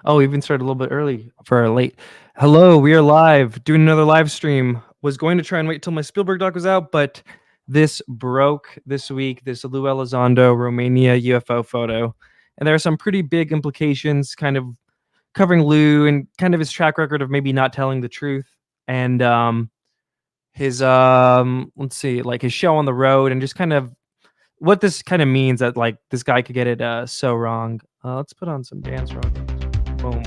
Oh, we even started a little bit early for our late. Hello, we are live doing another live stream. Was going to try and wait till my Spielberg doc was out, but this broke this week. This Lue Elizondo Romania UFO photo, and there are some pretty big implications, kind of covering Lue and kind of his track record of maybe not telling the truth, and his let's see, like his show on the road, and just kind of what this kind of means that like this guy could get it so wrong. Let's put on some dance rock. Boom.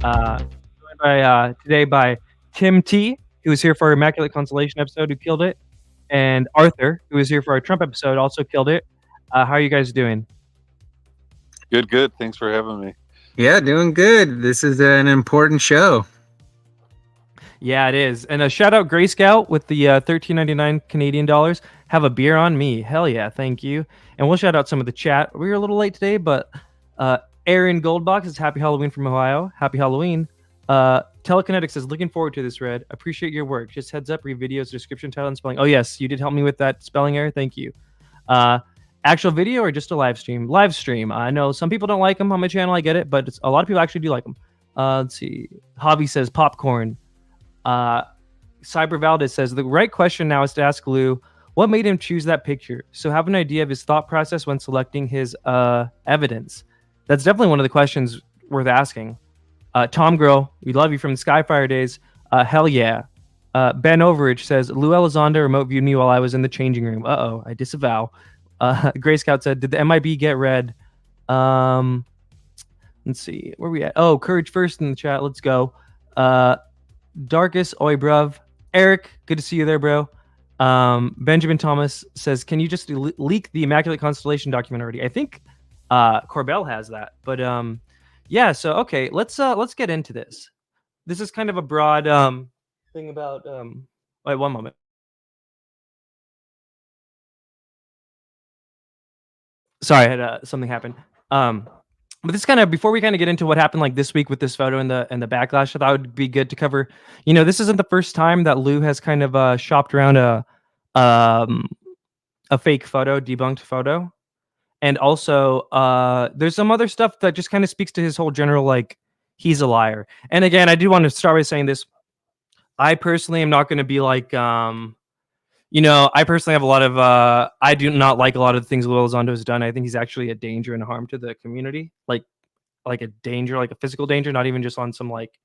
Joined by today by Tim T, who was here for our Immaculate Constellation episode, who killed it, and Arthur, who was here for our Trump episode, also killed it. How are you guys doing? Good, good. Thanks for having me. Yeah, doing good. This is an important show. Yeah, it is. And a shout out Gray Scout with the $13.99 Canadian dollars. Have a beer on me. Hell yeah, thank you. And we'll shout out some of the chat. We were a little late today, but Aaron Goldbox is Happy Halloween from Ohio. Happy Halloween. Telekinetic says, looking forward to this, Red. Appreciate your work. Just heads up, read videos, description, title, and spelling. Oh, yes, you did help me with that spelling error. Thank you. Actual video or just a live stream? Live stream. I know some people don't like them on my channel. I get it, but a lot of people actually do like them. Let's see. Hobby says popcorn. Cyber Valdez says, the right question now is to ask Lue, what made him choose that picture? So have an idea of his thought process when selecting his evidence. That's definitely one of the questions worth asking. Tom Girl, we love you from the Skyfire days. Hell yeah. Ben Overage says, Lue Elizondo remote viewed me while I was in the changing room. Uh-oh, I disavow. Gray Scout said, did the MIB get read? Let's see, where are we at? Oh, Courage First in the chat. Let's go. Darkest, oi bruv. Eric, good to see you there, bro. Benjamin Thomas says, can you just leak the Immaculate Constellation document already? I think Corbell has that, but yeah. So okay, let's get into this. This is kind of a broad thing about wait one moment. Sorry, I had something happen. But this kind of before we kind of get into what happened like this week with this photo and the backlash, I thought it would be good to cover. You know, this isn't the first time that Lue has kind of shopped around a fake photo, debunked photo, and also there's some other stuff that just kind of speaks to his whole general like he's a liar. And again, I do want to start by saying this. I personally am not going to be like you know, I personally have a lot of I do not like a lot of the things Lue Elizondo has done. I think he's actually a danger and a harm to the community, like a danger, like a physical danger, not even just on some like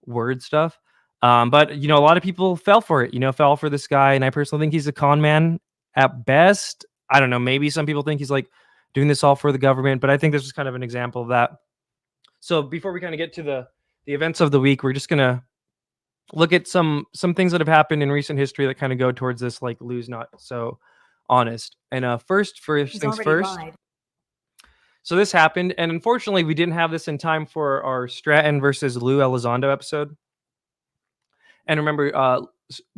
word stuff. But you know, a lot of people fell for it. You know, fell for this guy, and I personally think he's a con man at best. I don't know. Maybe some people think he's like doing this all for the government, but I think this is kind of an example of that. So before we kind of get to the events of the week, we're just gonna look at some things that have happened in recent history that kind of go towards this, like Lue's not so honest. And first things first. Lied. So this happened, and unfortunately, we didn't have this in time for our Stratton versus Lue Elizondo episode. And remember,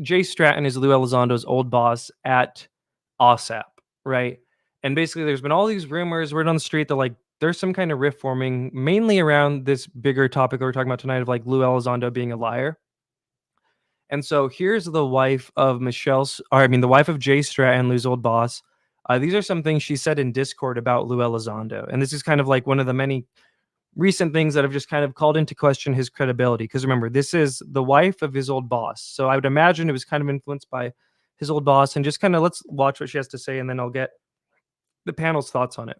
Jay Stratton is Lue Elizondo's old boss at OSAP, right? And basically, there's been all these rumors, word on the street that like there's some kind of rift forming, mainly around this bigger topic that we're talking about tonight of like Lue Elizondo being a liar. And so here's the wife of the wife of Jay Stratton, Lue's old boss. These are some things she said in Discord about Lue Elizondo. And this is kind of like one of the many recent things that have just kind of called into question his credibility. Because remember, this is the wife of his old boss. So I would imagine it was kind of influenced by his old boss. And just kind of let's watch what she has to say, and then I'll get the panel's thoughts on it.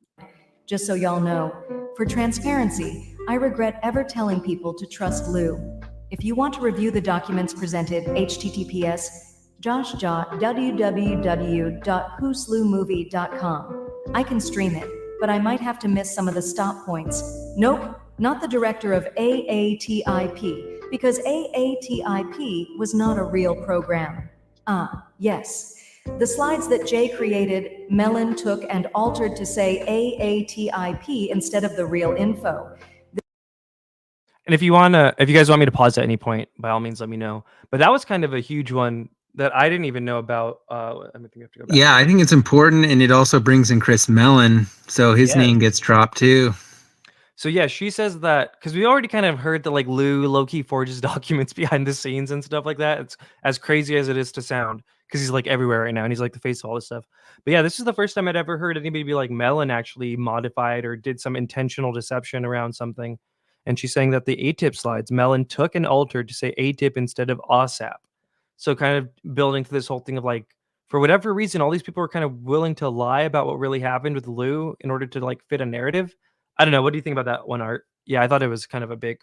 Just so y'all know, for transparency, I regret ever telling people to trust Lue. If you want to review the documents presented, https://www.whosluemovie.com. I can stream it, but I might have to miss some of the stop points. Nope, not the director of AATIP, because AATIP was not a real program. Yes. The slides that Jay created, Mellon took and altered to say AATIP instead of the real info. And if you guys want me to pause at any point, by all means, let me know. But that was kind of a huge one that I didn't even know about. I think we have to go back. Yeah, I think it's important, and it also brings in Chris Mellon, so his name gets dropped too. So yeah, she says that because we already kind of heard that like Lue low-key forges documents behind the scenes and stuff like that. It's as crazy as it is to sound because he's like everywhere right now and he's like the face of all this stuff. But yeah, this is the first time I'd ever heard anybody be like Mellon actually modified or did some intentional deception around something. and she's saying that the ATIP slides Mellon took and altered to say ATIP instead of OSAP. So kind of building to this whole thing of like, for whatever reason, all these people are kind of willing to lie about what really happened with Lue in order to like fit a narrative. I don't know. What do you think about that one, Art? Yeah, I thought it was kind of a big.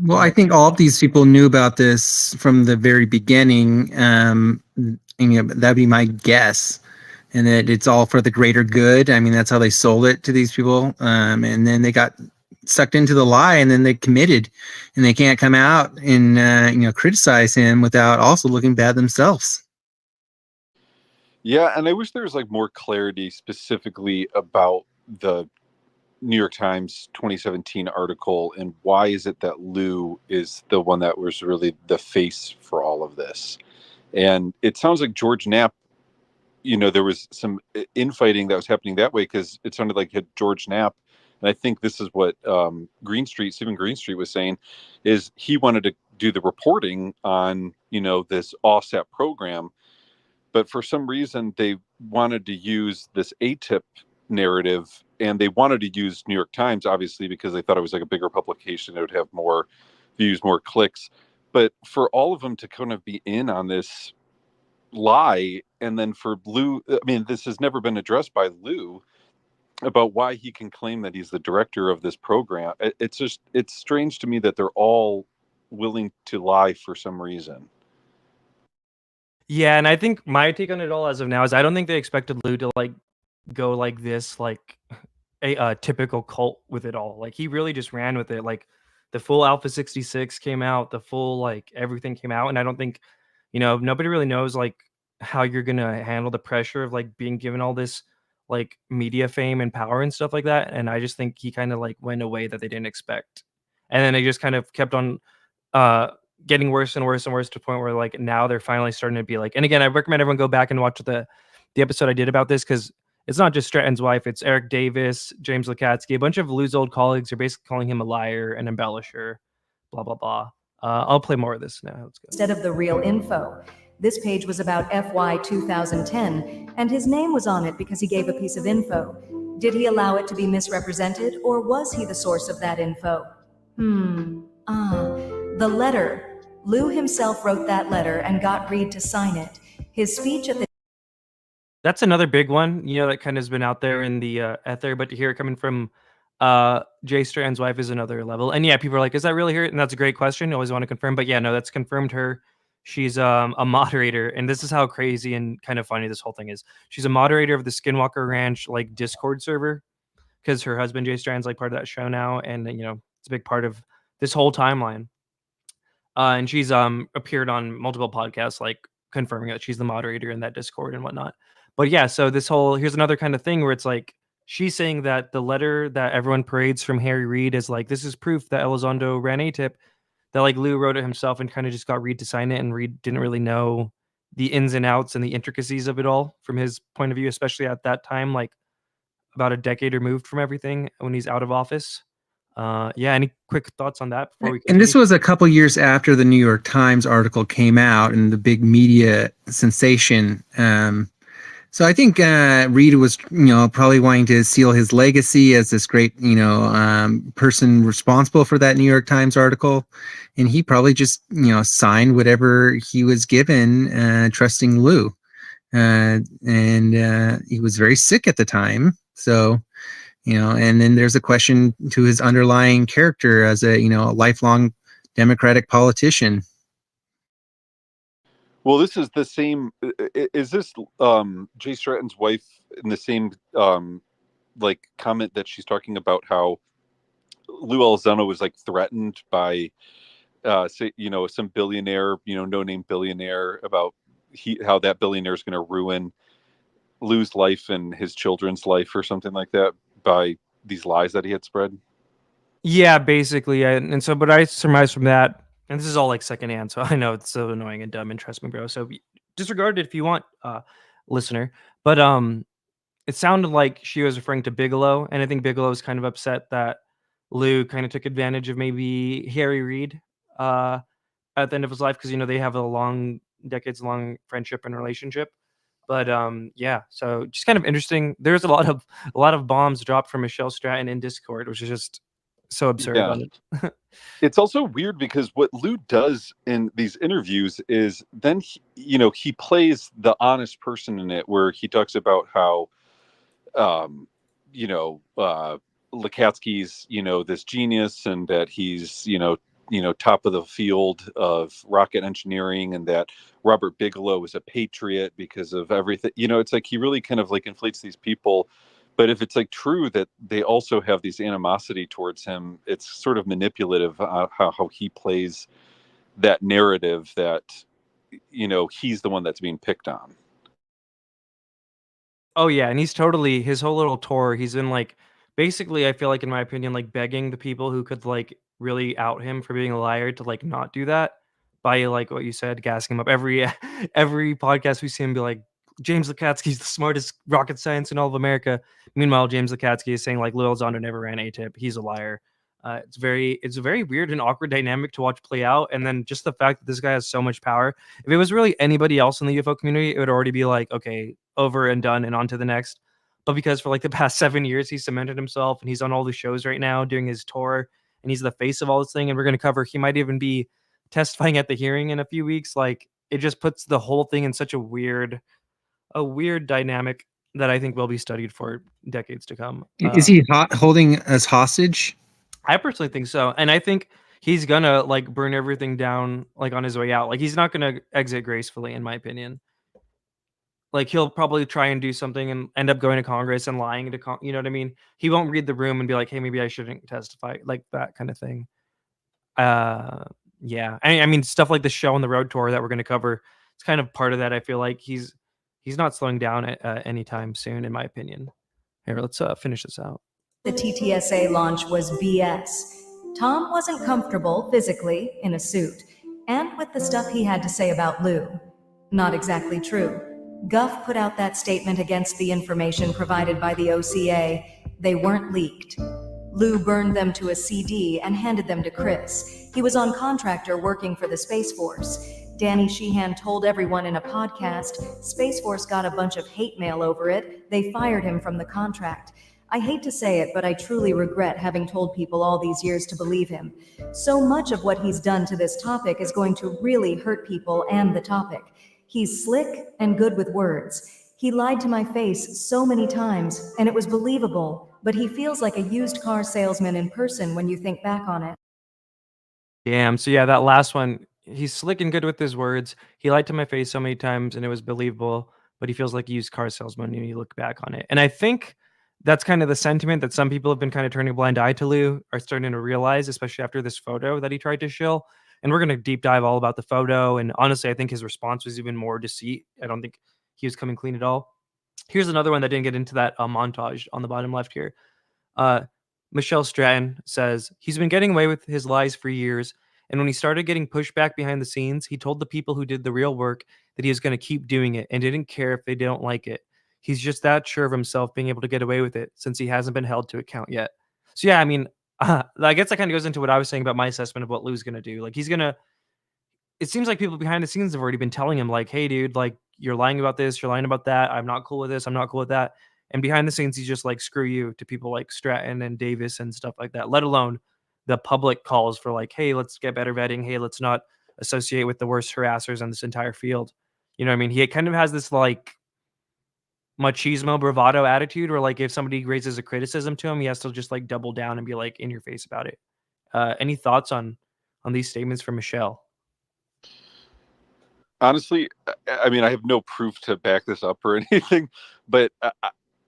Well, I think all of these people knew about this from the very beginning. And, that'd be my guess. And that it's all for the greater good. I mean, that's how they sold it to these people. And then they got sucked into the lie, and then they committed, and they can't come out and criticize him without also looking bad themselves. Yeah, and I wish there was like more clarity specifically about the New York Times 2017 article, and why is it that Lue is the one that was really the face for all of this. And it sounds like George Knapp, there was some infighting that was happening that way, because it sounded like George Knapp, and I think this is what Stephen Greenstreet was saying, is he wanted to do the reporting on this OSAP program, but for some reason they wanted to use this ATIP narrative, and they wanted to use New York Times, obviously, because they thought it was like a bigger publication. It would have more views, more clicks. But for all of them to kind of be in on this lie, and then for Lue, I mean, this has never been addressed by Lue about why he can claim that he's the director of this program. It's strange to me that they're all willing to lie for some reason. Yeah, and I think my take on it all as of now is I don't think they expected Lue to like go like this, like a typical cult with it all. Like he really just ran with it. Like the full Alpha 66 came out, the full like everything came out, and I don't think nobody really knows like how you're gonna handle the pressure of like being given all this like media fame and power and stuff like that. And I just think he kind of like went away that they didn't expect, and then they just kind of kept on getting worse and worse and worse to the point where like now they're finally starting to be like. And again, I recommend everyone go back and watch the episode I did about this, because it's not just Stratton's wife, it's Eric Davis, James Lukatsky, a bunch of Lue's old colleagues are basically calling him a liar, an embellisher, blah blah blah. I'll play more of this now. Let's go. Instead of the real info. This page was about FY 2010, and his name was on it because he gave a piece of info. Did he allow it to be misrepresented, or was he the source of that info? The letter. Lue himself wrote that letter and got Reed to sign it. His speech at the That's another big one, that kind of has been out there in the ether, but to hear it coming from Jay Stratton's wife is another level. And yeah, people are like, is that really her? And that's a great question. Always want to confirm, but yeah, no, that's confirmed her. She's a moderator, and this is how crazy and kind of funny this whole thing is. She's a moderator of the Skinwalker Ranch like Discord server, because her husband Jay Stratton's like part of that show now, and it's a big part of this whole timeline. And she's appeared on multiple podcasts, like confirming that she's the moderator in that Discord and whatnot. But yeah, so here's another kind of thing where it's like she's saying that the letter that everyone parades from Harry Reid is like, this is proof that Elizondo ran ATIP, that like Lue wrote it himself and kind of just got Reid to sign it, and Reid didn't really know the ins and outs and the intricacies of it all from his point of view, especially at that time, like about a decade removed from everything when he's out of office. Yeah, any quick thoughts on that before we continue? And this was a couple years after the New York Times article came out and the big media sensation. So I think Reid was, probably wanting to seal his legacy as this great, person responsible for that New York Times article. And he probably just, signed whatever he was given, trusting Lue. And he was very sick at the time. So, and then there's a question to his underlying character as a lifelong Democratic politician. Well, this is the same. Is this Jay Stratton's wife in the same like comment that she's talking about how Lue Elizondo was like threatened by some billionaire, no-name billionaire, about how that billionaire is going to ruin Lue's life and his children's life or something like that by these lies that he had spread? Yeah, basically. And so, but I surmise from that, and this is all like secondhand, so I know it's so annoying and dumb, and trust me, bro. So disregard it if you want, listener. But it sounded like she was referring to Bigelow, and I think Bigelow was kind of upset that Lue kind of took advantage of maybe Harry Reid at the end of his life, because they have a decades-long friendship and relationship. But yeah, so just kind of interesting. There's a lot of bombs dropped from Michelle Stratton in Discord, which is just so absurd Yeah. on it. It's also weird because what Lue does in these interviews is then he plays the honest person in it, where he talks about how you know Lakatsky's this genius, and that he's top of the field of rocket engineering, and that Robert Bigelow is a patriot because of everything. It's like he really kind of like inflates these people. But if it's like true that they also have these animosity towards him, it's sort of manipulative how he plays that narrative that he's the one that's being picked on. Oh yeah, and he's totally his whole little tour. He's been like, basically, I feel like, in my opinion, like begging the people who could like really out him for being a liar to like not do that by like what you said, gassing him up every every podcast we see him be like, James Lakatsky's the smartest rocket science in all of America. Meanwhile, James Lakatsky is saying like Lue Elizondo never ran ATIP. He's a liar. It's a very weird and awkward dynamic to watch play out. And then just the fact that this guy has so much power. If it was really anybody else in the UFO community, it would already be like, okay, over and done and on to the next. But because for like the past 7 years, he's cemented himself and he's on all the shows right now doing his tour and he's the face of all this thing. And we're going to cover, he might even be testifying at the hearing in a few weeks. Like it just puts the whole thing in such a weird dynamic that I think will be studied for decades to come. Is he holding us hostage? I personally think so. And I think he's gonna like burn everything down like on his way out. Like he's not gonna exit gracefully, in my opinion. Like he'll probably try and do something and end up going to Congress and lying to you know what I mean? He won't read the room and be like, hey, maybe I shouldn't testify, like that kind of thing. Yeah. I mean stuff like the show on the road tour that we're gonna cover, it's kind of part of that. I feel like he's not slowing down at anytime soon, in my opinion. Here, let's finish this out. The TTSA launch was BS. Tom wasn't comfortable physically in a suit, and with the stuff he had to say about Lue. Not exactly true. Guff put out that statement against the information provided by the OCA. They weren't leaked. Lue burned them to a CD and handed them to Chris. He was on contractor working for the Space Force. Danny Sheehan told everyone in a podcast, Space Force got a bunch of hate mail over it. They fired him from the contract. I hate to say it, but I truly regret having told people all these years to believe him. So much of what he's done to this topic is going to really hurt people and the topic. He's slick and good with words. He lied to my face so many times, and it was believable, but he feels like a used car salesman in person when you think back on it. Damn. So yeah, that last one, he's slick and good with his words. He lied to my face so many times and it was believable, but he feels like a used car salesman when you look back on it. And I think that's kind of the sentiment that some people have been kind of turning a blind eye to Lue, are starting to realize, especially after this photo that he tried to shill. And we're going to deep dive all about the photo. And honestly, I think his response was even more deceit. I don't think he was coming clean at all. Here's another one that didn't get into that montage on the bottom left here. Michelle Stratton says, he's been getting away with his lies for years. And when he started getting pushed back behind the scenes, he told the people who did the real work that he was going to keep doing it and didn't care if they don't like it. He's just that sure of himself being able to get away with it since he hasn't been held to account yet. So yeah, I mean, I guess that kind of goes into what I was saying about my assessment of what Lue's going to do. Like it seems like people behind the scenes have already been telling him like, hey dude, like you're lying about this, you're lying about that. I'm not cool with this. I'm not cool with that. And behind the scenes, he's just like, screw you to people like Stratton and Davis and stuff like that, let alone the public calls for like, hey, let's get better vetting. Hey, let's not associate with the worst harassers on this entire field. You know what I mean? He kind of has this like machismo bravado attitude where like if somebody raises a criticism to him, he has to just like double down and be like in your face about it. Any thoughts on these statements from Michelle? Honestly, I mean, I have no proof to back this up or anything, but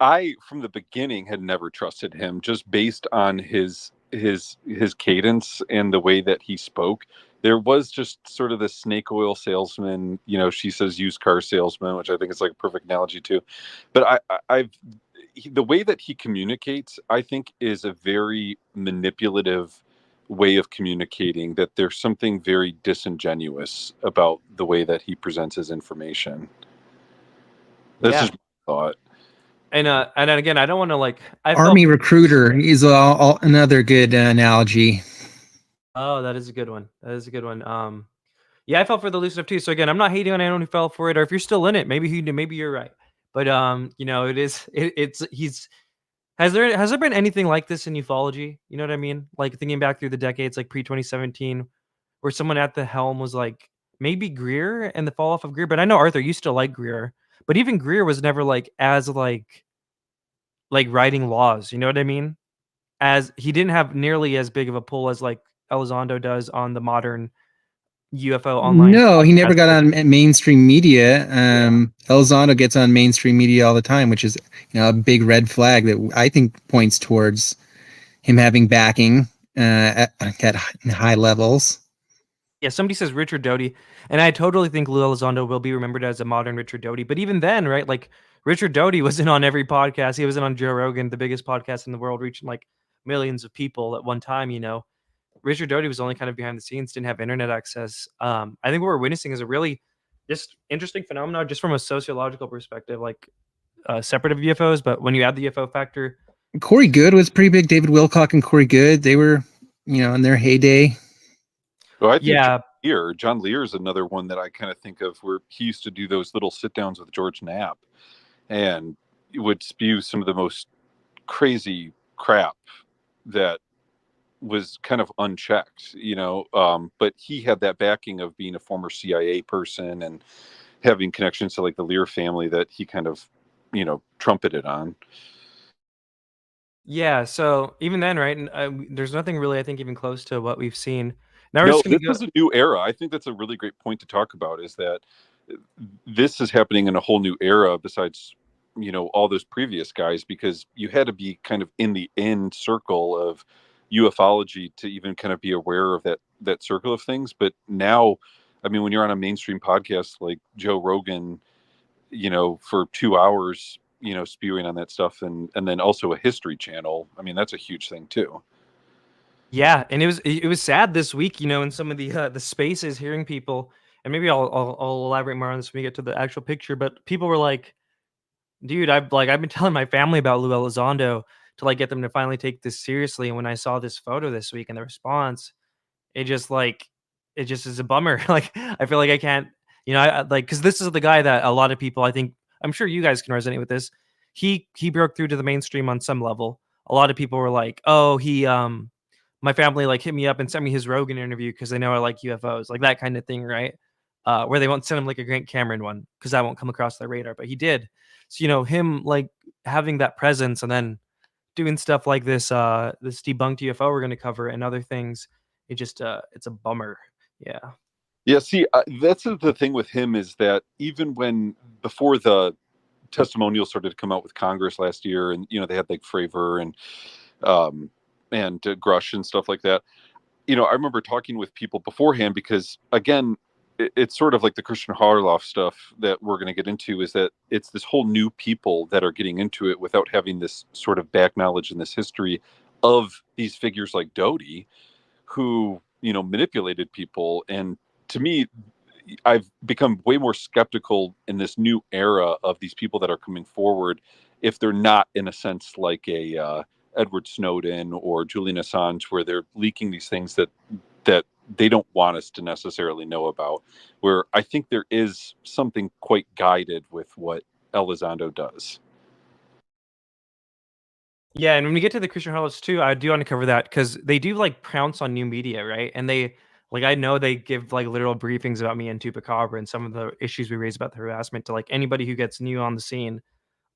I from the beginning had never trusted him just based on his cadence and the way that he spoke. There was just sort of the snake oil salesman, she says used car salesman, which I think is like a perfect analogy too. But the way that he communicates, I think, is a very manipulative way of communicating, that there's something very disingenuous about the way that he presents his information. That's just my thought. And again, I don't want to like Army recruiter is another good analogy. Oh, that is a good one. Yeah, I fell for the Lue stuff too. So again, I'm not hating on anyone who fell for it, or if you're still in it, maybe you're right. But he's Has there been anything like this in ufology? You know what I mean? Like thinking back through the decades, like pre 2017, where someone at the helm was like maybe Greer and the fall off of Greer. But I know Arthur, you still like Greer, but even Greer was never like as like writing laws. You know what I mean? As he didn't have nearly as big of a pull as like Elizondo does on the modern UFO online. No, he never podcast got culture. on mainstream media. Elizondo gets on mainstream media all the time, which is a big red flag that I think points towards him having backing at high levels. Yeah, somebody says Richard Doty, and I totally think Lue Elizondo will be remembered as a modern Richard Doty. But even then, right, like Richard Doty wasn't on every podcast. He wasn't on Joe Rogan, the biggest podcast in the world, reaching like millions of people at one time. Richard Doty was only kind of behind the scenes, didn't have internet access. I think what we're witnessing is a really just interesting phenomenon, just from a sociological perspective, like separate of UFOs. But when you add the UFO factor, Corey Good was pretty big. David Wilcock and Corey Good, they were, in their heyday. Well, I think yeah, John Lear is another one that I kind of think of, where he used to do those little sit downs with George Knapp and would spew some of the most crazy crap that was kind of unchecked, but he had that backing of being a former CIA person and having connections to like the Lear family that he kind of, trumpeted on. yeah. So even then, right, and there's nothing really, I think, even close to what we've seen. Now we're No, just gonna this go. is a new era. I think that's a really great point to talk about, is that this is happening in a whole new era besides, all those previous guys, because you had to be kind of in the end circle of ufology to even kind of be aware of that circle of things. But now, I mean, when you're on a mainstream podcast like Joe Rogan, for 2 hours, spewing on that stuff, and then also a History Channel, I mean, that's a huge thing too. Yeah, and it was sad this week, in some of the spaces, hearing people, and maybe I'll elaborate more on this when we get to the actual picture. But people were like, "Dude, I've been telling my family about Lue Elizondo to like get them to finally take this seriously." And when I saw this photo this week and the response, it just is a bummer. Like I feel like I can't, like, because this is the guy that a lot of people, I think, I'm sure you guys can resonate with this. He broke through to the mainstream on some level. A lot of people were like, "Oh, my family like hit me up and sent me his Rogan interview because they know I like UFOs," like that kind of thing, right? Where they won't send him like a Grant Cameron one because that won't come across their radar, but he did. So him like having that presence and then doing stuff like this debunked UFO we're going to cover and other things, it's a bummer. Yeah. Yeah, see, that's the thing with him, is that even before the testimonials started to come out with Congress last year, and they had like Fravor and Grush and stuff like that. I remember talking with people beforehand, because again, it's sort of like the Christian Harloff stuff that we're going to get into, is that it's this whole new people that are getting into it without having this sort of back knowledge and this history of these figures like Doty, who manipulated people. And to me, I've become way more skeptical in this new era of these people that are coming forward, if they're not, in a sense, like a Edward Snowden or Julian Assange, where they're leaking these things that they don't want us to necessarily know about. Where I think there is something quite guided with what Elizondo does. Yeah, and when we get to the Christian Harlots too, I do want to cover that because they do like pounce on new media, right? And they like I know they give like literal briefings about me and Tupacabra and some of the issues we raise about the harassment to like anybody who gets new on the scene.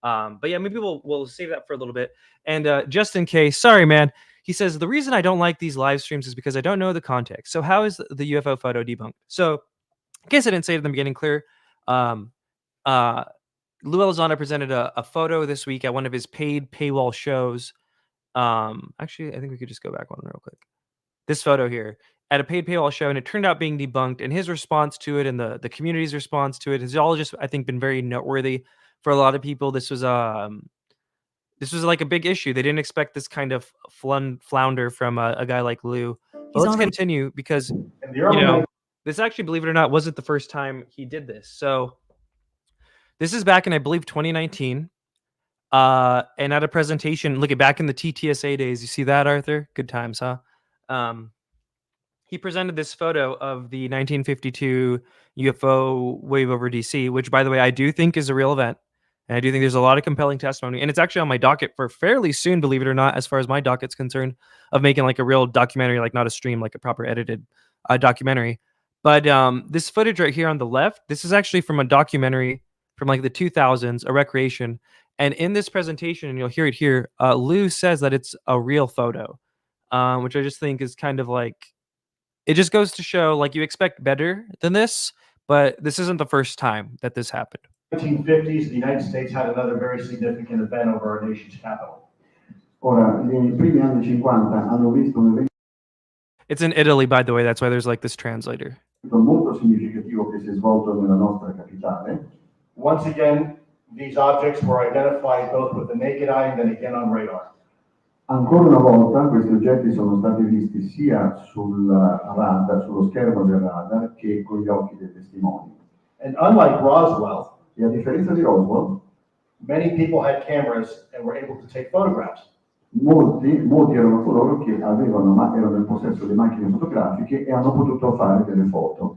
But yeah, maybe we'll save that for a little bit. And just in case, sorry, man. He says the reason I don't like these live streams is because I don't know the context. So how is the UFO photo debunked? So in case I didn't say it in the beginning clear, um, uh, Lue Elizondo presented a photo this week at one of his paid paywall shows. Actually, I think we could just go back one real quick. This photo here at a paid paywall show, and it turned out being debunked. And his response to it and the community's response to it has all just, I think, been very noteworthy for a lot of people. This was like a big issue. They didn't expect this kind of flounder from a guy like Lue. But let's continue because this actually, believe it or not, wasn't the first time he did this. So this is back in, I believe, 2019. And at a presentation, look at back in the TTSA days. You see that, Arthur? Good times, huh? He presented this photo of the 1952 UFO wave over DC, which, by the way, I do think is a real event. And I do think there's a lot of compelling testimony. And it's actually on my docket for fairly soon, believe it or not, as far as my docket's concerned, of making like a real documentary, like not a stream, like a proper edited documentary. But this footage right here on the left, this is actually from a documentary from like the 2000s, a recreation. And in this presentation, and you'll hear it here, Lue says that it's a real photo, which I just think is kind of like, it just goes to show like you expect better than this, but this isn't the first time that this happened. 1950s, the United States had another very significant event over our nation's capital. Ora, nei primi anni 50 hanno visto un evento It's in Italy, by the way. That's why there's like this translator. molto significativo che si è svolto nella nostra capitale. Once again, these objects were identified both with the naked eye and then again on radar. Ancora una volta questi oggetti sono stati visti sia sul radar, sullo schermo del radar, che con gli occhi dei testimoni. And unlike Roswell, E a differenza di Roswell, many people had cameras and were able to take photographs. molti erano coloro che erano in possesso di macchine fotografiche e hanno potuto fare delle foto.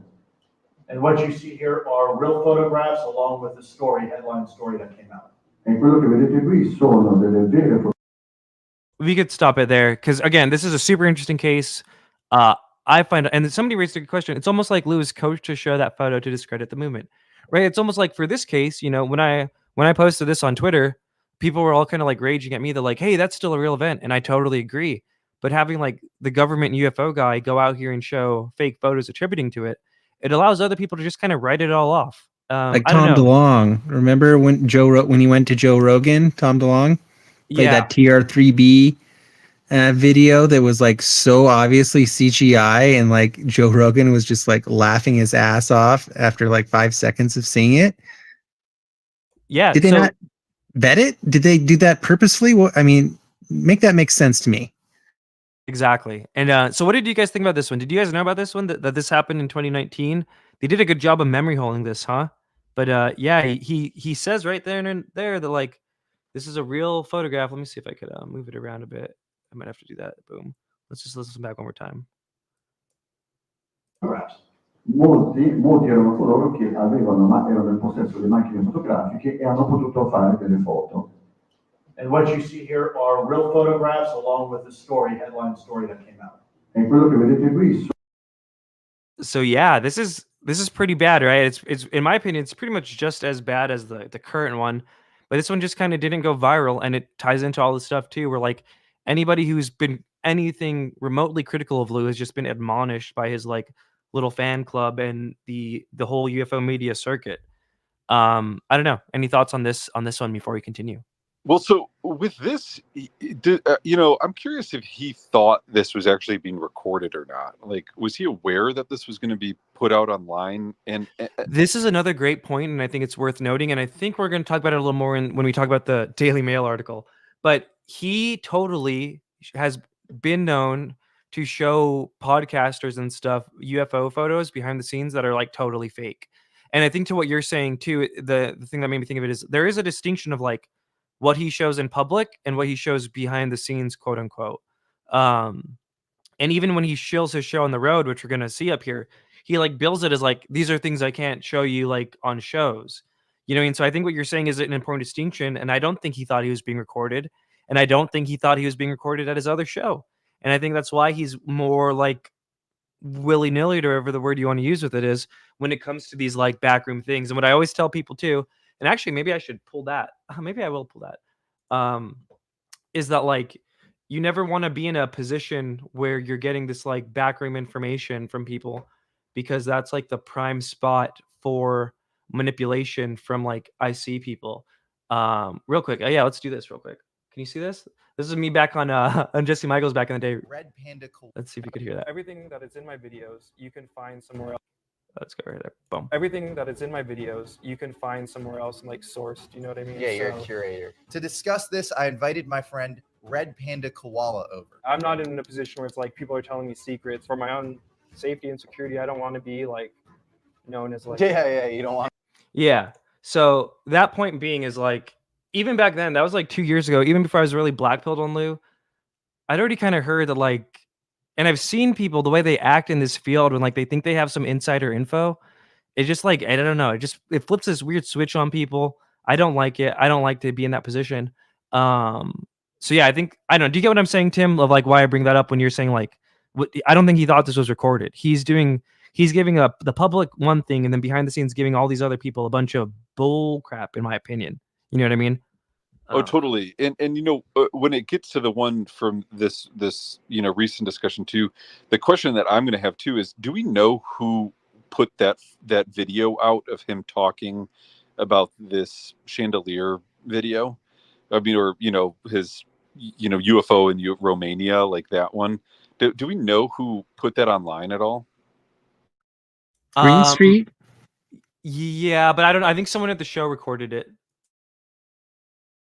And what you see here are real photographs along with the story, headline story that came out. E quello che vedete qui sono delle vere fotografie. We could stop it there because again, this is a super interesting case. I find, and somebody raised a good question. It's almost like Lewis coached to show that photo to discredit the movement, right? It's almost like for this case, you know, when I posted this on Twitter, people were all kind of like raging at me. They're like, "Hey, that's still a real event," and I totally agree. But having like the government UFO guy go out here and show fake photos attributing to it, it allows other people to just kind of write it all off. Like I don't Tom know. DeLonge. Remember when he went to Joe Rogan? Tom DeLonge played Yeah, that TR3B video that was like so obviously CGI, and like Joe Rogan was just like laughing his ass off after like 5 seconds of seeing it. yeah. Did they so- not vet it? Did they do that purposefully? I mean, make that make sense to me. Exactly. And so what did you guys think about this one? Did you guys know about this one, that this happened in 2019? They did a good job of memory holding this, huh? But yeah, he says right there and there that like this is a real photograph. Let me see if I could move it around a bit. I might have to do that. Boom. Let's just listen back one more time. Photographs. Molti erano coloro che erano in possesso di macchine fotografiche e hanno potuto fare delle foto. And what you see here are real photographs along with the story, headline story that came out. E quello che vedete qui So yeah, this is pretty bad, right? It's in my opinion, it's pretty much just as bad as the current one, but this one just kind of didn't go viral, and it ties into all this stuff too. Where like anybody who's been anything remotely critical of Lue has just been admonished by his like little fan club and the whole UFO media circuit. I don't know. Any thoughts on this one before we continue? Well, so with this, I'm curious if he thought this was actually being recorded or not. Like, was he aware that this was going to be put out online? And This is another great point, and I think it's worth noting. And I think we're going to talk about it a little more when we talk about the Daily Mail article. But he totally has been known to show podcasters and stuff UFO photos behind the scenes that are like totally fake. And I think to what you're saying too, the thing that made me think of it is there is a distinction of like what he shows in public and what he shows behind the scenes, quote unquote. And even when he shills his show on the road, which we're gonna see up here, he like bills it as like, these are things I can't show you like on shows. You know what I mean? So I think what you're saying is an important distinction. And I don't think he thought he was being recorded. And I don't think he thought he was being recorded at his other show. And I think that's why he's more like willy-nilly, or whatever the word you want to use with it is, when it comes to these like backroom things. And what I always tell people too, and actually maybe I should pull that. Maybe I will pull that. Is that like you never want to be in a position where you're getting this like backroom information from people, because that's like the prime spot for manipulation from like IC people. Real quick. Yeah, let's do this real quick. Can you see this? This is me back on Jesse Michaels back in the day. Red Panda Cool. Let's see if you could hear that. Everything that is in my videos, you can find somewhere else. Let's go right there. Boom. Everything that is in my videos, you can find somewhere else and like sourced. You know what I mean? Yeah, you're a curator. To discuss this, I invited my friend Red Panda Koala over. I'm not in a position where it's like people are telling me secrets for my own safety and security. I don't want to be like known as like. Yeah, you don't want. Yeah. So that point being is like, even back then, that was like 2 years ago, even before I was really blackpilled on Lue, I'd already kind of heard that like, and I've seen people, the way they act in this field when like they think they have some insider info, it just like, I don't know, it flips this weird switch on people. I don't like it. I don't like to be in that position. So yeah, I think I don't know. Do you get what I'm saying, Tim? Of like why I bring that up when you're saying like, I don't think he thought this was recorded. He's giving the public one thing, and then behind the scenes giving all these other people a bunch of bull crap, in my opinion. You know what I mean? Oh, totally. And when it gets to the one from this recent discussion too, the question that I'm going to have too is, do we know who put that video out of him talking about this chandelier video? I mean, or his UFO in Romania, like that one. Do we know who put that online at all? Green Street. Yeah, but I don't. I think someone at the show recorded it.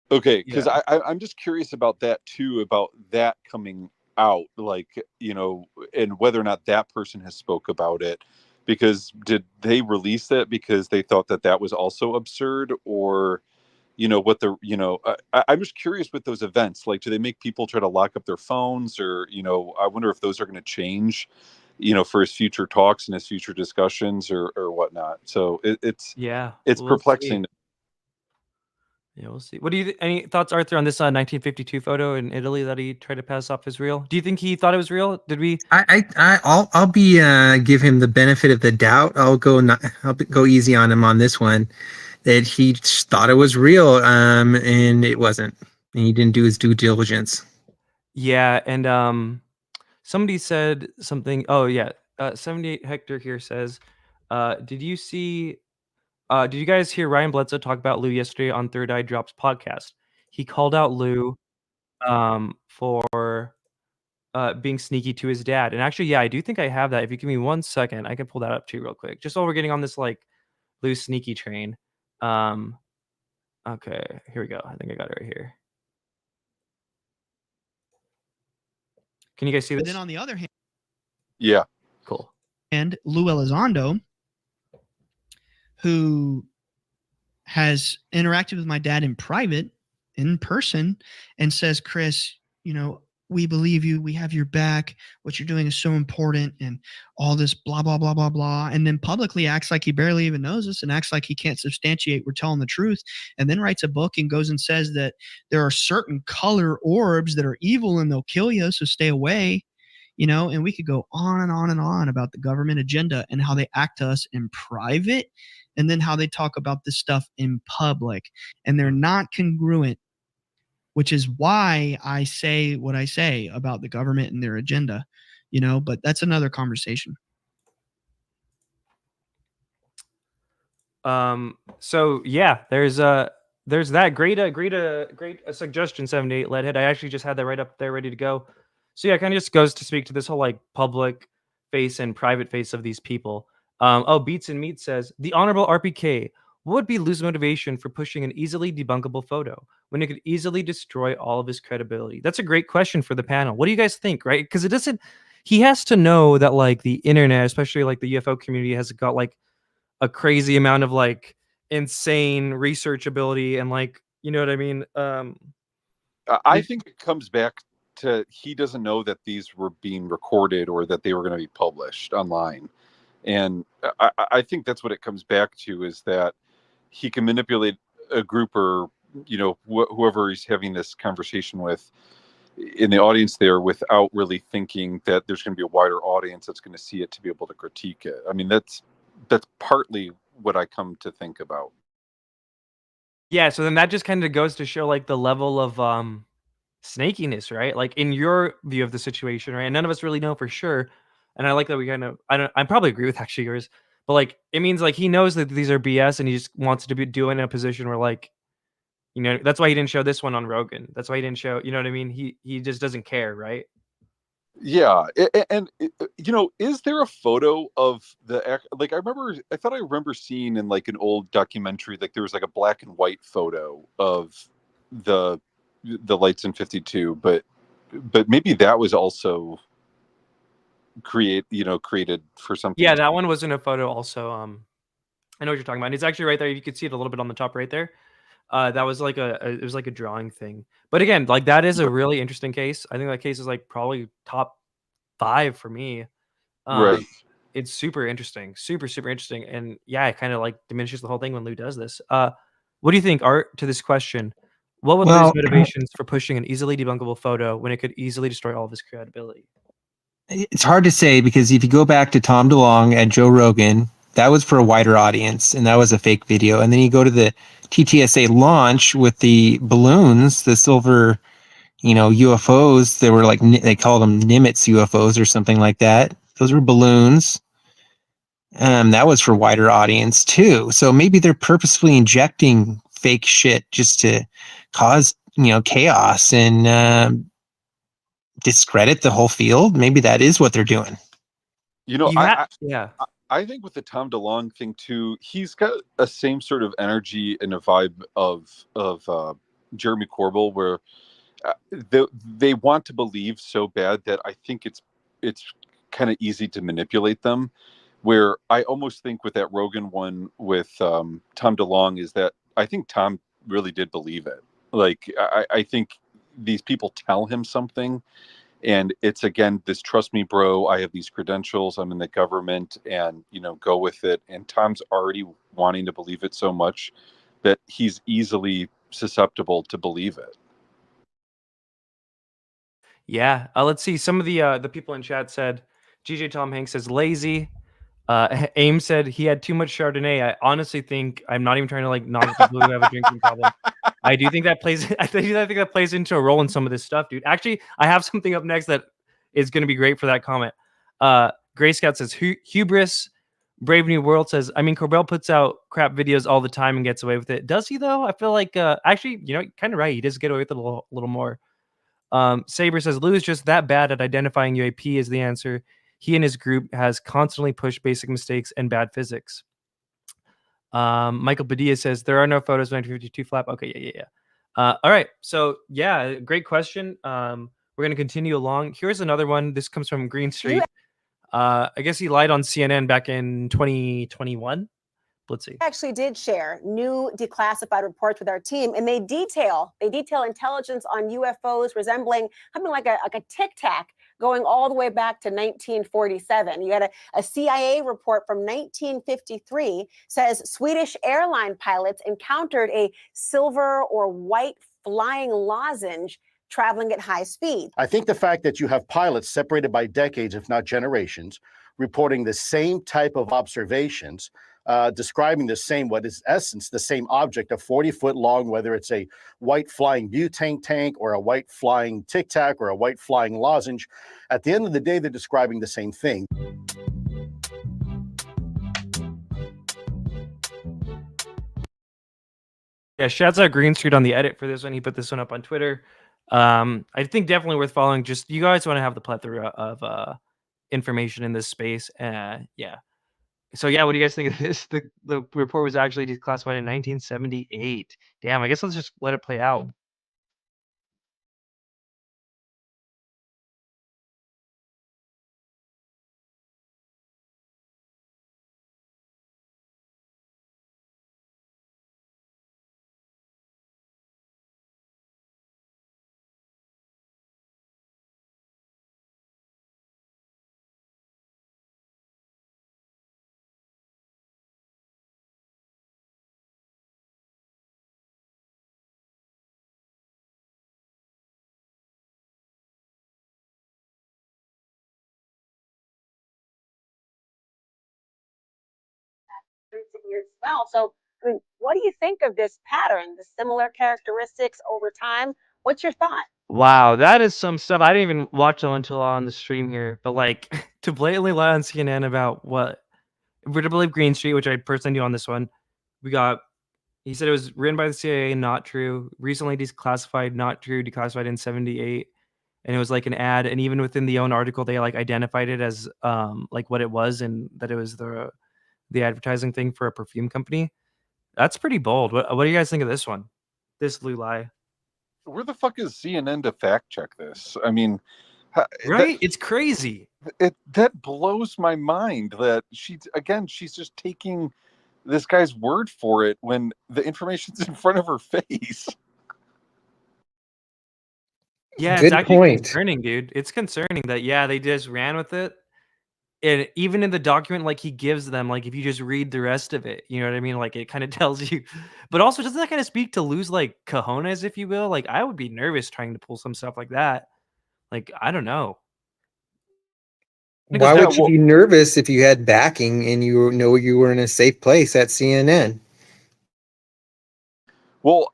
Okay, because I'm just curious about that too, about that coming out, like, and whether or not that person has spoke about it, because did they release that because they thought that was also absurd, or what the I'm just curious with those events, like, do they make people try to lock up their phones, or I wonder if those are going to change for his future talks and his future discussions or whatnot. So it's we'll perplexing. See. Yeah, we'll see. What do you any thoughts, Arthur, on this 1952 photo in Italy that he tried to pass off as real? Do you think he thought it was real? Did we? I'll be give him the benefit of the doubt. I'll go easy on him on this one. That he thought it was real, and it wasn't. And he didn't do his due diligence. Yeah, and somebody said something. Oh yeah, 78 Hector here says, did you see? Did you guys hear Ryan Bledsoe talk about Lue yesterday on Third Eye Drops podcast? He called out Lue for being sneaky to his dad. And actually, yeah, I do think I have that. If you give me 1 second, I can pull that up too real quick. Just while we're getting on this like Lue sneaky train. Okay, here we go. I think I got it right here. Can you guys see this? But then on the other hand, yeah, cool. And Lue Elizondo, who has interacted with my dad in private, in person, and says, Chris, we believe you. We have your back. What you're doing is so important, and all this blah, blah, blah, blah, blah. And then publicly acts like he barely even knows us and acts like he can't substantiate we're telling the truth. And then writes a book and goes and says that there are certain color orbs that are evil and they'll kill you, so stay away. And we could go on and on and on about the government agenda and how they act to us in private, and then how they talk about this stuff in public. And they're not congruent, which is why I say what I say about the government and their agenda, but that's another conversation. So yeah, there's that great suggestion, 78 Leadhead. I actually just had that right up there ready to go. So yeah, it kind of just goes to speak to this whole like public face and private face of these people. Beats and Meat says, the Honorable RPK, what would be Lue's motivation for pushing an easily debunkable photo when it could easily destroy all of his credibility? That's a great question for the panel. What do you guys think, right? Because he has to know that like the internet, especially like the UFO community, has got like a crazy amount of like insane research ability and like, you know what I mean? I think it comes back to he doesn't know that these were being recorded or that they were going to be published online. And I think that's what it comes back to, is that he can manipulate a group or, whoever he's having this conversation with in the audience there without really thinking that there's going to be a wider audience that's going to see it to be able to critique it. I mean, that's partly what I come to think about. Yeah, so then that just kind of goes to show like the level of snakiness, right? Like in your view of the situation, right? And none of us really know for sure. And I like that we kind of I probably agree with actually yours, but like it means like he knows that these are BS and he just wants to be doing a position where like, that's why he didn't show this one on Rogan. That's why he didn't show, you know what I mean? He just doesn't care, right? Yeah, and is there a photo of like I thought I remember seeing in like an old documentary, like there was like a black and white photo of the lights in 52, but maybe that was also created for something. Yeah, that one was in a photo also. I know what you're talking about. It's actually right there. You could see it a little bit on the top right there. That was like it was like a drawing thing. But again, like that is a really interesting case. I think that case is like probably top 5 for me. Right. It's super interesting, super interesting, and yeah, it kind of like diminishes the whole thing when Lue does this. What do you think, Art, to this question? What would Lue's Well, motivations for pushing an easily debunkable photo when it could easily destroy all of his credibility? it's hard to say because if you go back to Tom DeLonge and Joe Rogan, that was for a wider audience and that was a fake video. And then you go to the TTSA launch with the balloons, the silver, UFOs. They were like, they called them Nimitz UFOs or something like that. Those were balloons. That was for wider audience too. So maybe they're purposefully injecting fake shit just to cause, chaos and discredit the whole field. Maybe that is what they're doing. I think with the Tom DeLonge thing too, he's got a same sort of energy and a vibe of Jeremy Corbell, where they want to believe so bad that I think it's kind of easy to manipulate them. Where I almost think with that Rogan one with Tom DeLonge is that I think Tom really did believe it. Like I think these people tell him something, and it's again this trust me, bro. I have these credentials. I'm in the government, and go with it. And Tom's already wanting to believe it so much that he's easily susceptible to believe it. Yeah. Let's see. Some of the people in chat said, GJ Tom Hanks says lazy. Ames said he had too much Chardonnay. I honestly think I'm not even trying to knock people who have a drinking problem. I do think that plays. I think that plays into a role in some of this stuff, dude. Actually, I have something up next that is going to be great for that comment. Gray Scout says hubris. Brave New World says, I mean, Corbell puts out crap videos all the time and gets away with it. Does he though? I feel like actually, kind of right. He does get away with it a little more. Saber says Lue is just that bad at identifying UAP is the answer. He and his group has constantly pushed basic mistakes and bad physics. Michael Padilla says there are no photos of 1952 flap. Okay, yeah. All right, so yeah, great question. We're gonna continue along. Here's another one. This comes from Green Street. I guess he lied on CNN back in 2021. Let's see. Actually did share new declassified reports with our team, and they detail intelligence on UFOs resembling something like a tic tac going all the way back to 1947. You had a CIA report from 1953 says Swedish airline pilots encountered a silver or white flying lozenge traveling at high speed. I think the fact that you have pilots separated by decades, if not generations, reporting the same type of observations, describing the same, what is essence, the same object, a 40-foot long, whether it's a white flying butane tank or a white flying tic tac or a white flying lozenge. At the end of the day, they're describing the same thing. Yeah, shouts out Green Street on the edit for this one. He put this one up on Twitter. I think definitely worth following. Just you guys want to have the plethora of information in this space. Yeah. So yeah, what do you guys think of this? The report was actually declassified in 1978. Damn, I guess let's just let it play out. Years as well. So, I mean, what do you think of this pattern, the similar characteristics over time? What's your thought? Wow, that is some stuff. I didn't even watch it until on the stream here. But to blatantly lie on CNN about what we're to believe Green Street, which I personally knew on this one, he said it was written by the CIA, not true. Recently declassified, not true. Declassified in 78, and it was like an ad. And even within the own article, they identified it as what it was, and that it was the advertising thing for a perfume company. That's pretty bold. What do you guys think of this one? This Lue lie. Where the fuck is CNN to fact check this? I mean, right? It's crazy. That blows my mind that she's just taking this guy's word for it when the information's in front of her face. Yeah, it's actually concerning, dude. It's concerning that they just ran with it. and even in the document, like, he gives them, like, if you just read the rest of it, you know what I mean? Like, it kind of tells you, but also doesn't that kind of speak to Lue's, like, cojones, if you will? Like, I would be nervous trying to pull some stuff like that. Like, I don't know. Why Yeah, would you well, be nervous if you had backing and you know you were in a safe place at CNN? well,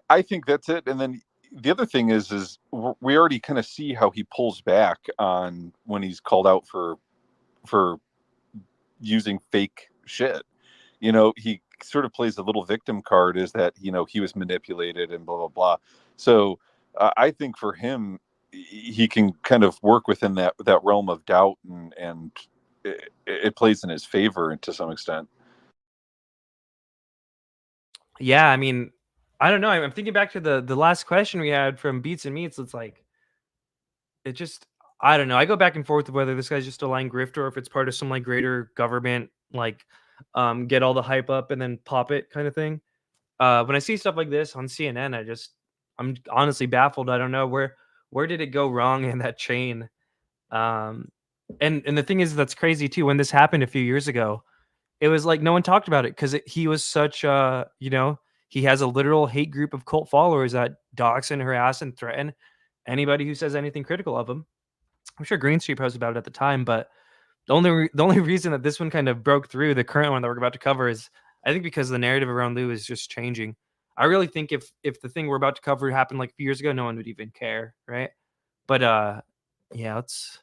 I think that's it. And then the other thing is we already kind of see how he pulls back on when he's called out for using fake shit. You know, he sort of plays the little victim card, is that, you know, he was manipulated and blah blah blah. So I think for him, he can kind of work within that realm of doubt, and it plays in his favor to some extent. Yeah, I mean, I don't know. I'm thinking back to the last question we had from Beats and Meats. It's like, it just, I don't know. I go back and forth with whether this guy's just a lying grifter or if it's part of some like greater government, like, get all the hype up and then pop it kind of thing. When I see stuff like this on CNN, I'm honestly baffled. I don't know where did it go wrong in that chain. Um, and the thing is, that's crazy too. When this happened a few years ago, it was like no one talked about it because he was such you know, he has a literal hate group of cult followers that dox and harass and threaten anybody who says anything critical of him. I'm sure Green Street posted about it at the time, but the only reason that this one kind of broke through, the current one that we're about to cover, is I think because the narrative around Lue is just changing. I really think if the thing we're about to cover happened like a few years ago, no one would even care, right? But yeah, let's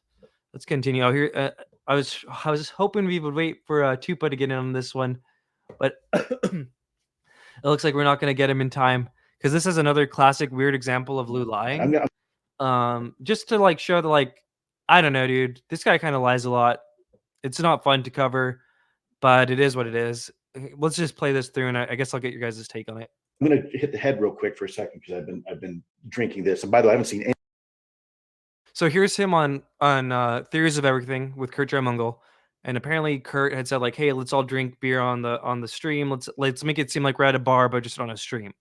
continue. Oh, here, I was hoping we would wait for Tupa to get in on this one, but it looks like we're not going to get him in time because this is another classic weird example of Lue lying. Just to like show that, like, I don't know, dude, this guy kind of lies a lot. It's not fun to cover, but it is what it is. Let's just play this through, and I guess I'll get your guys' take on it. I'm going to hit the head real quick for a second because I've been drinking this, and by the way, I haven't seen any. So here's him on Theories of Everything with Kurt Mungle, and apparently Kurt had said like, "Hey, let's all drink beer on the stream. Let's make it seem like we're at a bar, but just on a stream."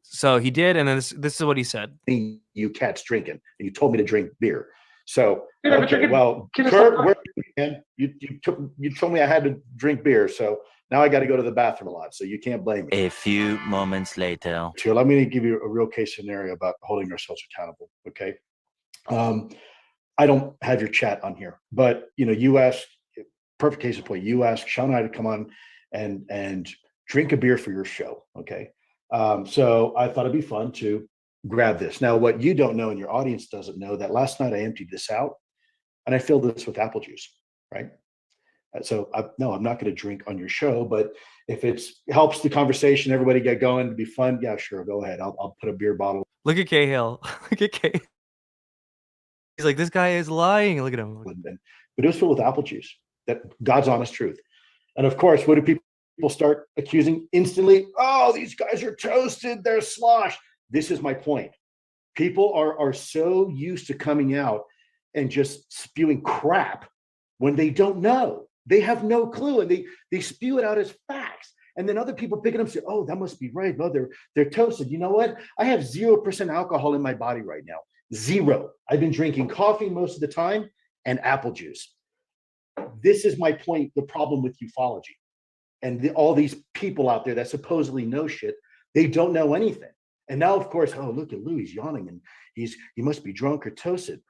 So he did, and then this is what he said. You cats drinking, and you told me to drink beer. So okay, well, Kurt, where, man, you told me I had to drink beer, so now I got to go to the bathroom a lot, so you can't blame me. A few moments later. So let me give you a real case scenario about holding ourselves accountable. Okay, I don't have your chat on here, but you know, you asked, perfect case in point. You asked Sean and I to come on and drink a beer for your show. Okay, so I thought it'd be fun to grab this. Now, what you don't know and your audience doesn't know, that last night I emptied this out and I filled this with apple juice, right? So no, I'm not going to drink on your show, but if it helps the conversation, everybody get going, to be fun, yeah, sure, go ahead. I'll put a beer bottle. Look at Cahill. Look at Cahill. He's like, this guy is lying. Look at him. But it was filled with apple juice. That God's honest truth. And of course, what do people start accusing instantly? Oh, these guys are toasted. They're sloshed. This is my point. People are so used to coming out and just spewing crap when they don't know. They have no clue, and they spew it out as facts. And then other people pick it up and say, oh, that must be right. No, they're toasted. You know what? I have 0% alcohol in my body right now. 0. I've been drinking coffee most of the time and apple juice. This is my point, the problem with ufology. And all these people out there that supposedly know shit, they don't know anything. And now, of course, oh, look at Lue, he's yawning and he must be drunk or toasted.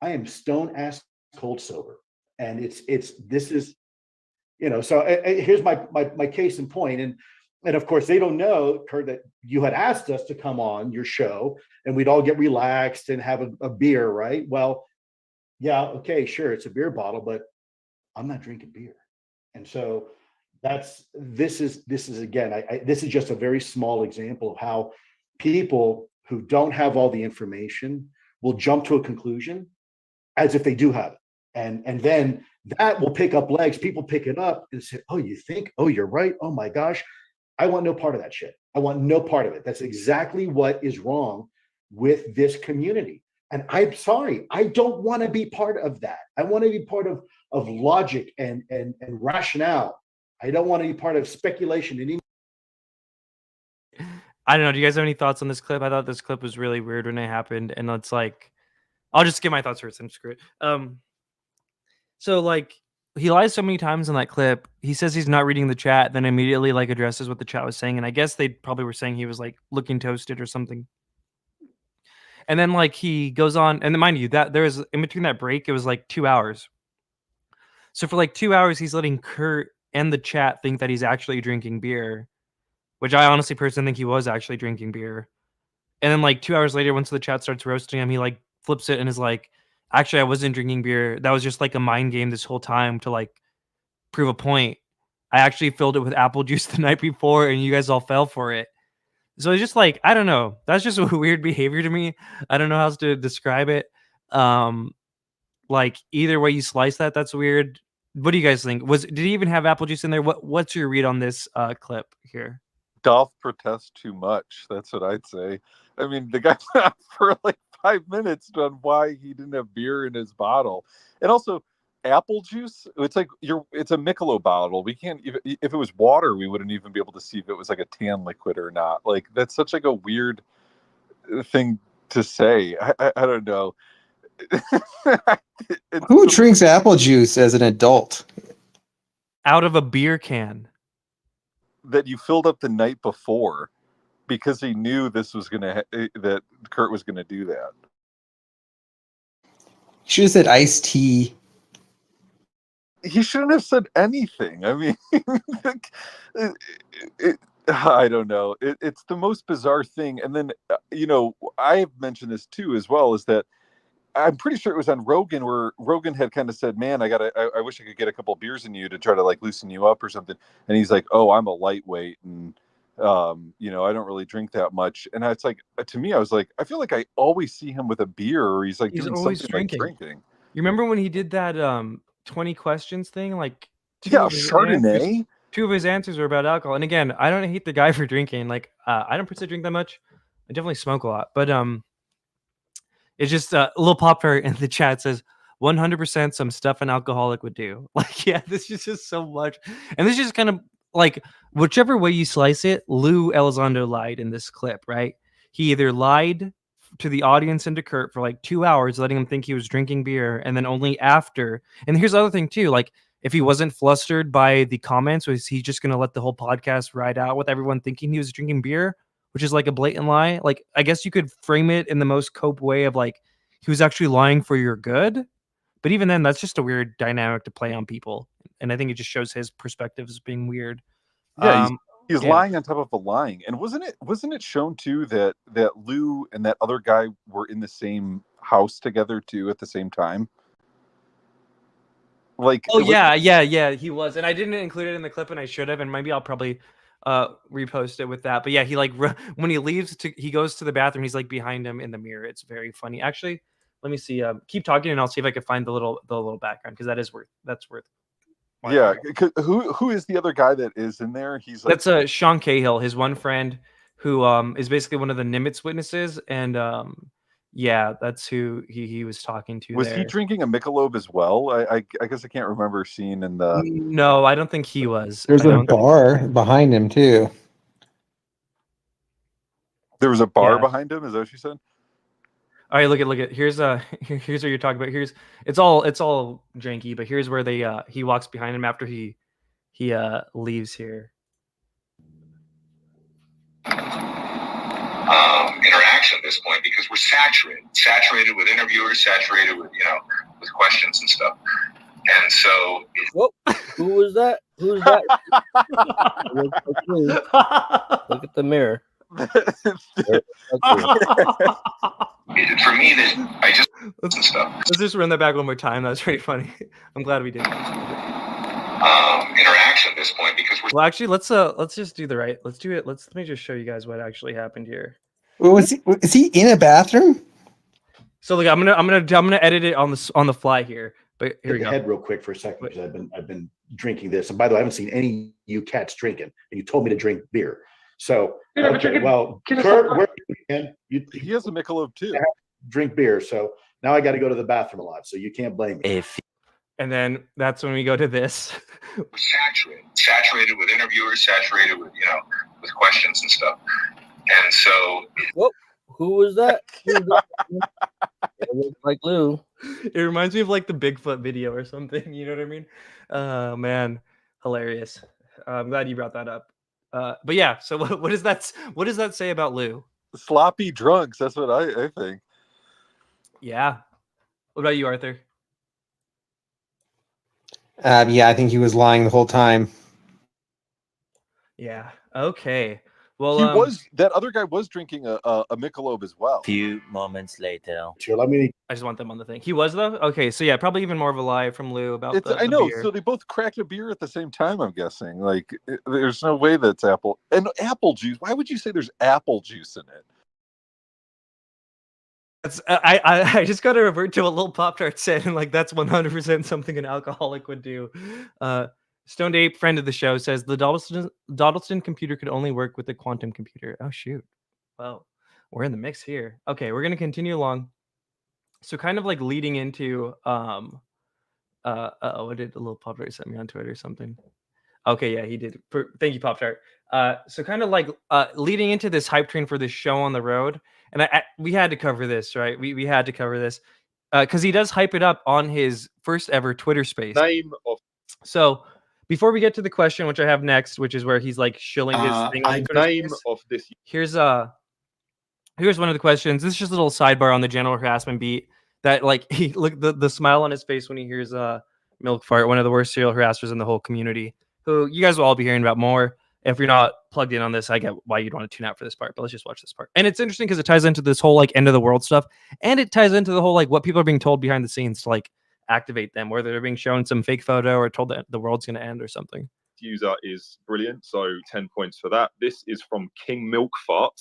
I am stone ass cold sober. And this is, you know, so here's my case in point. And of course, they don't know, Kurt, that you had asked us to come on your show and we'd all get relaxed and have a beer, right? Well, yeah, okay, sure, it's a beer bottle, but I'm not drinking beer. And so this is again, this is just a very small example of how people who don't have all the information will jump to a conclusion as if they do have it. And then that will pick up legs. People pick it up and say, oh, you think? Oh, you're right. Oh my gosh. I want no part of that shit. I want no part of it. That's exactly what is wrong with this community. And I'm sorry, I don't want to be part of that. I want to be part of logic and rationale. I don't want to be part of speculation. I don't know. Do you guys have any thoughts on this clip? I thought this clip was really weird when it happened. And it's like, I'll just give my thoughts first and screw it. So like he lies so many times in that clip. He says he's not reading the chat, then immediately like addresses what the chat was saying, and I guess they probably were saying he was like looking toasted or something. And then like he goes on, and then mind you that there was in between that break, it was like 2 hours. So for like 2 hours, he's letting Kurt and the chat think that he's actually drinking beer, which I honestly personally think he was actually drinking beer. And then like 2 hours later, once the chat starts roasting him, he like flips it and is like, actually, I wasn't drinking beer. That was just like a mind game this whole time to like prove a point. I actually filled it with apple juice the night before and you guys all fell for it. So it's just like, I don't know. That's just a weird behavior to me. I don't know how else to describe it. Like either way you slice that, that's weird. What do you guys think? Did he even have apple juice in there? What's your read on this clip here? Dolph protests too much. That's what I'd say. I mean, the guy went on for like 5 minutes on why he didn't have beer in his bottle, and also apple juice. It's like it's a Michelob bottle. We can't even, if it was water, we wouldn't even be able to see if it was like a tan liquid or not. Like that's such like a weird thing to say. I don't know. Who drinks apple juice as an adult? Out of a beer can that you filled up the night before, because he knew this was that Kurt was gonna do that. Should have said iced tea. He shouldn't have said anything. I mean, I don't know. It's the most bizarre thing. And then, I've mentioned this too, as well, is that I'm pretty sure it was on Rogan where Rogan had kind of said, man, I wish I could get a couple beers in you to try to like loosen you up or something. And he's like, oh, I'm a lightweight. And, I don't really drink that much. And it's like, to me, I was like, I feel like I always see him with a beer, or he's like doing always something drinking. like drinking. You remember when he did that 20 questions thing? Like Chardonnay. Two of his answers were about alcohol. And again, I don't hate the guy for drinking. Like I don't personally drink that much. I definitely smoke a lot. But it's just a little popper in the chat says 100% some stuff an alcoholic would do. Like, yeah, this is just so much. And this is just kind of like, whichever way you slice it, Lue Elizondo lied in this clip, right? He either lied to the audience and to Kurt for like 2 hours, letting him think he was drinking beer, and then only after. And here's the other thing too, like if he wasn't flustered by the comments, was he just going to let the whole podcast ride out with everyone thinking he was drinking beer, which is like a blatant lie? Like, I guess you could frame it in the most cope way of like, he was actually lying for your good. But even then, that's just a weird dynamic to play on people. And I think it just shows his perspective as being weird. Yeah, he's lying on top of a lying. And wasn't it shown too that Lou and that other guy were in the same house together too at the same time? Like, yeah, he was. And I didn't include it in the clip, and I should have. And maybe I'll probably repost it with that. But yeah, he like when he leaves, he goes to the bathroom. He's like behind him in the mirror. It's very funny, actually. Let me see. Keep talking, and I'll see if I can find the little background, because that's worth. Yeah, who is the other guy that is in there? He's like, that's Sean Cahill, his one friend, who is basically one of the Nimitz witnesses, and yeah, that's who he was talking to. Was he drinking a Michelob as well? I guess I can't remember seeing in the. No, I don't think he was. There's a bar behind him too. There was a bar behind him. Is that what you said? All right, look at. Here's what you're talking about. It's all janky, but here's where he walks behind him after he leaves here. Interaction at this point, because we're saturated with interviewers, saturated with with questions and stuff. And so, whoa, who was that? Who's that? Look at the mirror. For me, I just let's just run that back one more time. That's pretty funny. I'm glad we did. Interaction at this point, because well, actually, let's just do the right. Let's do it. Let me just show you guys what actually happened here. Well, is he in a bathroom? So look, I'm gonna edit it on the fly here. But here we go. Head real quick for a second, because I've been drinking this, and by the way, I haven't seen any of you cats drinking, and you told me to drink beer. So okay, well, Kurt, he has a Michelob too. Drink beer, so now I got to go to the bathroom a lot, so you can't blame me. And then that's when we go to this. Saturated with interviewers, saturated with with questions and stuff. And so, whoa, who was that? It looks like Lou. It reminds me of like the Bigfoot video or something. You know what I mean? Man, hilarious. I'm glad you brought that up. But yeah, so what does that say about Lue? Sloppy drunks. That's what I think. Yeah. What about you, Arthur? Yeah, I think he was lying the whole time. Yeah. Okay. Well, He was that other guy was drinking a Michelob as well. Few moments later. Here, let me. I just want them on the thing. He was though. Okay, so yeah, probably even more of a lie from Lue about It's the I know. beer. So they both cracked a beer at the same time. I'm guessing. Like, there's no way that's apple juice. Why would you say there's apple juice in it? That's I just got to revert to what Lil Pop-Tart said, and like that's 100% something an alcoholic would do. Stoned Ape, friend of the show, says the Dawdleston computer could only work with the quantum computer. Oh shoot! Well, we're in the mix here. Okay, we're gonna continue along. So kind of like leading into what did Lil Pop-Tart send me on Twitter or something? Okay, yeah, he did. Thank you, Pop-Tart. So kind of like leading into this hype train for this show on the road, and we had to cover this, right? We had to cover this because he does hype it up on his first ever Twitter space. So before we get to the question, which I have next, which is where he's like shilling his thing on the Twitter space, here's one of the questions. This is just a little sidebar on the general harassment beat. That like he look the smile on his face when he hears Milk Fart, one of the worst serial harassers in the whole community, who you guys will all be hearing about more. If you're not plugged in on this, I get why you'd want to tune out for this part, but let's just watch this part. And it's interesting because it ties into this whole like end of the world stuff, and it ties into the whole like what people are being told behind the scenes to like activate them, whether they're being shown some fake photo or told that the world's going to end or something. User is brilliant, so 10 points for that. This is from King Milk Fart,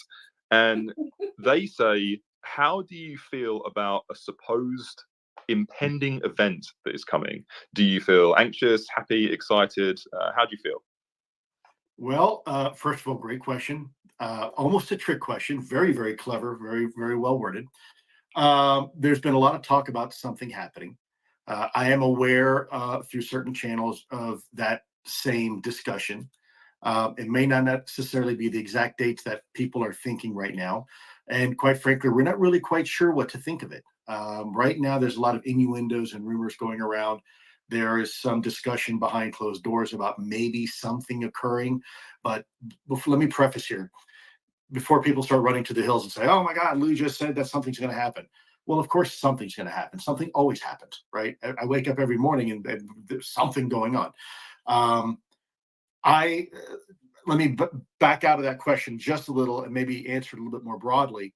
and they say, how do you feel about a supposed impending event that is coming? Do you feel anxious, happy, excited? How do you feel? Well, first of all, great question. Almost a trick question. Very, very clever. Very, very well worded. There's been a lot of talk about something happening. I am aware through certain channels of that same discussion. It may not necessarily be the exact dates that people are thinking right now. And quite frankly, we're not really quite sure what to think of it. Right now, there's a lot of innuendos and rumors going around. There is some discussion behind closed doors about maybe something occurring. But let me preface here. Before people start running to the hills and say, oh my God, Lue just said that something's going to happen. Well, of course, something's going to happen. Something always happens, right? I wake up every morning and there's something going on. Let me back out of that question just a little and maybe answer it a little bit more broadly.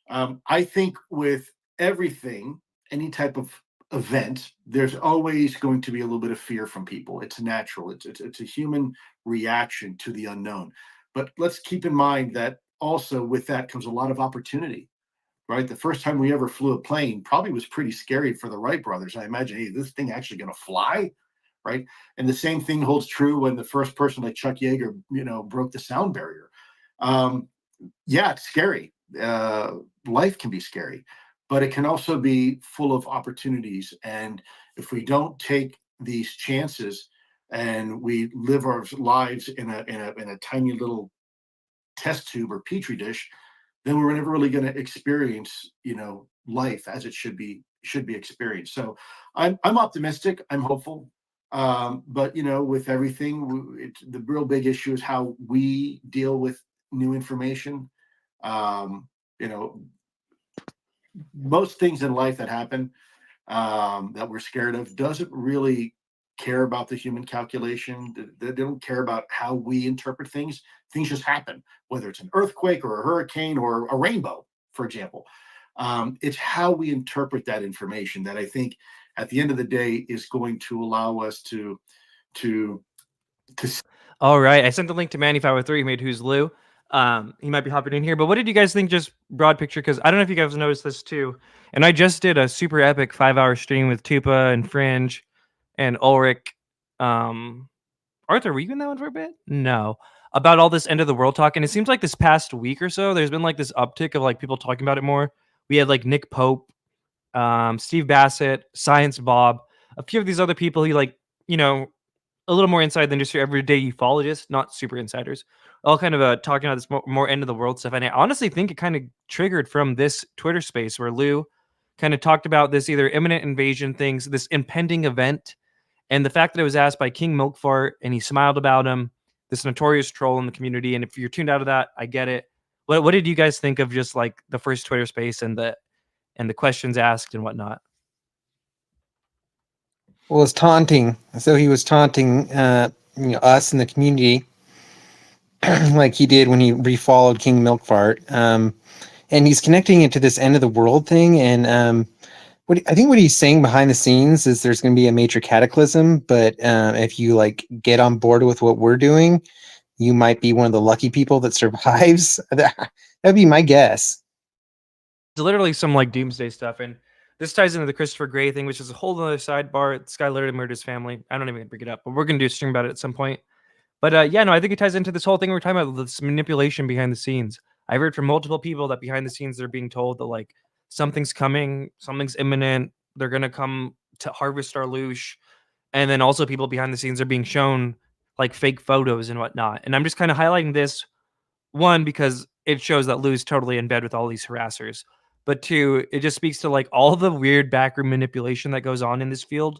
I think with everything, any type of event, there's always going to be a little bit of fear from people. It's natural. It's a human reaction to the unknown. But let's keep in mind that also with that comes a lot of opportunity, right? The first time we ever flew a plane probably was pretty scary for the Wright brothers. I imagine, hey, this thing actually going to fly? Right. And the same thing holds true when the first person like Chuck Yeager, broke the sound barrier. Yeah, it's scary. Life can be scary, but it can also be full of opportunities. And if we don't take these chances and we live our lives in a tiny little test tube or petri dish, then we're never really going to experience, life as it should be experienced. So I'm optimistic. I'm hopeful. But with everything, the real big issue is how we deal with new information. Most things in life that happen that we're scared of doesn't really care about the human calculation. They don't care about how we interpret things. Things just happen, whether it's an earthquake or a hurricane or a rainbow, for example. It's how we interpret that information that I think at the end of the day is going to allow us to All right, I sent the link to Manny503 who made Who's Lue. He might be hopping in here, but what did you guys think, just broad picture? Because I don't know if you guys noticed this too, and I just did a super epic 5-hour stream with Tupa and Fringe and Ulrich. Arthur, were you in that one for a bit? No. About all this end of the world talk, and it seems like this past week or so, there's been like this uptick of like people talking about it more. We had like Nick Pope, Steve Bassett, Science Bob, a few of these other people who like, a little more inside the industry, everyday ufologists, not super insiders, all kind of talking about this more end of the world stuff. And I honestly think it kind of triggered from this Twitter space where Lue kind of talked about this either imminent invasion things, this impending event, and the fact that it was asked by King Milkfart and he smiled about him, this notorious troll in the community. And if you're tuned out of that, I get it. What did you guys think of just like the first Twitter space and the questions asked and whatnot? Well, it's taunting. So he was taunting us in the community like he did when he refollowed King Milkfart. And he's connecting it to this end of the world thing. And I think what he's saying behind the scenes is there's going to be a major cataclysm. But if you like get on board with what we're doing, you might be one of the lucky people that survives. That'd be my guess. It's literally some like doomsday stuff. And this ties into the Christopher Gray thing, which is a whole other sidebar. This guy literally murdered his family. I don't even bring it up, but we're going to do a stream about it at some point. But yeah, no, I think it ties into this whole thing we're talking about, this manipulation behind the scenes. I've heard from multiple people that behind the scenes they're being told that like something's coming, something's imminent, they're gonna come to harvest our loosh, and then also people behind the scenes are being shown like fake photos and whatnot. And I'm just kind of highlighting this, one, because it shows that Lue's totally in bed with all these harassers, but two, it just speaks to like all the weird backroom manipulation that goes on in this field,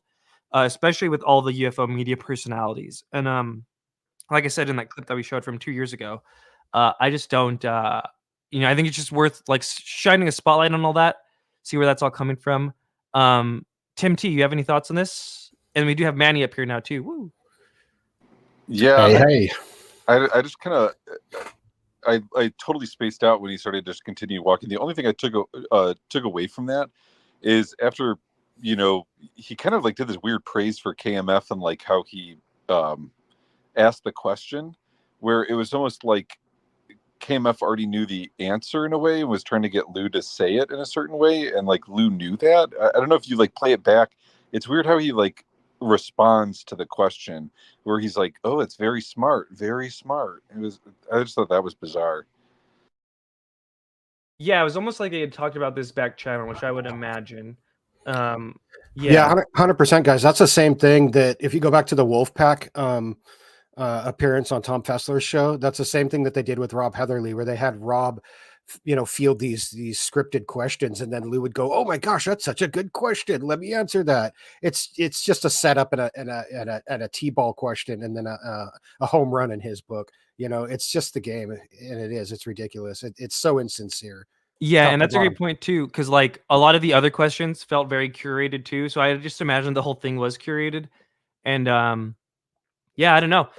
especially with all the UFO media personalities. And like I said in that clip that we showed from 2 years ago, I just don't, I think it's just worth like shining a spotlight on all that, see where that's all coming from. Tim T, you have any thoughts on this? And we do have Manny up here now too. Woo. Yeah. Hey. I just kind of, I totally spaced out when he started to just continue walking. The only thing I took away from that is after, he kind of like did this weird praise for KMF and like how he asked the question, where it was almost like KMF already knew the answer in a way and was trying to get Lue to say it in a certain way, and like Lue knew that. I don't know if you like play it back. It's weird how he like responds to the question, where he's like, "Oh, it's very smart, very smart." I just thought that was bizarre. Yeah, it was almost like they had talked about this back channel, which I would imagine. Yeah, 100%, guys. That's the same thing that if you go back to the Wolfpack appearance on Tom Fessler's show, that's the same thing that they did with Rob Heatherly, where they had Rob, field these scripted questions, and then Lue would go, "Oh my gosh, that's such a good question. Let me answer that." It's just a setup and a T-ball question, and then a home run in his book. It's just the game, and it's ridiculous. It's so insincere. Yeah, and that's a great point too, because like a lot of the other questions felt very curated too. So I just imagined the whole thing was curated, and yeah, I don't know.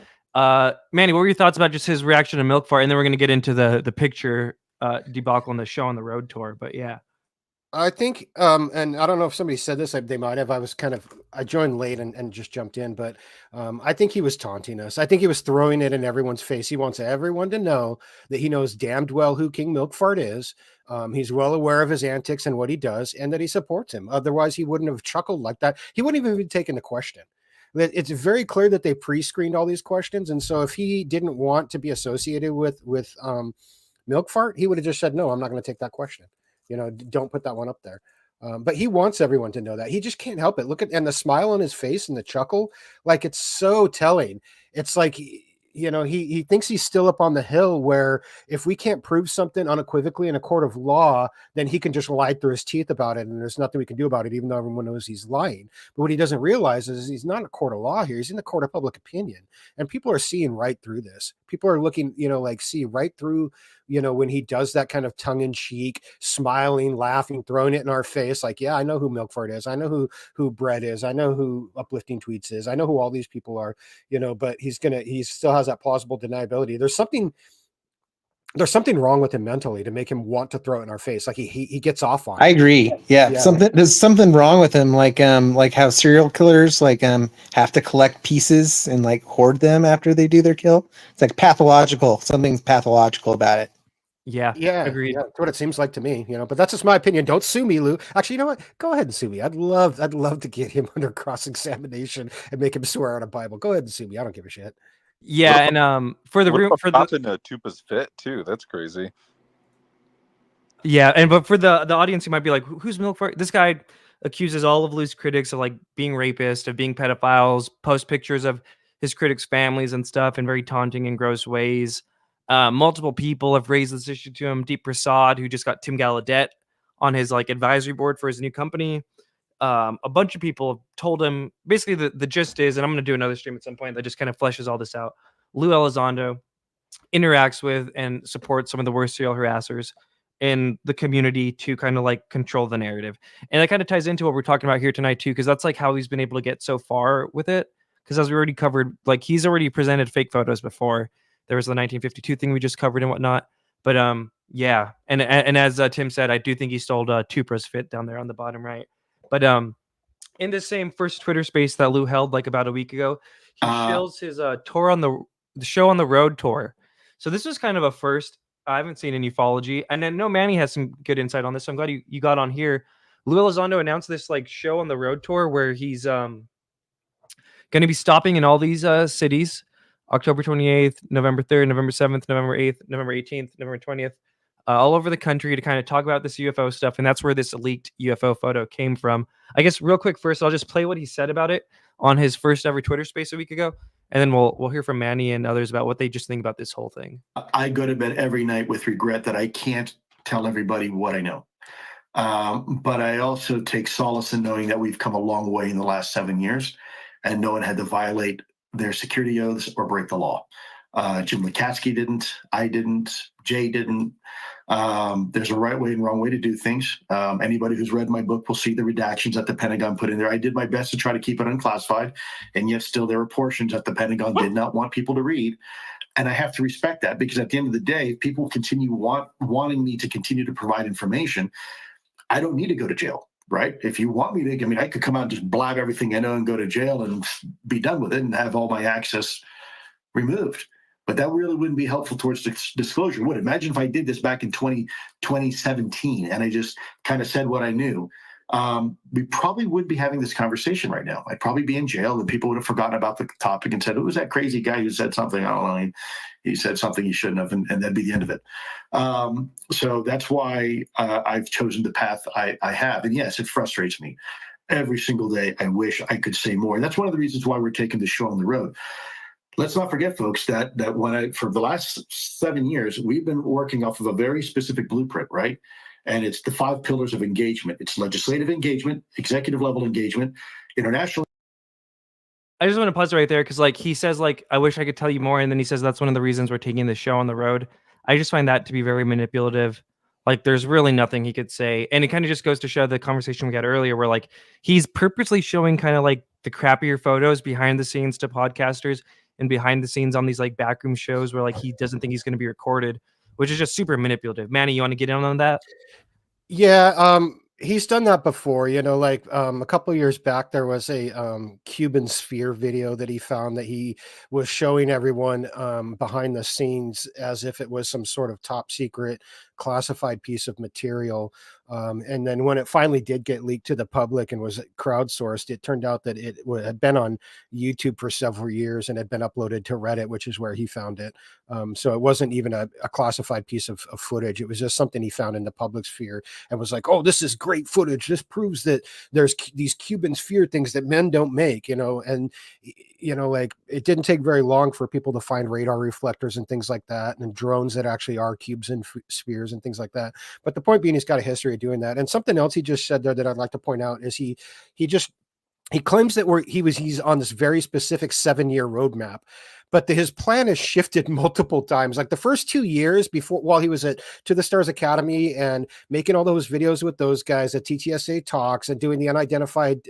Manny, what were your thoughts about just his reaction to Milkfart? And then we're going to get into the picture debacle on the show on the road tour. But yeah. I think, and I don't know if somebody said this, they might have. I joined late and just jumped in, but I think he was taunting us. I think he was throwing it in everyone's face. He wants everyone to know that he knows damned well who King Milkfart is. He's well aware of his antics and what he does, and that he supports him. Otherwise, he wouldn't have chuckled like that. He wouldn't even be taking the question. It's very clear that they pre-screened all these questions, and so if he didn't want to be associated with Milkfart, he would have just said, "No, I'm not going to take that question. Don't put that one up there." But he wants everyone to know that. He just can't help it. Look at and the smile on his face and the chuckle, like it's so telling. It's like he thinks he's still up on the hill, where if we can't prove something unequivocally in a court of law, then he can just lie through his teeth about it, and there's nothing we can do about it, even though everyone knows he's lying. But what he doesn't realize is he's not in a court of law here. He's in the court of public opinion, and people are seeing right through this. People are looking, see right through, when he does that kind of tongue-in-cheek, smiling, laughing, throwing it in our face, like, yeah, I know who Milkfart is. I know who Brett is. I know who Uplifting Tweets is. I know who all these people are, but he still has that plausible deniability. There's something wrong with him mentally to make him want to throw it in our face. Like he gets off on it. I agree. Yeah. There's something wrong with him. Like how serial killers have to collect pieces and like hoard them after they do their kill. It's like pathological. Something's pathological about it. Yeah. Agreed. Yeah, that's what it seems like to me, but that's just my opinion. Don't sue me, Lue. Actually, you know what? Go ahead and sue me. I'd love to get him under cross-examination and make him swear on a Bible. Go ahead and sue me. I don't give a shit. Yeah, and for the room for the Tupa's fit too. That's crazy. Yeah, but for the audience who might be like, who's Milkfart? This guy accuses all of Lue's critics of like being rapists, of being pedophiles, post pictures of his critics' families and stuff in very taunting and gross ways. Multiple people have raised this issue to him. Deep Prasad, who just got Tim Gallaudet on his like advisory board for his new company. A bunch of people told him basically the gist is, and I'm going to do another stream at some point that just kind of fleshes all this out. Lue Elizondo interacts with and supports some of the worst serial harassers in the community to kind of like control the narrative. And that kind of ties into what we're talking about here tonight too, because that's like how he's been able to get so far with it. Because as we already covered, like he's already presented fake photos before. There was the 1952 thing we just covered and whatnot. But yeah, and as Tim said, I do think he stole Tupra's fit down there on the bottom right. But in the same first Twitter space that Lou held like about a week ago, he shows his tour on the show on the road tour. So this was kind of a first. I haven't seen any ufology, and then no, Manny has some good insight on this. So I'm glad you got on here. Lue Elizondo announced this like show on the road tour where he's going to be stopping in all these cities, October 28th, November 3rd, November 7th, November 8th, November 18th, November 20th, all over the country to kind of talk about this UFO stuff. And that's where this leaked UFO photo came from. I guess real quick first, I'll just play what he said about it on his first ever Twitter space a week ago. And then we'll hear from Manny and others about what they just think about this whole thing. I go to bed every night with regret that I can't tell everybody what I know. But I also take solace in knowing that we've come a long way in the last 7 years, and no one had to violate their security oaths or break the law. Jim Lukatsky didn't. I didn't. Jay didn't. There's a right way and wrong way to do things. Anybody who's read my book will see the redactions that the Pentagon put in there. I did my best to try to keep it unclassified, and yet still there were portions that the Pentagon did not want people to read. And I have to respect that, because at the end of the day, if people continue wanting me to continue to provide information, I don't need to go to jail, right? If you want me to, I mean, I could come out and just blab everything I know and go to jail and be done with it and have all my access removed. But that really wouldn't be helpful towards disclosure, would it? Imagine if I did this back in 2017 and I just kind of said what I knew. We probably would be having this conversation right now. I'd probably be in jail, and people would have forgotten about the topic and said, "Who was that crazy guy who said something? I don't know. He said something he shouldn't have," and that'd be the end of it. So that's why I've chosen the path I have. And yes, it frustrates me. Every single day, I wish I could say more. And that's one of the reasons why we're taking the show on the road. Let's not forget, folks, that for the last 7 years, we've been working off of a very specific blueprint, right? And it's the 5 pillars of engagement. It's legislative engagement, executive level engagement, international. I just want to pause right there because like he says like, I wish I could tell you more. And then he says that's one of the reasons we're taking this show on the road. I just find that to be very manipulative. Like there's really nothing he could say. And it kind of just goes to show the conversation we had earlier where like he's purposely showing kind of like the crappier photos behind the scenes to podcasters and behind the scenes on these like backroom shows where like he doesn't think he's going to be recorded, which is just super manipulative. Manny, you want to get in on that? Yeah, he's done that before. You know, like a couple of years back, there was a Cuban sphere video that he found that he was showing everyone behind the scenes as if it was some sort of top secret classified piece of material. And then when it finally did get leaked to the public and was crowdsourced, it turned out that it had been on YouTube for several years and had been uploaded to Reddit, which is where he found it. So it wasn't even a classified piece of footage. It was just something he found in the public sphere and was like, "Oh, this is great footage. This proves that there's these Cuban sphere things that men don't make," you know. And you know, like it didn't take very long for people to find radar reflectors and things like that, and drones that actually are cubes and spheres and things like that. But the point being, he's got a history of doing that. And something else he just said there that I'd like to point out is he claims that he's on this very specific 7-year roadmap, but his plan has shifted multiple times. Like the first 2 years while he was at To the Stars Academy and making all those videos with those guys at TTSA Talks and doing the unidentified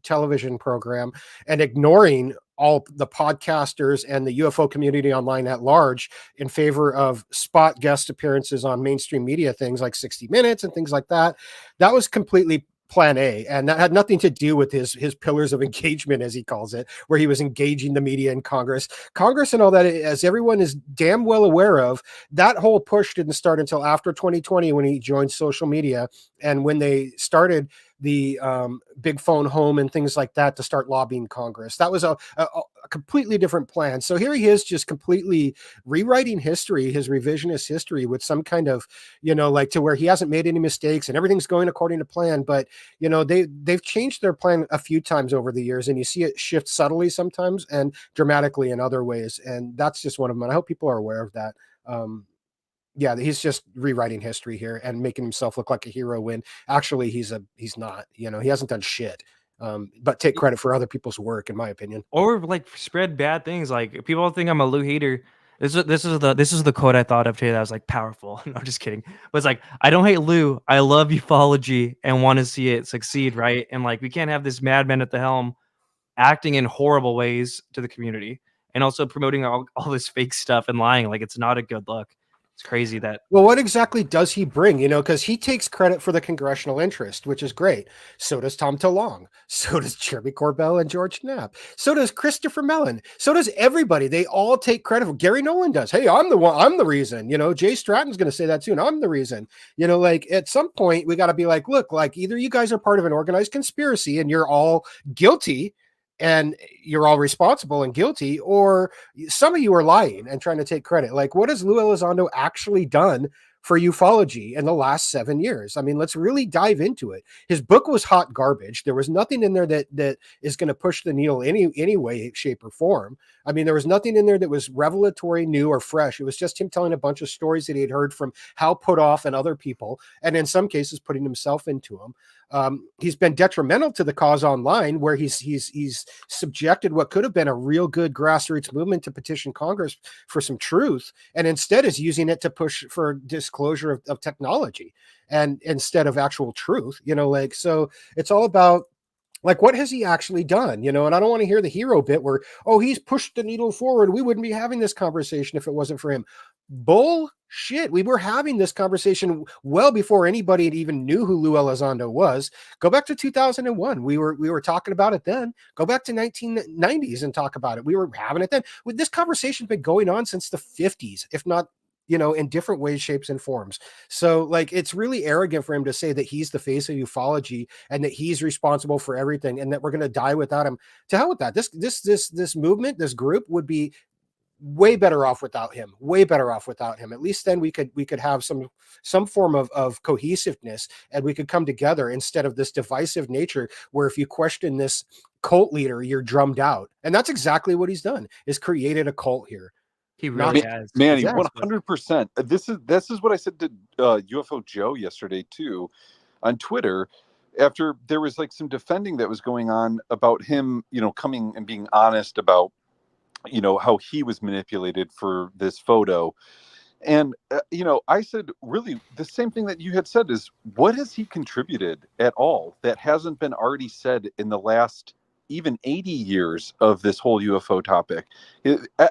television program and ignoring all the podcasters and the UFO community online at large in favor of spot guest appearances on mainstream media, things like 60 Minutes and things like that. That was completely plan A, and that had nothing to do with his pillars of engagement, as he calls it, where he was engaging the media and Congress and all that. As everyone is damn well aware of, that whole push didn't start until after 2020 when he joined social media and when they started the big phone home and things like that to start lobbying Congress. That was a completely different plan. So here he is just completely rewriting history, his revisionist history, with some kind of, you know, like to where he hasn't made any mistakes and everything's going according to plan. But, you know, they've changed their plan a few times over the years, and you see it shift subtly sometimes and dramatically in other ways. And that's just one of them. And I hope people are aware of that. yeah, he's just rewriting history here and making himself look like a hero when actually he's not. You know, he hasn't done shit. But take credit for other people's work, in my opinion. Or like spread bad things. Like people think I'm a Lue hater. This is the quote I thought of today that was like powerful. No, I'm just kidding. But it's like, I don't hate Lue. I love ufology and want to see it succeed, right? And like we can't have this madman at the helm acting in horrible ways to the community and also promoting all this fake stuff and lying. Like it's not a good look. It's crazy that. Well, what exactly does he bring? You know, because he takes credit for the congressional interest, which is great. So does Tom DeLonge. So does Jeremy Corbell and George Knapp. So does Christopher Mellon. So does everybody. They all take credit. Gary Nolan does. Hey, I'm the one. I'm the reason. You know, Jay Stratton's going to say that soon. I'm the reason. You know, like at some point we got to be like, look, like either you guys are part of an organized conspiracy and you're all guilty and you're all responsible and guilty, or some of you are lying and trying to take credit. Like, what has Lue Elizondo actually done for ufology in the last 7 years? I mean, let's really dive into it. His book was hot garbage. There was nothing in there that is going to push the needle any way, shape, or form. I mean, there was nothing in there that was revelatory, new, or fresh. It was just him telling a bunch of stories that he had heard from Hal Puthoff and other people, and in some cases putting himself into them. He's been detrimental to the cause online, where he's subjected what could have been a real good grassroots movement to petition Congress for some truth, and instead is using it to push for disclosure of technology and instead of actual truth. You know, like, so it's all about, like, what has he actually done? You know, and I don't want to hear the hero bit where, oh, he's pushed the needle forward. We wouldn't be having this conversation if it wasn't for him. Bullshit. We were having this conversation well before anybody even knew who Lue Elizondo was. Go back to 2001. We were talking about it then. Go back to 1990s and talk about it. We were having it then. This conversation's been going on since the 50s, if not, you know, in different ways, shapes, and forms. So like, it's really arrogant for him to say that he's the face of ufology and that he's responsible for everything and that we're going to die without him. To hell with that. This movement, this group would be way better off without him. Way better off without him. At least then we could have some form of cohesiveness, and we could come together instead of this divisive nature where if you question this cult leader, you're drummed out. And that's exactly what he's done, is created a cult here. He really has. Manny, 100%. This is what I said to UFO Joe yesterday too, on Twitter, after there was like some defending that was going on about him, you know, coming and being honest about, you know, how he was manipulated for this photo. And, you know, I said, really, the same thing that you had said is, what has he contributed at all that hasn't been already said in the last even 80 years of this whole UFO topic?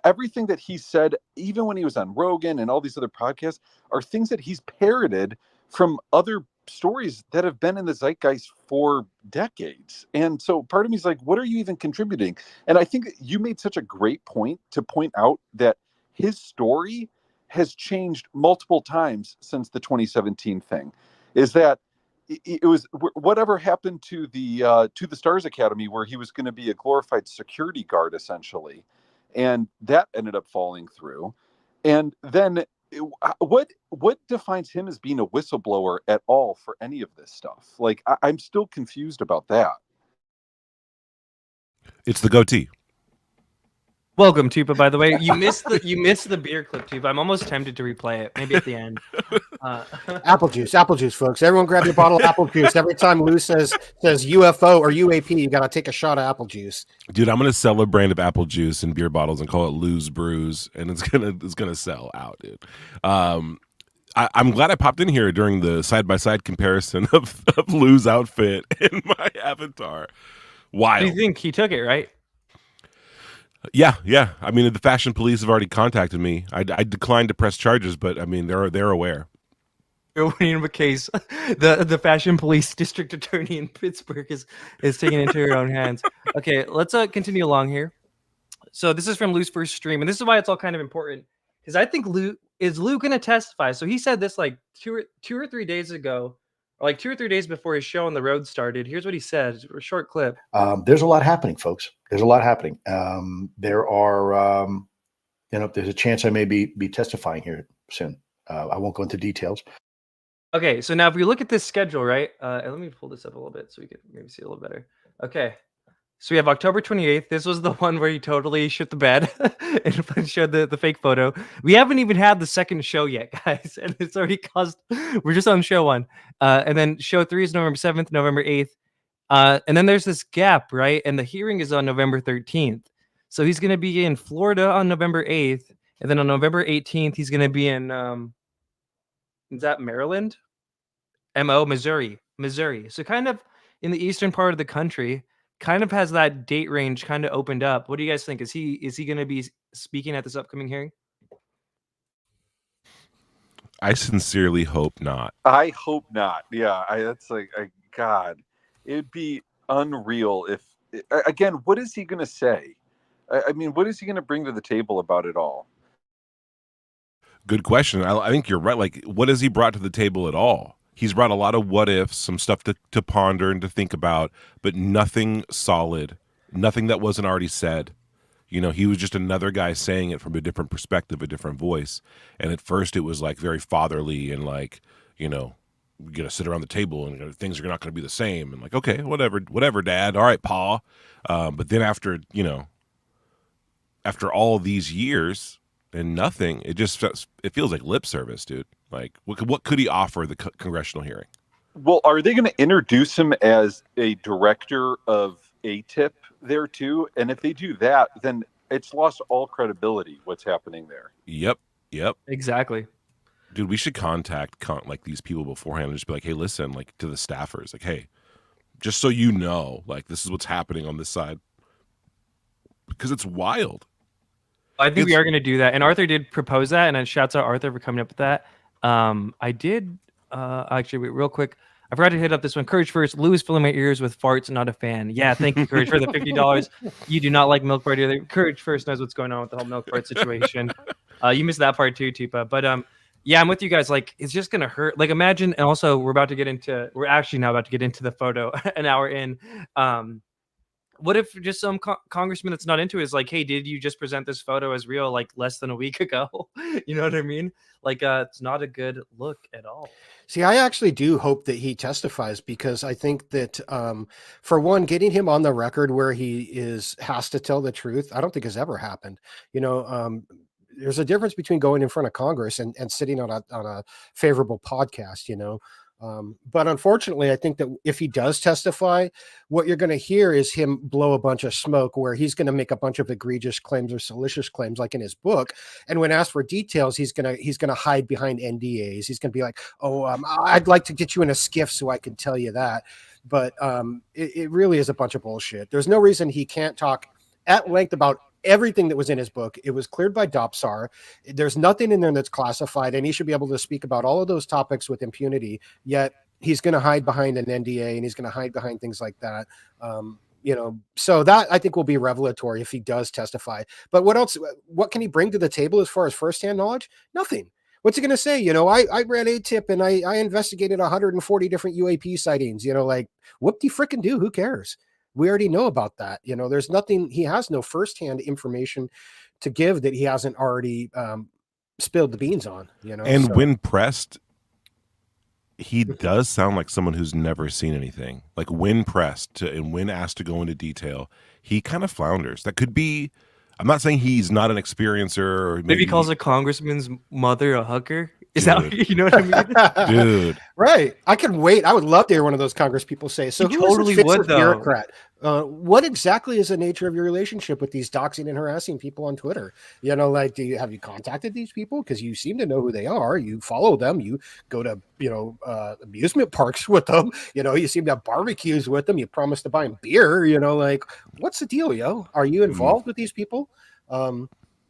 Everything that he said, even when he was on Rogan and all these other podcasts, are things that he's parroted from other stories that have been in the zeitgeist for decades. And so part of me is like, what are you even contributing? And I think you made such a great point to point out that his story has changed multiple times since the 2017 thing. Is that it was whatever happened to the Stars Academy, where he was going to be a glorified security guard essentially, and that ended up falling through. And then what defines him as being a whistleblower at all for any of this stuff? Like, I'm still confused about that. It's the goatee. Welcome, Tupa, by the way. You missed the beer clip, Tupa. I'm almost tempted to replay it, maybe at the end. Apple juice, folks. Everyone grab your bottle of apple juice. Every time Lue says UFO or UAP, you got to take a shot of apple juice. Dude, I'm going to sell a brand of apple juice in beer bottles and call it Lue's Brews, and it's gonna sell out, dude. I'm glad I popped in here during the side-by-side comparison of Lue's outfit and my avatar. Wild. Do you think he took it, right? Yeah. I mean, the fashion police have already contacted me. I declined to press charges, but I mean, they're aware. You're winning a case. The fashion police district attorney in Pittsburgh is taking it into her own hands. Okay, let's continue along here. So this is from Lue's first stream, and this is why it's all kind of important, because I think Lue going to testify. So he said this like two or 3 days ago, or like 2 or 3 days before his show on the road started. Here's what he said. It's a short clip. There's a lot happening, folks. There's a lot happening. There are, there's a chance I may be testifying here soon. I won't go into details. Okay, so now if we look at this schedule, right? Let me pull this up a little bit so we can maybe see a little better. Okay, So we have October 28th. This was the one where he totally shit the bed and showed the fake photo. We haven't even had the second show yet, guys, and it's already caused. We're just on show 1, and then show 3 is November 7th, November 8th, and then there's this gap, right? And the hearing is on November 13th. So he's gonna be in Florida on November 8th, and then on November 18th he's gonna be in is that Maryland? Missouri. So kind of in the eastern part of the country. Kind of has that date range kind of opened up. What do you guys think? Is he going to be speaking at this upcoming hearing? I sincerely hope not. I hope not. Yeah, that's like, God, it'd be unreal if, again, what is he going to say? I mean, what is he going to bring to the table about it all? Good question. I think you're right. Like, what has he brought to the table at all? He's brought a lot of what ifs, some stuff to ponder and to think about, but nothing solid, nothing that wasn't already said. You know, he was just another guy saying it from a different perspective, a different voice. And at first it was like very fatherly and like, you know, we're going to sit around the table and things are not going to be the same. And like, okay, whatever, Dad. All right, Pa. But then after, you know, after all these years and nothing, it feels like lip service, dude. Like, what could he offer the congressional hearing? Well, are they going to introduce him as a director of ATIP there too? And if they do that, then it's lost all credibility. What's happening there? Yep. Exactly. Dude, we should contact like these people beforehand and just be like, hey, listen, like to the staffers, like, hey, just so you know, like this is what's happening on this side, because it's wild. I think we are going to do that, and Arthur did propose that, and shouts out Arthur for coming up with that. I did actually wait, real quick. I forgot to hit up this one. Courage first. Lou is filling my ears with farts. Not a fan. Yeah, thank you, Courage, for the $50. You do not like milk fart either. Courage first knows what's going on with the whole milk fart situation. You missed that part too, Tipa. But yeah, I'm with you guys. Like, it's just gonna hurt. Like, imagine. And also, we're actually now about to get into the photo an hour in. What if just some congressman that's not into it is like, hey, did you just present this photo as real like less than a week ago? You know what I mean? Like, it's not a good look at all. See, I actually do hope that he testifies, because I think that, for one, getting him on the record where he has to tell the truth, I don't think has ever happened. You know, there's a difference between going in front of Congress and sitting on a favorable podcast, you know. But unfortunately, I think that if he does testify, what you're going to hear is him blow a bunch of smoke, where he's going to make a bunch of egregious claims or salacious claims, like in his book. And when asked for details, he's going to hide behind NDAs. He's going to be like, "Oh, I'd like to get you in a skiff so I can tell you that." But it really is a bunch of bullshit. There's no reason he can't talk at length about everything that was in his book. It was cleared by DOPSAR. There's nothing in there that's classified, and he should be able to speak about all of those topics with impunity. Yet he's going to hide behind an NDA, and he's going to hide behind things like that. You know, so that I think will be revelatory if he does testify. But what else? What can he bring to the table as far as firsthand knowledge? Nothing. What's he going to say? You know, I ran ATIP and I investigated 140 different UAP sightings. You know, like, whoop-de-frickin' do. Who cares? We already know about that. You know, there's nothing, he has no firsthand information to give that he hasn't already spilled the beans on, you know. And when pressed, he does sound like someone who's never seen anything. Like when pressed and when asked to go into detail, he kind of flounders. That could be, I'm not saying he's not an experiencer, or maybe he calls a congressman's mother a hooker. Is that, you know what I mean? Dude. Right. I can wait. I would love to hear one of those Congress people say, so you totally would, though. Bureaucrat. What exactly is the nature of your relationship with these doxing and harassing people on Twitter? You know, like, have you contacted these people? Because you seem to know who they are. You follow them. You go to, you know, amusement parks with them. You know, you seem to have barbecues with them. You promise to buy them beer. You know, like, what's the deal, yo? Are you involved with these people?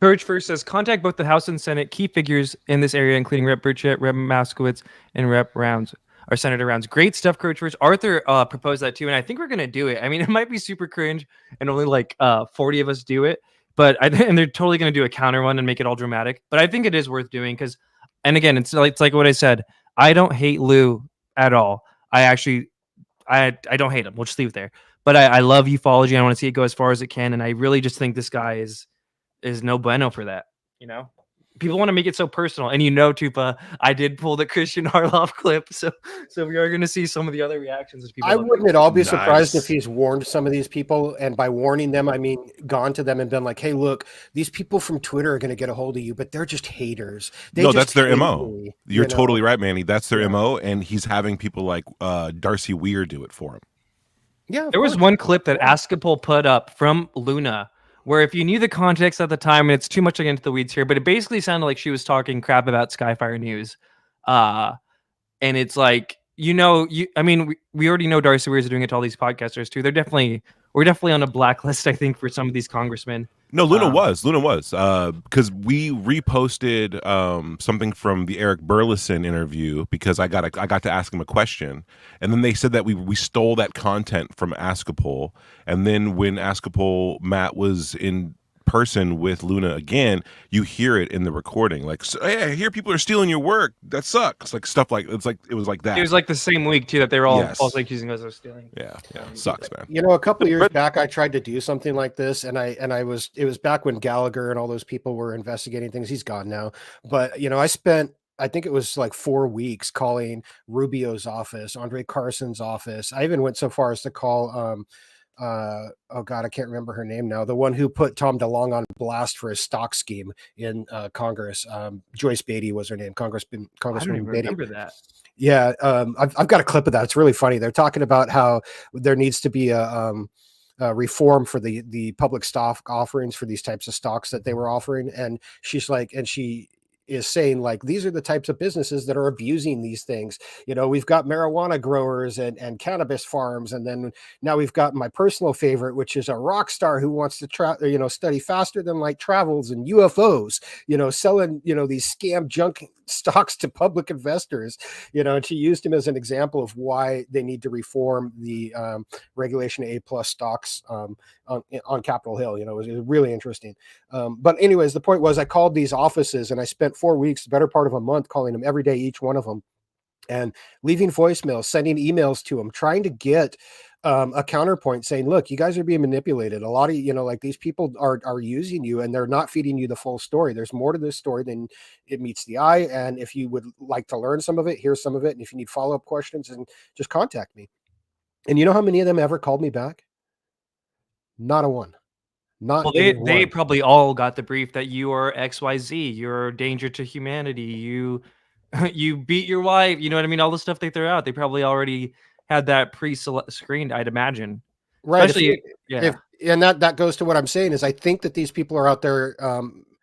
Courage First says, contact both the House and Senate key figures in this area, including Rep. Burchett, Rep. Moskowitz, and Rep. Rounds, or Senator Rounds. Great stuff, Courage First. Arthur proposed that too, and I think we're going to do it. I mean, it might be super cringe, and only like 40 of us do it, but and they're totally going to do a counter one and make it all dramatic. But I think it is worth doing because, and again, it's like what I said. I don't hate Lue at all. I don't hate him. We'll just leave it there. But I love ufology. I want to see it go as far as it can, and I really just think this guy is no bueno for that, you know? people want to make it so personal. And Tupa, I did pull the Christian Harloff clip, so we are going to see some of the other reactions as people. I wouldn't at all be surprised if Nice. he's warned some of these people, and by warning them, I mean gone to them and been like, "Hey, look, these people from Twitter are going to get a hold of you, but they're just haters." No, just that's their hate MO. me," You're you know? totally right, Manny. That's their Yeah. MO, and he's having people like Darcy Weir do it for him. Yeah, There was one clip that Askapol put up from Luna, where if you knew the context at the time, and it's too much to get into the weeds here, but it basically sounded like she was talking crap about Skyfire News. And it's like, I mean, we already know Darcy Weir is doing it to all these podcasters too. We're definitely on a blacklist, I think, for some of these congressmen. No, Luna was, because we reposted something from the Eric Burleson interview because I got to ask him a question, and then they said that we stole that content from Askapol, and then when Askapol Matt was in person with Luna again, you hear it in the recording, like, hey, I hear people are stealing your work. That sucks. Like stuff like it was like that. It was like the same week too that they were all Yes. falsely accusing us of stealing. Yeah, sucks, man. You know, a couple of years back, I tried to do something like this, and it was back when Gallagher and all those people were investigating things. He's gone now, but I think it was like 4 weeks calling Rubio's office, Andre Carson's office. I even went so far as to call oh god, I can't remember her name now, the one who put Tom DeLonge on blast for his stock scheme in Congress. Joyce Beatty was her name. Congresswoman I don't even Beatty. remember that. Yeah, I've got a clip of that. It's really funny. They're talking about how there needs to be a reform for the public stock offerings for these types of stocks that they were offering, and she's like, and she is saying like, these are the types of businesses that are abusing these things. You know, we've got marijuana growers and cannabis farms, and then now we've got my personal favorite, which is a rock star who wants to study faster than light travels and UFOs, selling these scam junk stocks to public investors, and she used him as an example of why they need to reform the Regulation A+ stocks on Capitol Hill. It was really interesting. But anyways, the point was, I called these offices and I spent 4 weeks, the better part of a month, calling them every day, each one of them, and leaving voicemails, sending emails to them, trying to get a counterpoint, saying, look, you guys are being manipulated. A lot of, like, these people are using you, and they're not feeding you the full story. There's more to this story than it meets the eye. And if you would like to learn some of it, here's some of it. And if you need follow-up questions, and just contact me. And you know how many of them ever called me back? Not a one. Not they probably all got the brief that you are XYZ, you're a danger to humanity, you beat your wife, you know what I mean? All the stuff they throw out, they probably already had that pre-screened, I'd imagine. Right. Especially, And that goes to what I'm saying is, I think that these people are out there,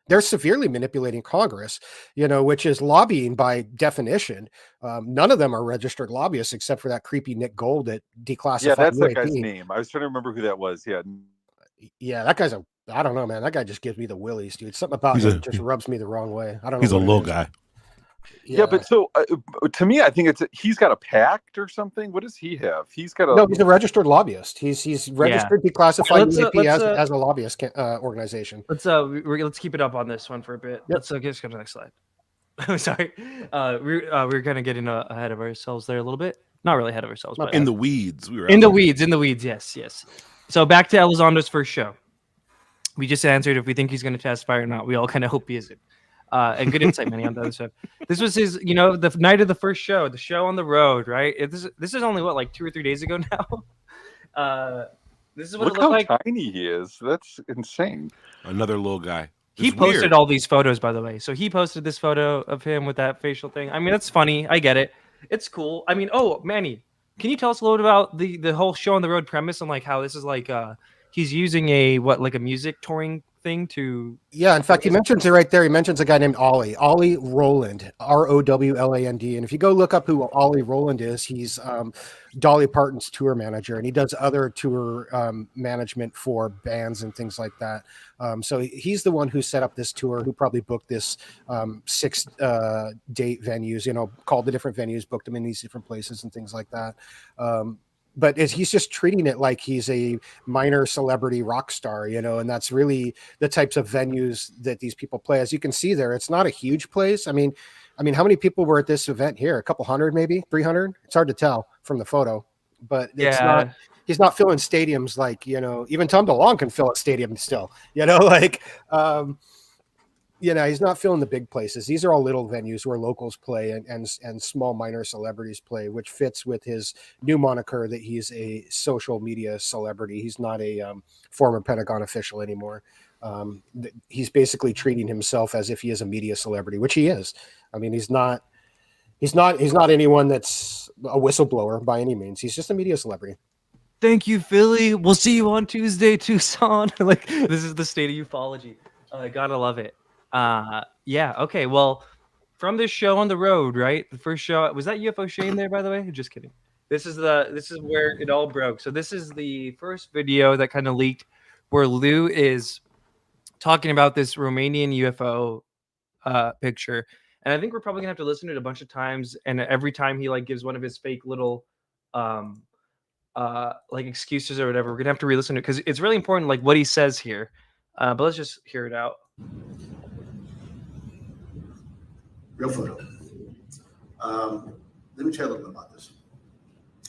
they're severely manipulating Congress, which is lobbying by definition. None of them are registered lobbyists except for that creepy Nick Gold that declassified. Yeah, that's that UAP. guy's name. I was trying to remember who that was. Yeah, that guy's I don't know, man. That guy just gives me the willies, dude. Something about him just rubs me the wrong way. I don't know. He's a little guy. Yeah, but so to me, I think he's got a pact or something. What does he have? He's got No, he's a registered lobbyist. He's registered, declassified UAP as a lobbyist organization. Let's keep it up on this one for a bit. Yep. Let's go to the next slide. I'm sorry. We're kind of getting ahead of ourselves there a little bit. Not really ahead of ourselves, but in the weeds. We were in the weeds. Yes. So back to Elizondo's first show. We just answered if we think he's going to testify or not. We all kind of hope he isn't. And good insight, Manny, on the other stuff. This was his, the night of the first show, the show on the road, right? This is only like 2 or 3 days ago now. This is what Look it looked how like. tiny he is. That's insane. Another little guy. He posted all these photos, by the way. So he posted this photo of him with that facial thing. I mean, that's funny. I get it. It's cool. I mean, Manny, can you tell us a little bit about the whole show on the road premise and like how this is like he's using a music touring thing to... Yeah, in fact, he mentions it right there. He mentions a guy named Ollie Rowland, Rowland. And if you go look up who Ollie Rowland is, he's Dolly Parton's tour manager, and he does other tour management for bands and things like that. So he's the one who set up this tour, who probably booked this 6 date venues, called the different venues, booked them in these different places and things like that. But he's just treating it like he's a minor celebrity rock star, and that's really the types of venues that these people play. As you can see there, it's not a huge place. I mean, how many people were at this event here? A couple hundred, maybe 300. It's hard to tell from the photo, but it's not. He's not filling stadiums like even Tom DeLonge can fill a stadium still. he's not filling the big places. These are all little venues where locals play and small minor celebrities play, which fits with his new moniker that he's a social media celebrity. He's not a former Pentagon official anymore. He's basically treating himself as if he is a media celebrity, which he is. I mean, he's not anyone that's a whistleblower by any means. He's just a media celebrity. Thank you, Philly. We'll see you on Tuesday, Tucson. Like, this is the state of ufology. Gotta love it. Yeah. Okay. Well, from this show on the road, right? The first show, was that UFO Shane there, by the way? Just kidding. This is where it all broke. So this is the first video that kind of leaked where Lue is talking about this Romanian UFO picture. And I think we're probably gonna have to listen to it a bunch of times. And every time he like gives one of his fake little like excuses or whatever, we're gonna have to re-listen to it because it's really important, like what he says here. But let's just hear it out. Real photo. Let me tell you a little bit about this,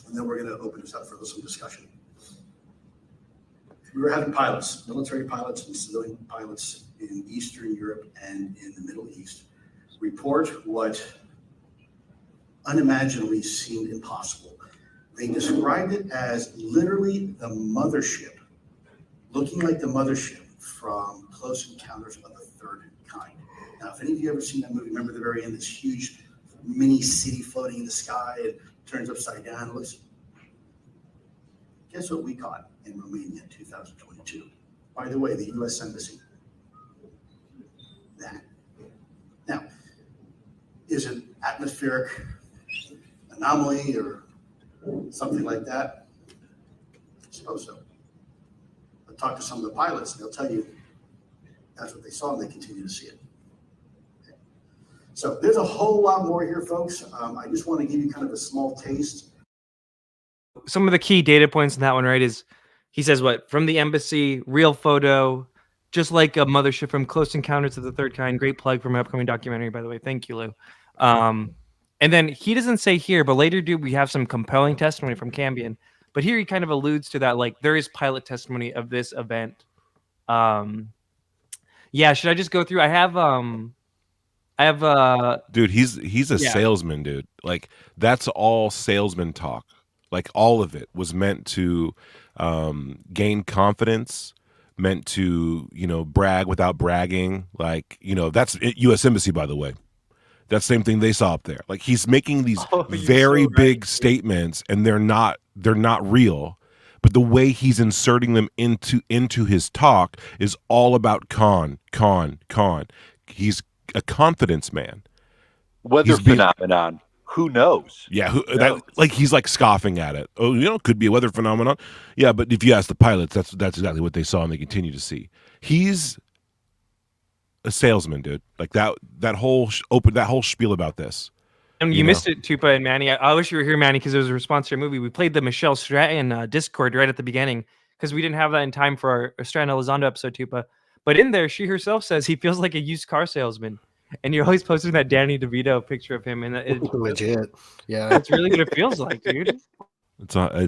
and then we're going to open this up for some discussion. We were having pilots, military pilots and civilian pilots in Eastern Europe and in the Middle East report what unimaginably seemed impossible. They described it as literally the mothership, looking like the mothership from Close Encounters of the Third Kind. Now, if any of you ever seen that movie, remember the very end, this huge mini city floating in the sky, it turns upside down. It looks. Guess what we caught in Romania in 2022? By the way, the U.S. Embassy. That. Now, is it atmospheric anomaly or something like that? I suppose so. But talk to some of the pilots, and they'll tell you that's what they saw, and they continue to see it. Okay. So there's a whole lot more here, folks. I just want to give you kind of a small taste. Some of the key data points in that one, right, is he says what? From the embassy, real photo, just like a mothership from Close Encounters of the Third Kind. Great plug for my upcoming documentary, by the way. Thank you, Lou. And then he doesn't say here, but later, dude, we have some compelling testimony from Cambion. But here he kind of alludes to that, like there is pilot testimony of this event. Yeah, should I just go through? I have dude, he's a salesman, dude. Like that's all salesman talk. Like all of it was meant to gain confidence, meant to, brag without bragging. Like, that's U.S. Embassy, by the way. That same thing they saw up there. Like he's making these very big statements, and they're not real. But the way he's inserting them into his talk is all about con. He's a confidence man. Weather phenomenon. Who knows? Yeah, he's like scoffing at it. Oh, it could be a weather phenomenon. Yeah, but if you ask the pilots, that's exactly what they saw, and they continue to see. He's a salesman, dude. Like that whole spiel about this. And you missed it, Tupa and Manny. I wish you were here, Manny, because it was a response to your movie. We played the Michelle Stratton Discord right at the beginning because we didn't have that in time for our Stratton Elizondo episode, Tupa. But in there, she herself says he feels like a used car salesman. And you're always posting that Danny DeVito picture of him, and it's legit. Yeah, that's really what it feels like, dude.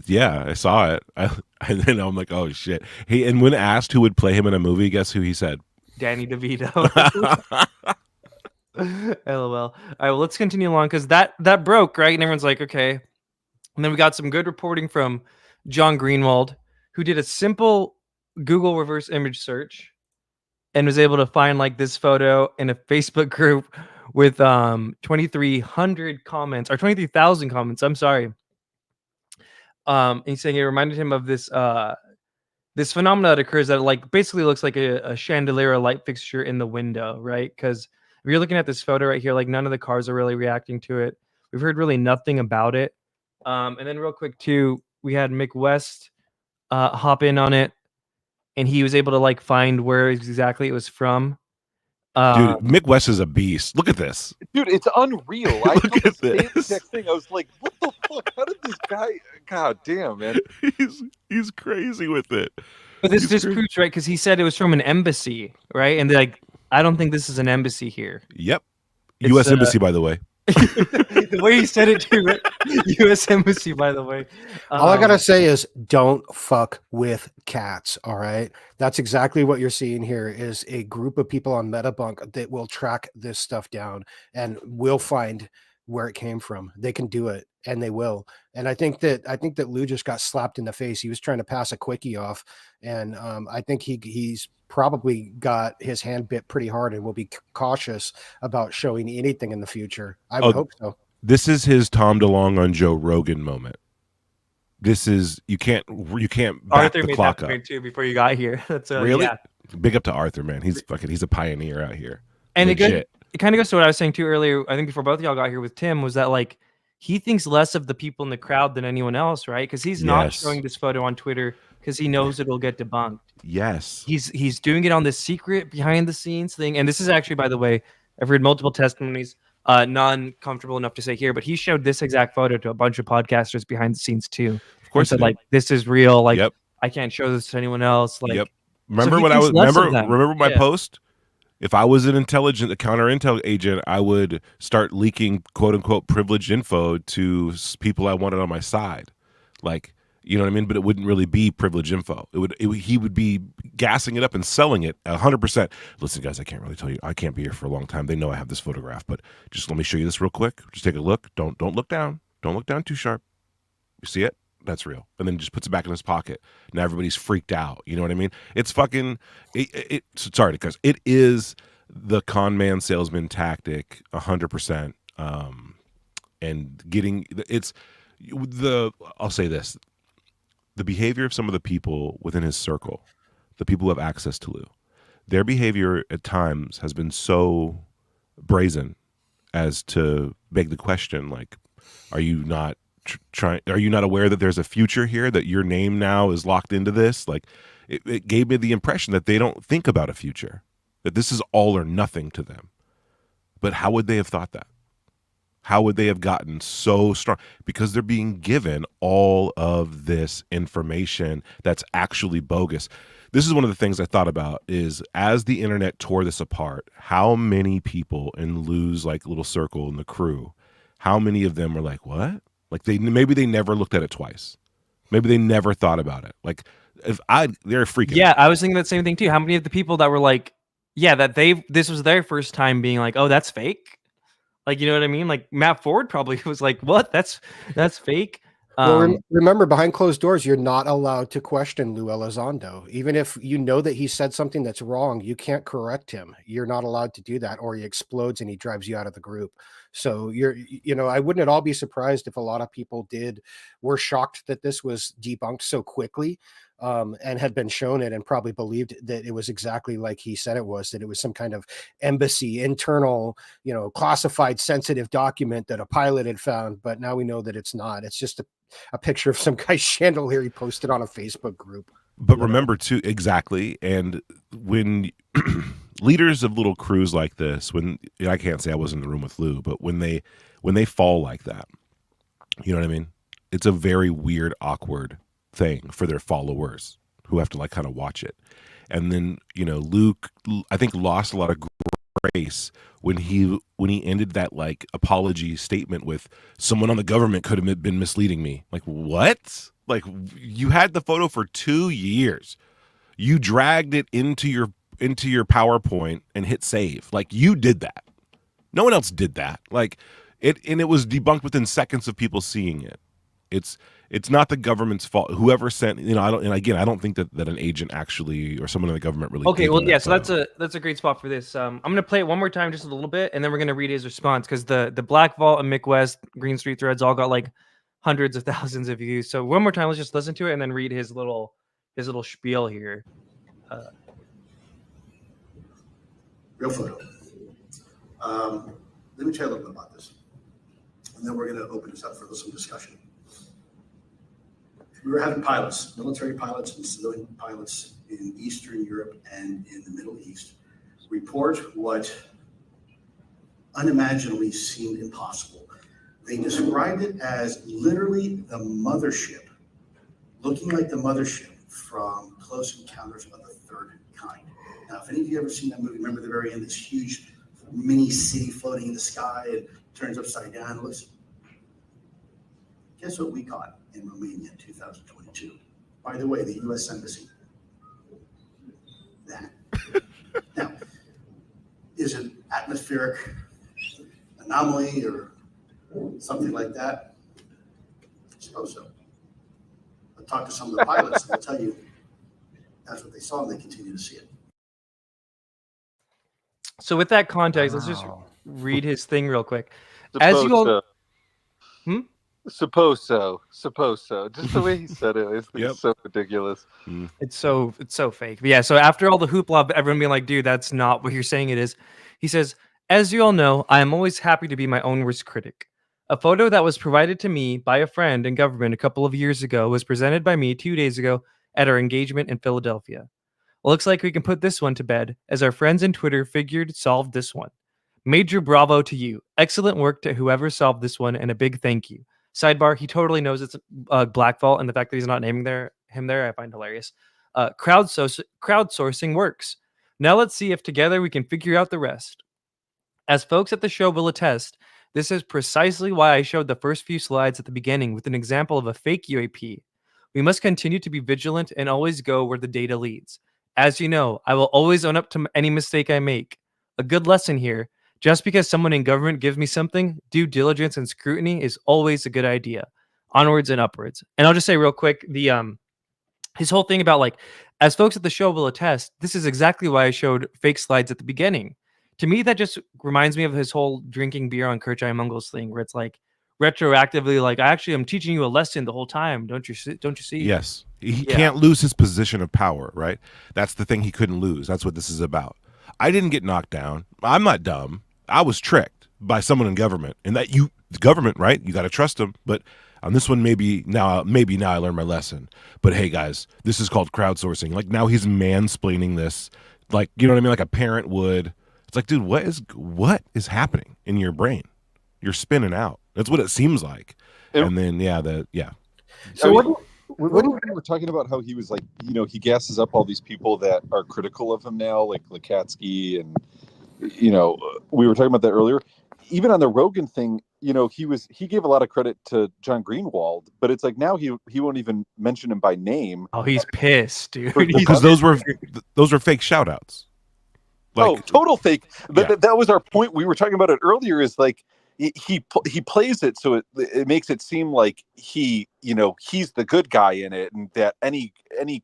Yeah, I saw it, and then I'm like, oh shit. Hey, and when asked who would play him in a movie, guess who he said? Danny DeVito. LOL. All right, well, let's continue along because that broke, right? And everyone's like, okay. And then we got some good reporting from John Greenewald, who did a simple Google reverse image search and was able to find like this photo in a Facebook group with 2,300 comments or 23,000 comments. I'm sorry. He's saying it reminded him of this this phenomenon that occurs that like basically looks like a chandelier, a light fixture in the window, right? Because if you're looking at this photo right here, like none of the cars are really reacting to it. We've heard really nothing about it. And then real quick too, we had Mick West hop in on it. And he was able to like find where exactly it was from. Dude, Mick West is a beast. Look at this. Dude, it's unreal. I Look at the this. next thing. I was like, what the fuck? How did this guy? God damn, man. He's crazy with it. But this proves, right? Because he said it was from an embassy, right? And they're like, I don't think this is an embassy here. Yep. U.S. Embassy, by the way. The way he said it to U.S. Embassy, by the way. All I gotta say is don't fuck with cats. All right. That's exactly what you're seeing here is a group of people on Metabunk that will track this stuff down and will find where it came from. They can do it and they will. And I think that Lue just got slapped in the face. He was trying to pass a quickie off. And I think he's probably got his hand bit pretty hard and will be cautious about showing anything in the future. I would hope so. This is his Tom DeLonge on Joe Rogan moment. This is you can't back Arthur the made clock that up. point too before you got here. That's Really? Yeah. Big up to Arthur, man. He's a pioneer out here. And Legit. it kind of goes to what I was saying too earlier. I think before both of y'all got here with Tim was that like he thinks less of the people in the crowd than anyone else, right? Because he's not showing this photo on Twitter because he knows it'll get debunked. Yes. He's doing it on this secret behind the scenes thing. And this is actually, by the way, I've heard multiple testimonies, none comfortable enough to say here, but he showed this exact photo to a bunch of podcasters behind the scenes too. Of course, said like this is real. Like Yep. I can't show this to anyone else. Like Remember so when I was remember my Yeah. post? If I was a counter intel agent, I would start leaking quote unquote privileged info to people I wanted on my side. Like, you know what I mean? But it wouldn't really be privileged info. He would be gassing it up and selling it 100%. Listen, guys, I can't really tell you. I can't be here for a long time. They know I have this photograph, but just let me show you this real quick. Just take a look. Don't look down. Don't look down too sharp. You see it? That's real. And then just puts it back in his pocket. Now everybody's freaked out. You know what I mean? It's fucking sorry, because it is the con man salesman tactic 100%. And getting I'll say this. The behavior of some of the people within his circle, the people who have access to Lue, their behavior at times has been so brazen as to beg the question, like, are you not are you not aware that there's a future here, that your name now is locked into this? Like it gave me the impression that they don't think about a future, that this is all or nothing to them. But how would they have thought that? How would they have gotten so strong? Because they're being given all of this information that's actually bogus. This is one of the things I thought about is as the internet tore this apart, how many people in Lue's like little circle in the crew, how many of them were like, what? Like maybe they never looked at it twice. Maybe they never thought about it. Like they're freaking Yeah, out. I was thinking that same thing too. How many of the people that were like, yeah, that this was their first time being like, oh, that's fake. Like, you know what I mean? Like Matt Ford probably was like, what? That's fake. Well, remember, behind closed doors, you're not allowed to question Lue Elizondo. Even if you know that he said something that's wrong, you can't correct him. You're not allowed to do that, or he explodes and he drives you out of the group. So I wouldn't at all be surprised if a lot of people were shocked that this was debunked so quickly, and had been shown it and probably believed that it was exactly like he said it was, that it was some kind of embassy internal, classified sensitive document that a pilot had found. But now we know that it's not. It's just a picture of some guy's chandelier he posted on a Facebook group. But remember too, exactly. And when leaders of little crews like this, I can't say I was in the room with Lue, but when they fall like that, you know what I mean? It's a very weird, awkward thing for their followers who have to like kind of watch it. And then, Luke, I think, lost a lot of grace when he ended that like apology statement with someone on the government could have been misleading me. Like, what? Like, you had the photo for 2 years. You dragged it into your PowerPoint and hit save. Like, you did that. No one else did that. Like it was debunked within seconds of people seeing it. It's not the government's fault. Whoever sent, I don't think that an agent actually or someone in the government really. Okay, well, yeah. So that's a great spot for this. I'm gonna play it one more time, just a little bit, and then we're gonna read his response because the Black Vault and Mick West Green Street threads all got like hundreds of thousands of views. So one more time, let's just listen to it and then read his little spiel here. Real photo. Let me tell you a little bit about this, and then we're going to open this up for some discussion. We were having pilots, military pilots and civilian pilots in Eastern Europe and in the Middle East report what unimaginably seemed impossible. They described it as literally the mothership, looking like the mothership from Close Encounters of the Third Kind. Now, if any of you ever seen that movie, remember the very end, this huge mini city floating in the sky, and turns upside down. Listen, guess what we caught in Romania in 2022? By the way, the U.S. Embassy. That. Now, is it atmospheric anomaly or something like that? I suppose so. But talk to some of the pilots, and they'll tell you that's what they saw, and they continue to see it. So with that context, let's just read his thing real quick. As Suppose you all, so. Hmm? Suppose so. Just the way he said it is so ridiculous. It's so fake. But yeah, so after all the hoopla of everyone being like, dude, that's not what you're saying it is, he says, as you all know, I am always happy to be my own worst critic. A photo that was provided to me by a friend in government a couple of years ago was presented by me 2 days ago at our engagement in Philadelphia. Looks like we can put this one to bed, as our friends in Twitter figured solved this one. Major bravo to you. Excellent work to whoever solved this one, and a big thank you. Sidebar, he totally knows it's Black Vault, and the fact that he's not naming him there, I find hilarious. Crowdsourcing works. Now let's see if together we can figure out the rest. As folks at the show will attest, this is precisely why I showed the first few slides at the beginning with an example of a fake UAP. We must continue to be vigilant and always go where the data leads. As you know, I will always own up to any mistake I make. A good lesson here. Just because someone in government gives me something, due diligence and scrutiny is always a good idea. Onwards and upwards. And I'll just say real quick, his whole thing about like, as folks at the show will attest, this is exactly why I showed fake slides at the beginning. To me, that just reminds me of his whole drinking beer on Kerchai Mungo's thing, where it's like retroactively, like, I actually am teaching you a lesson the whole time. Don't you see? Yes. He can't lose his position of power, right? That's the thing he couldn't lose. That's what this is about. I didn't get knocked down. I'm not dumb. I was tricked by someone in government, and the government, right? You got to trust them. But on this one, maybe now I learned my lesson. But hey, guys, this is called crowdsourcing. Like, now he's mansplaining this, like, you know what I mean? Like a parent would. It's like, dude, what is happening in your brain? You're spinning out. That's what it seems like. And then, So when we were talking about how he was like, he gasses up all these people that are critical of him now, like Lukatsky, and we were talking about that earlier. Even on the Rogan thing, he gave a lot of credit to John Greenewald, but it's like now he won't even mention him by name. Oh, he's pissed, dude. Because those were fake shout outs. Like, total fake. But that was our point. We were talking about it earlier. Is like he plays it so it makes it seem like he's the good guy in it, and that any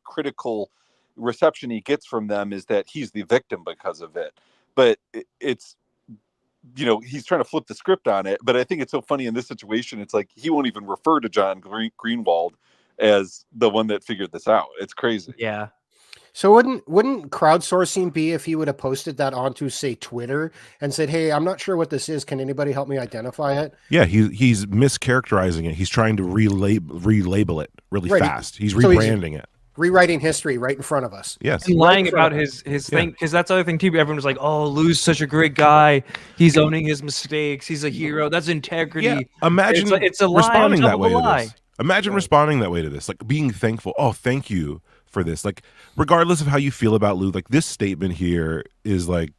critical reception he gets from them is that he's the victim because of it. But it's he's trying to flip the script on it. But I think it's so funny in this situation. It's like he won't even refer to John Greenewald as the one that figured this out. It's crazy. Yeah. So wouldn't crowdsourcing be if he would have posted that onto, say, Twitter and said, "Hey, I'm not sure what this is. Can anybody help me identify it?" Yeah, he's mischaracterizing it. He's trying to relabel it really fast. He's rebranding it. Rewriting history right in front of us. Yes. And lying about his thing, because that's the other thing too. Everyone was like, "Oh, Lue's such a great guy. He's owning his mistakes. He's a hero. That's integrity." Yeah. Imagine it's a lie responding on top that of way a to lie. this. Imagine responding that way to this, like being thankful. Oh, thank you for this. Like, regardless of how you feel about Lue, like this statement here is like,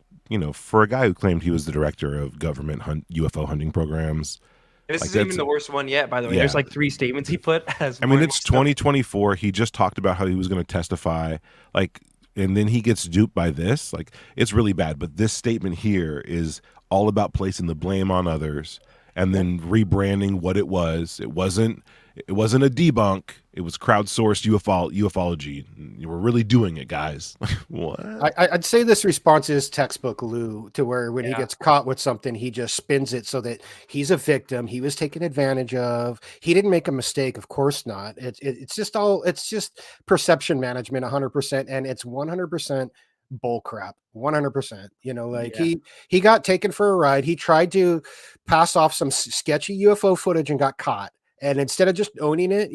for a guy who claimed he was the director of government UFO hunting programs. This like, isn't even the worst one yet, by the way. Yeah. There's like 3 statements he put as. I mean, it's 2024. He just talked about how he was going to testify, like, and then he gets duped by this. Like, it's really bad. But this statement here is all about placing the blame on others and then rebranding what it was. It wasn't a debunk. It was crowdsourced ufology. You were really doing it, guys. What? I'd say this response is textbook Lue, to where when he gets caught with something, he just spins it so that he's a victim. He was taken advantage of. He didn't make a mistake. Of course not. It's just perception management 100%. And it's 100% bull crap. 100%. He got taken for a ride. He tried to pass off some sketchy UFO footage and got caught. And instead of just owning it,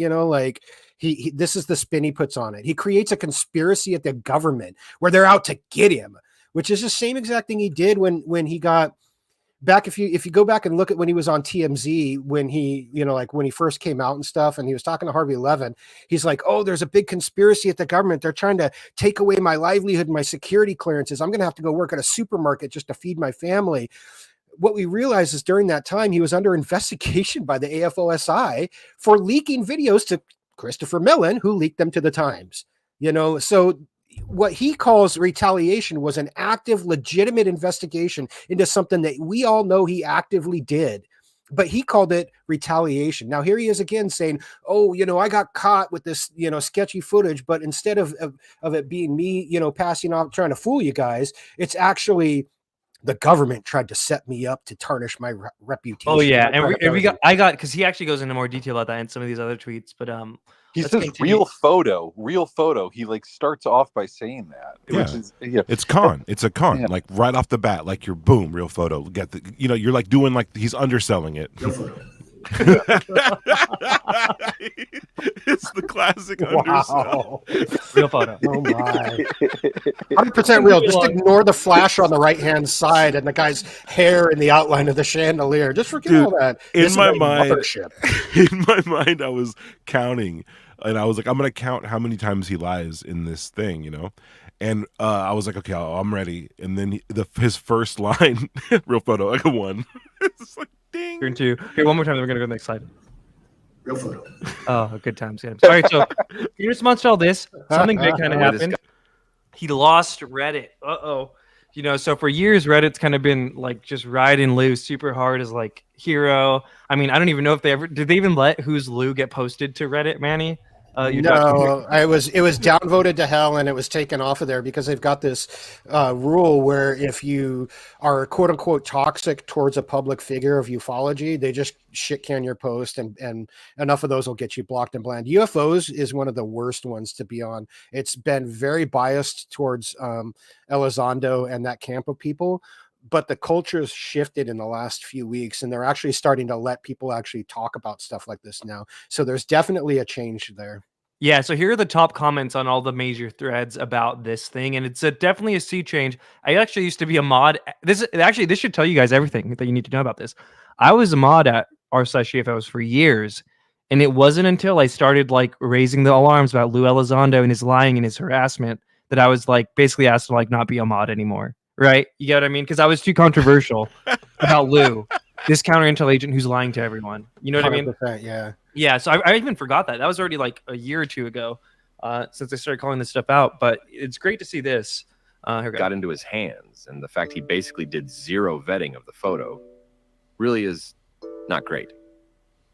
he this is the spin he puts on it. He creates a conspiracy at the government where they're out to get him, which is the same exact thing he did when he got back. If you go back and look at when he was on TMZ, when he, when he first came out and stuff, and he was talking to Harvey Levin, he's like, "Oh, there's a big conspiracy at the government. They're trying to take away my livelihood and my security clearances. I'm going to have to go work at a supermarket just to feed my family." what we realized is during that time, he was under investigation by the AFOSI for leaking videos to Christopher Mellon, who leaked them to the Times. So what he calls retaliation was an active, legitimate investigation into something that we all know he actively did. But he called it retaliation. Now here he is again saying, "Oh, I got caught with this, sketchy footage." But instead of it being me, passing off, trying to fool you guys, it's actually the government tried to set me up to tarnish my reputation. Oh yeah, and I got because he actually goes into more detail about that in some of these other tweets. But he says real photo. He like starts off by saying that, which is it's con. It's a con. Like right off the bat, like you're boom, real photo. Get the you're like doing like he's underselling it. Real photo. It's the classic undersell. Real photo. Oh my. 100% real. Just ignore the flash on the right-hand side and the guy's hair in the outline of the chandelier. Just forget all that. In my mind, I was counting, and I was like, I'm gonna count how many times he lies in this thing, And I was like, okay, I'm ready. And then his first line, real photo, like a 1. It's like, ding. Turn 2. Here, one more time. Then we're gonna go to the next slide. Real photo. Oh, good times. All right, so in response to all this, something big kind of happened. He lost Reddit. So for years, Reddit's kind of been like just riding Lue super hard as like hero. I mean, I don't even know if did they even let Who's Lue get posted to Reddit, Manny? No, it was downvoted to hell, and it was taken off of there because they've got this rule where if you are quote unquote toxic towards a public figure of ufology, they just shit can your post, and enough of those will get you blocked and banned. UFOs is one of the worst ones to be on. It's been very biased towards Elizondo and that camp of people. But the culture's shifted in the last few weeks, and they're actually starting to let people actually talk about stuff like this now. So there's definitely a change there. Yeah, so here are the top comments on all the major threads about this thing, and it's definitely a sea change. I actually used to be a mod. This should tell you guys everything that you need to know about this. I was a mod at r/UFOs for years, and it wasn't until I started like raising the alarms about Lue Elizondo and his lying and his harassment that I was like basically asked to like not be a mod anymore. Right? You get what I mean? Because I was too controversial about Lue, this counterintel agent who's lying to everyone. You know what I mean? Yeah. Yeah. So I even forgot that. That was already like a year or two ago since I started calling this stuff out. But it's great to see this. Got into his hands, and the fact he basically did zero vetting of the photo really is not great.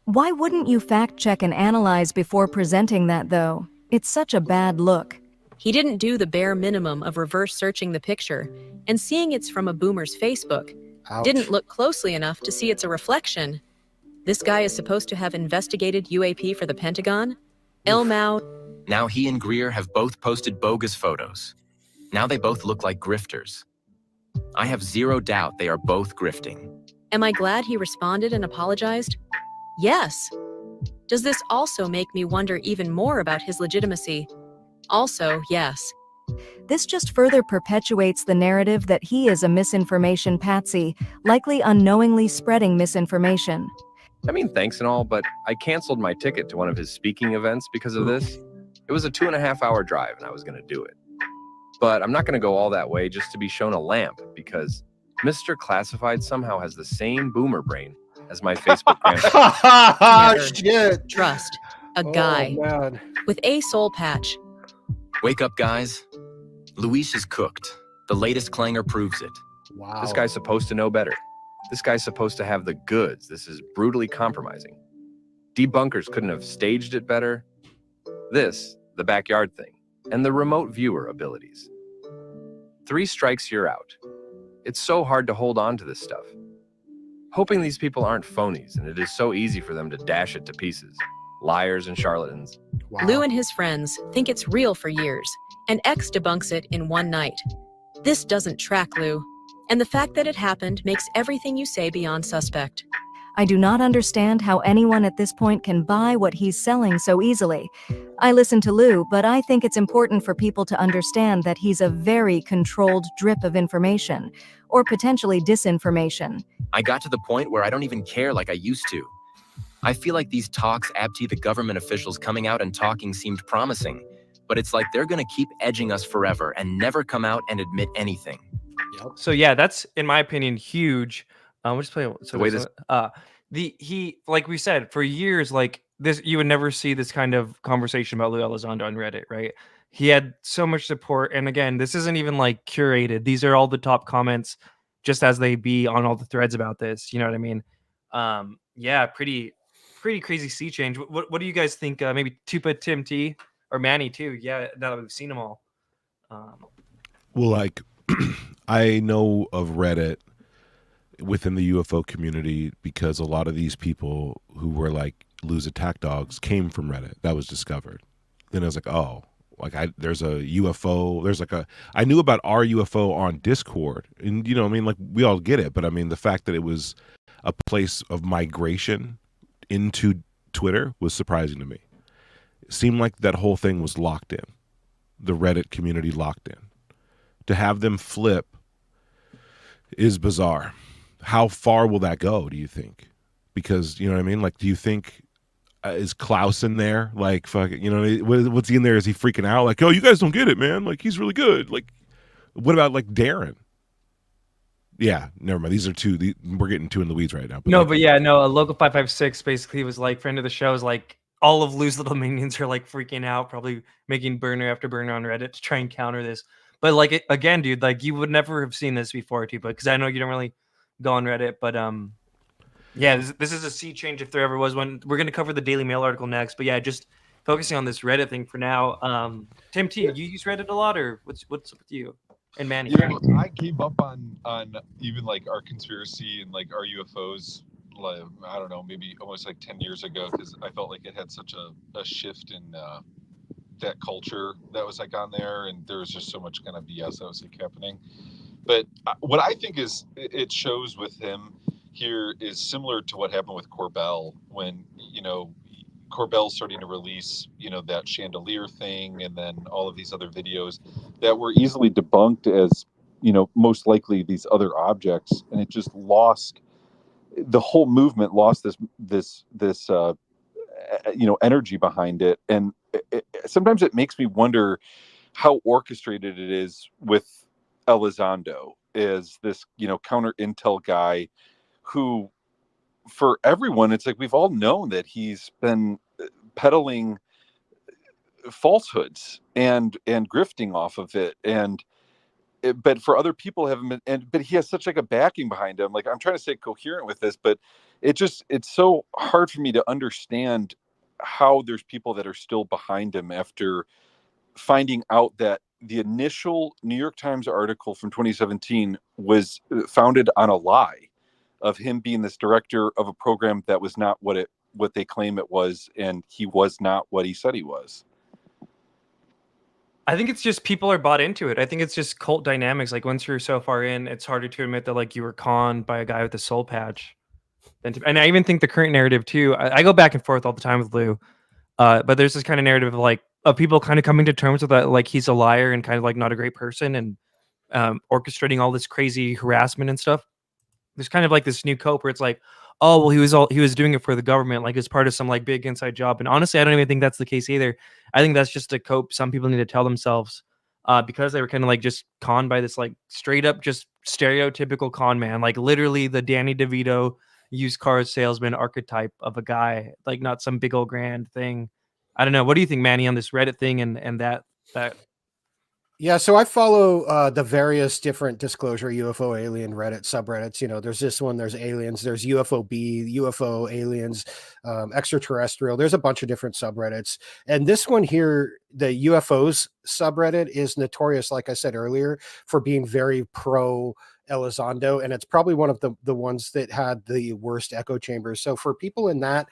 Why wouldn't you fact check and analyze before presenting that, though? It's such a bad look. He didn't do the bare minimum of reverse searching the picture and seeing it's from a boomer's Facebook. Ouch. Didn't look closely enough to see it's a reflection. This guy is supposed to have investigated UAP for the Pentagon. Elmau. Now he and Greer have both posted bogus photos. Now they both look like grifters. I have zero doubt they are both grifting. Am I glad he responded and apologized? Yes. Does this also make me wonder even more about his legitimacy? Also, yes. This just further perpetuates the narrative that he is a misinformation patsy, likely unknowingly spreading misinformation. I mean, thanks and all, but I canceled my ticket to one of his speaking events because of this. It was a 2.5-hour drive, and I was going to do it. But I'm not going to go all that way just to be shown a lamp, because Mr. Classified somehow has the same boomer brain as my Facebook grandpa. Shit. Trust a guy with a soul patch. Wake up, guys. Luis is cooked. The latest clanger proves it. Wow. This guy's supposed to know better. This guy's supposed to have the goods. This is brutally compromising. Debunkers couldn't have staged it better. This, the backyard thing, and the remote viewer abilities. 3 strikes, you're out. It's so hard to hold on to this stuff. Hoping these people aren't phonies, and it is so easy for them to dash it to pieces. Liars and charlatans. Wow. Lue and his friends think it's real for years, and X debunks it in one night. This doesn't track Lue, and the fact that it happened makes everything you say beyond suspect. I do not understand how anyone at this point can buy what he's selling so easily. I listen to Lue, but I think it's important for people to understand that he's a very controlled drip of information, or potentially disinformation. I got to the point where I don't even care like I used to. I feel like these talks abti the government officials coming out and talking seemed promising, but it's like they're going to keep edging us forever and never come out and admit anything. So yeah, that's, in my opinion, huge. We'll just play. So The way there's this- he like we said for years, like this, you would never see this kind of conversation about Lue Elizondo on Reddit, right? He had so much support, and again, this isn't even like curated. These are all the top comments, just as they be on all the threads about this. You know what I mean? Yeah, pretty crazy sea change. What do you guys think? Maybe Tupa, Tim T, or Manny too? Yeah, now that we've seen them all. Well, like I know of Reddit within the UFO community because a lot of these people who were like Lue's attack dogs came from Reddit. That was discovered. Then I was like, oh, like there's a UFO. There's like I knew about our UFO on Discord, and you know, I mean, like we all get it, but I mean, the fact that it was a place of migration into Twitter was surprising to me. It seemed like that whole thing was locked in, the Reddit community locked in. To have them flip is bizarre. How far will that go, do you think? Because, you know what I mean? Like, do you think, is Klaus in there? Like, fuck, you know, what's he in there? Is he freaking out? Like, oh, you guys don't get it, man. Like, he's really good. Like, what about, like, Darren? Yeah, never mind. These are two. We're getting too in the weeds right now. No, but yeah, no. A local 556 basically was like friend of the show is like all of Lue's little minions are like freaking out, probably making burner after burner on Reddit to try and counter this. But like again, dude, like you would never have seen this before, too. But because I know you don't really go on Reddit, but yeah, this is a sea change if there ever was one. We're gonna cover the Daily Mail article next, but yeah, just focusing on this Reddit thing for now. Tim T, you use Reddit a lot, or what's up with you? And Manny, you know, I gave up on even like our conspiracy and like our UFOs. Like, I don't know, maybe almost like 10 years ago, because I felt like it had such a shift in that culture that was like on there, and there was just so much kind of BS that was like happening. But what I think is it shows with him here is similar to what happened with Corbell when, you know, Corbell's starting to release, you know, that chandelier thing, and then all of these other videos that were easily debunked as, you know, most likely these other objects, and it just lost, the whole movement lost this you know, energy behind it. And sometimes it makes me wonder how orchestrated it is with Elizondo, is this, you know, counter intel guy who, for everyone, it's like we've all known that he's been peddling falsehoods and grifting off of it, but for other people haven't been, but he has such like a backing behind him. Like, I'm trying to stay coherent with this, but it's so hard for me to understand how there's people that are still behind him after finding out that the initial New York Times article from 2017 was founded on a lie of him being this director of a program that was not what they claim it was, and he was not what he said he was. I think it's just people are bought into it. I think it's just cult dynamics. Like once you're so far in, it's harder to admit that like you were conned by a guy with a soul patch. And I even think the current narrative too. I go back and forth all the time with Lue, but there's this kind of narrative of like of people kind of coming to terms with that, like he's a liar and kind of like not a great person, and orchestrating all this crazy harassment and stuff. There's kind of like this new cope where it's like, oh well, he was doing it for the government, like as part of some like big inside job. And honestly, I don't even think that's the case either. I think that's just a cope some people need to tell themselves, because they were kind of like just conned by this like straight up just stereotypical con man, like literally the Danny DeVito used car salesman archetype of a guy, like not some big old grand thing. I don't know. What do you think, Manny, on this Reddit thing and that? Yeah, so I follow the various different disclosure UFO alien Reddit subreddits. You know, there's this one, there's aliens, there's UFO-B, UFO aliens, extraterrestrial. There's a bunch of different subreddits. And this one here, the UFOs subreddit, is notorious, like I said earlier, for being very pro Elizondo. And it's probably one of the ones that had the worst echo chambers. So for people in that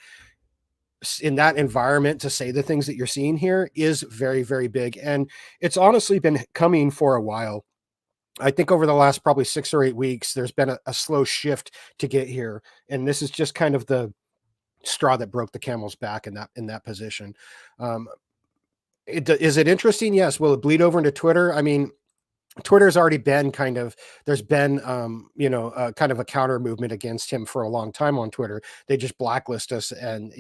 environment to say the things that you're seeing here is very, very big. And it's honestly been coming for a while. I think over the last probably 6 or 8 weeks, there's been a slow shift to get here. And this is just kind of the straw that broke the camel's back in that position. Is it interesting? Yes. Will it bleed over into Twitter? I mean, Twitter's already been there's been, kind of a counter movement against him for a long time on Twitter. They just blacklist us and,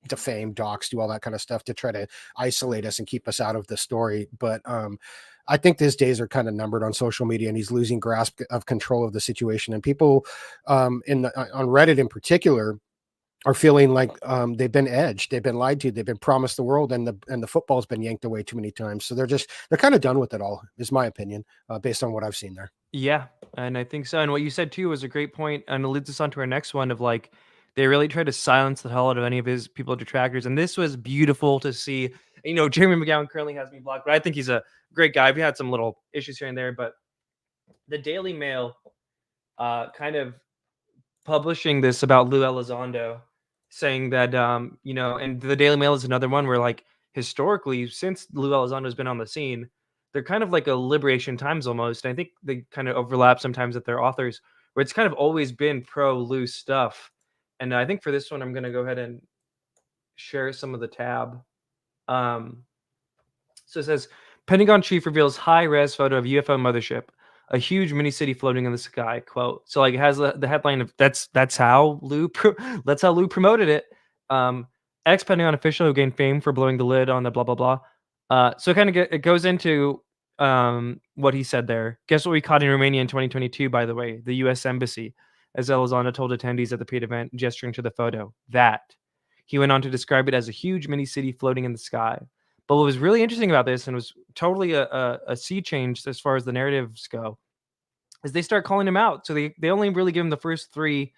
defame, dox, do all that kind of stuff to try to isolate us and keep us out of the story. But I think his days are kind of numbered on social media, and he's losing grasp of control of the situation. And people on Reddit in particular are feeling like they've been edged, they've been lied to, they've been promised the world, and the football's been yanked away too many times. So they're kind of done with it all, is my opinion, based on what I've seen there. Yeah, and I think so. And what you said too was a great point, and it leads us on to our next one of like they really tried to silence the hell out of any of his people detractors, and this was beautiful to see. You know, Jeremy McGowan currently has me blocked, but I think he's a great guy. We had some little issues here and there, but the Daily Mail kind of publishing this about Lue Elizondo, saying that you know, and the Daily Mail is another one where like historically, since Lue Elizondo's been on the scene, they're kind of like a Liberation Times almost. And I think they kind of overlap sometimes with their authors, where it's kind of always been pro Lue stuff. And I think for this one, I'm going to go ahead and share some of the tab. So it says, Pentagon chief reveals high-res photo of UFO mothership, a huge mini city floating in the sky. Quote. So like it has the headline of that's how Lue promoted it. Ex-Pentagon official who gained fame for blowing the lid on the blah blah blah. So it goes into what he said there. Guess what we caught in Romania in 2022? By the way, the U.S. Embassy, as Elizondo told attendees at the paid event, gesturing to the photo. That he went on to describe it as a huge mini city floating in the sky. But what was really interesting about this, and was totally a sea change as far as the narratives go, is they start calling him out. So they only really give him the first three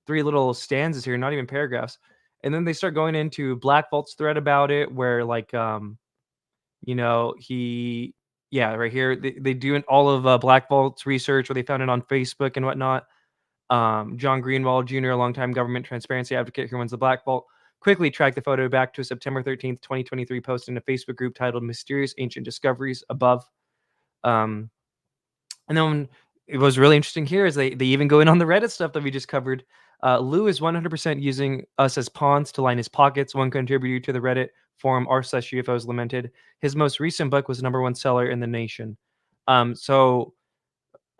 little stanzas here, not even paragraphs. And then they start going into Black Vault's thread about it, where like you know, right here they do all of Black Vault's research, where they found it on Facebook and whatnot. John Greenewald Jr., a longtime government transparency advocate who runs the Black Vault, quickly tracked the photo back to a September 13th, 2023 post in a Facebook group titled Mysterious Ancient Discoveries above. And then it was really interesting here is they even go in on the Reddit stuff that we just covered. Lue is 100% using us as pawns to line his pockets. One contributor to the Reddit forum r/UFOs lamented. His most recent book was the #1 seller in the nation. So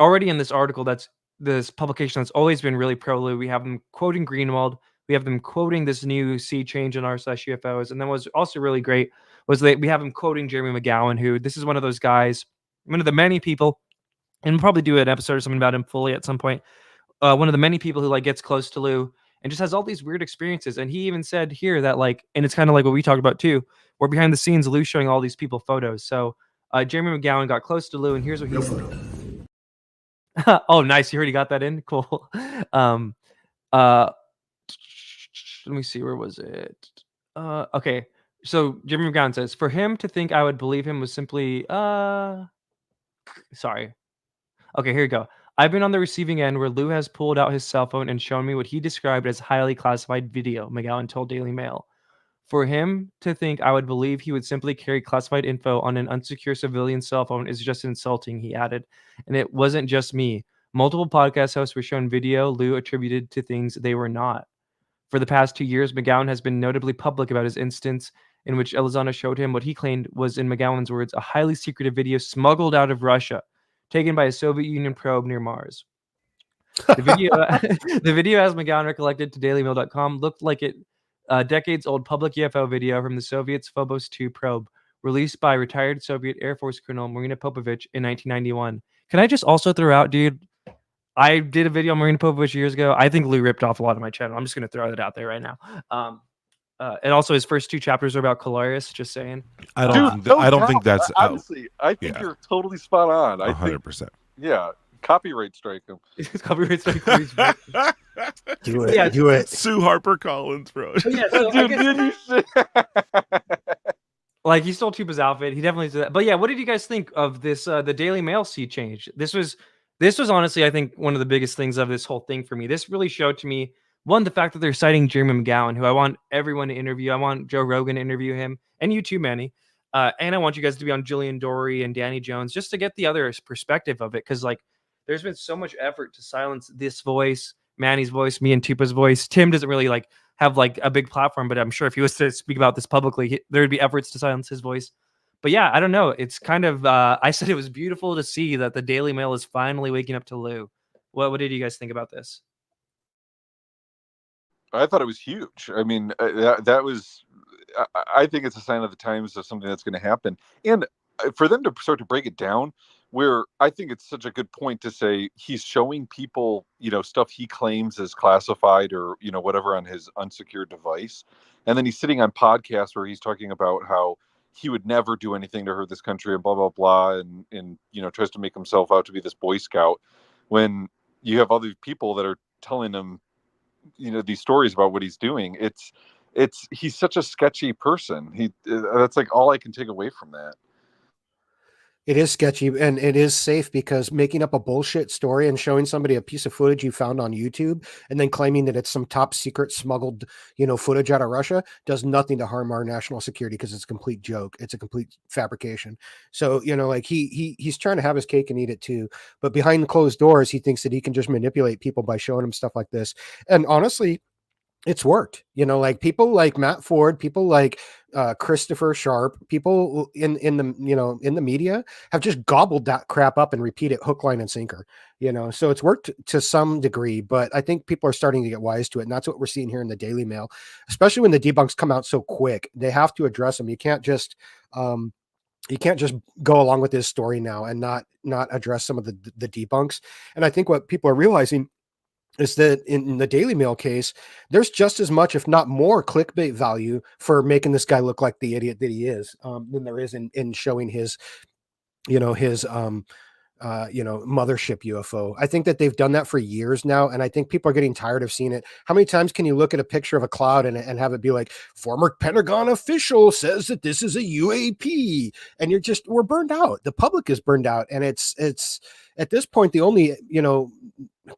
already in this article, that's this publication that's always been really pro Lue. We have them quoting Greenewald. We have them quoting this new sea change in r/UFOs. And then what's also really great was that we have him quoting Jeremy McGowan, who this is one of those guys, one of the many people, and we'll probably do an episode or something about him fully at some point. One of the many people who like gets close to Lue and just has all these weird experiences. And he even said here that like, and it's kind of like what we talked about too, where behind the scenes, Lue showing all these people photos. So Jeremy McGowan got close to Lue, and here's what he said. Oh, nice. You already got that in? Cool. Let me see. Where was it? Okay. So Jeremy McGowan says, for him to think I would believe him was simply, sorry. Okay, here you go. I've been on the receiving end where Lue has pulled out his cell phone and shown me what he described as highly classified video, McGowan told Daily Mail. For him to think I would believe he would simply carry classified info on an unsecure civilian cell phone is just insulting, he added. And it wasn't just me. Multiple podcast hosts were shown video Lue attributed to things they were not. For the past 2 years, McGowan has been notably public about his instance in which Elizondo showed him what he claimed was, in McGowan's words, a highly secretive video smuggled out of Russia, taken by a Soviet Union probe near Mars. The video, as McGowan recollected to DailyMail.com, looked like a decades-old public UFO video from the Soviets' Phobos 2 probe, released by retired Soviet Air Force Colonel Marina Popovich in 1991. Can I just also throw out, dude, I did a video on Marina Popovich years ago. I think Lue ripped off a lot of my channel. I'm just going to throw that out there right now. And also his first 2 chapters are about Colarius, just saying. I don't think that's honestly. I think you're totally spot on. 100%. Yeah, copyright strike him. Copyright strike. Do it. Yeah, do it. Sue Harper Collins, bro. Yeah, so like he stole Tupa's outfit. He definitely did that. But yeah, what did you guys think of this? The Daily Mail sea change. This was honestly, I think, one of the biggest things of this whole thing for me. This really showed to me, one, the fact that they're citing Jeremy McGowan, who I want everyone to interview. I want Joe Rogan to interview him, and you too, Manny. And I want you guys to be on Jillian Dory and Danny Jones, just to get the other perspective of it. Because like, there's been so much effort to silence this voice, Manny's voice, me and Tupa's voice. Tim doesn't really like have like a big platform, but I'm sure if he was to speak about this publicly, there would be efforts to silence his voice. But yeah, I don't know. It's kind of, I said it was beautiful to see that the Daily Mail is finally waking up to Lue. What did you guys think about this? I thought it was huge. I mean, that was, I think it's a sign of the times of something that's going to happen. And for them to start to break it down, where I think it's such a good point to say he's showing people, stuff he claims is classified or, whatever on his unsecured device. And then he's sitting on podcasts where he's talking about how he would never do anything to hurt this country and blah, blah, blah. And tries to make himself out to be this Boy Scout when you have other people that are telling him, these stories about what he's doing. He's such a sketchy person. That's like all I can take away from that. It is sketchy, and it is safe because making up a bullshit story and showing somebody a piece of footage you found on YouTube and then claiming that it's some top secret smuggled, footage out of Russia does nothing to harm our national security because it's a complete joke. It's a complete fabrication. So, like he's trying to have his cake and eat it too. But behind closed doors, he thinks that he can just manipulate people by showing them stuff like this. And honestly, it's worked, like people like Matt Ford, people like Christopher Sharp, people in the media have just gobbled that crap up and repeat it hook, line, and sinker, so it's worked to some degree, but I think people are starting to get wise to it. And that's what we're seeing here in the Daily Mail, especially when the debunks come out so quick. They have to address them. You can't just go along with this story now and not address some of the debunks. And I think what people are realizing is that in the Daily Mail case, there's just as much, if not more, clickbait value for making this guy look like the idiot that he is than there is in showing his mothership UFO. I think that they've done that for years now, and I think people are getting tired of seeing it. How many times can you look at a picture of a cloud and have it be like, former Pentagon official says that this is a UAP, and we're burned out. The public is burned out, and it's at this point the only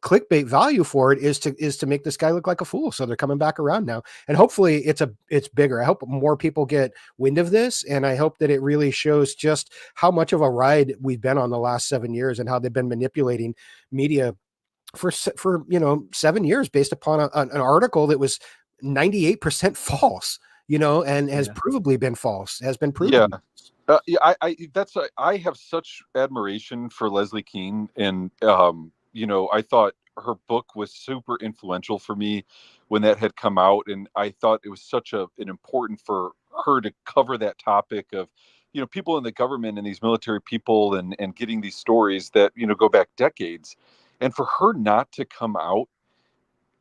clickbait value for it is to make this guy look like a fool. So they're coming back around now, and hopefully it's bigger. I hope more people get wind of this, and I hope that it really shows just how much of a ride we've been on the last 7 years and how they've been manipulating media for 7 years based upon an article that was 98% false, and has provably been false, has been proven. Yeah. I have such admiration for Leslie Kean, and I thought her book was super influential for me when that had come out, and I thought it was such an important for her to cover that topic of people in the government and these military people and getting these stories that go back decades, and for her not to come out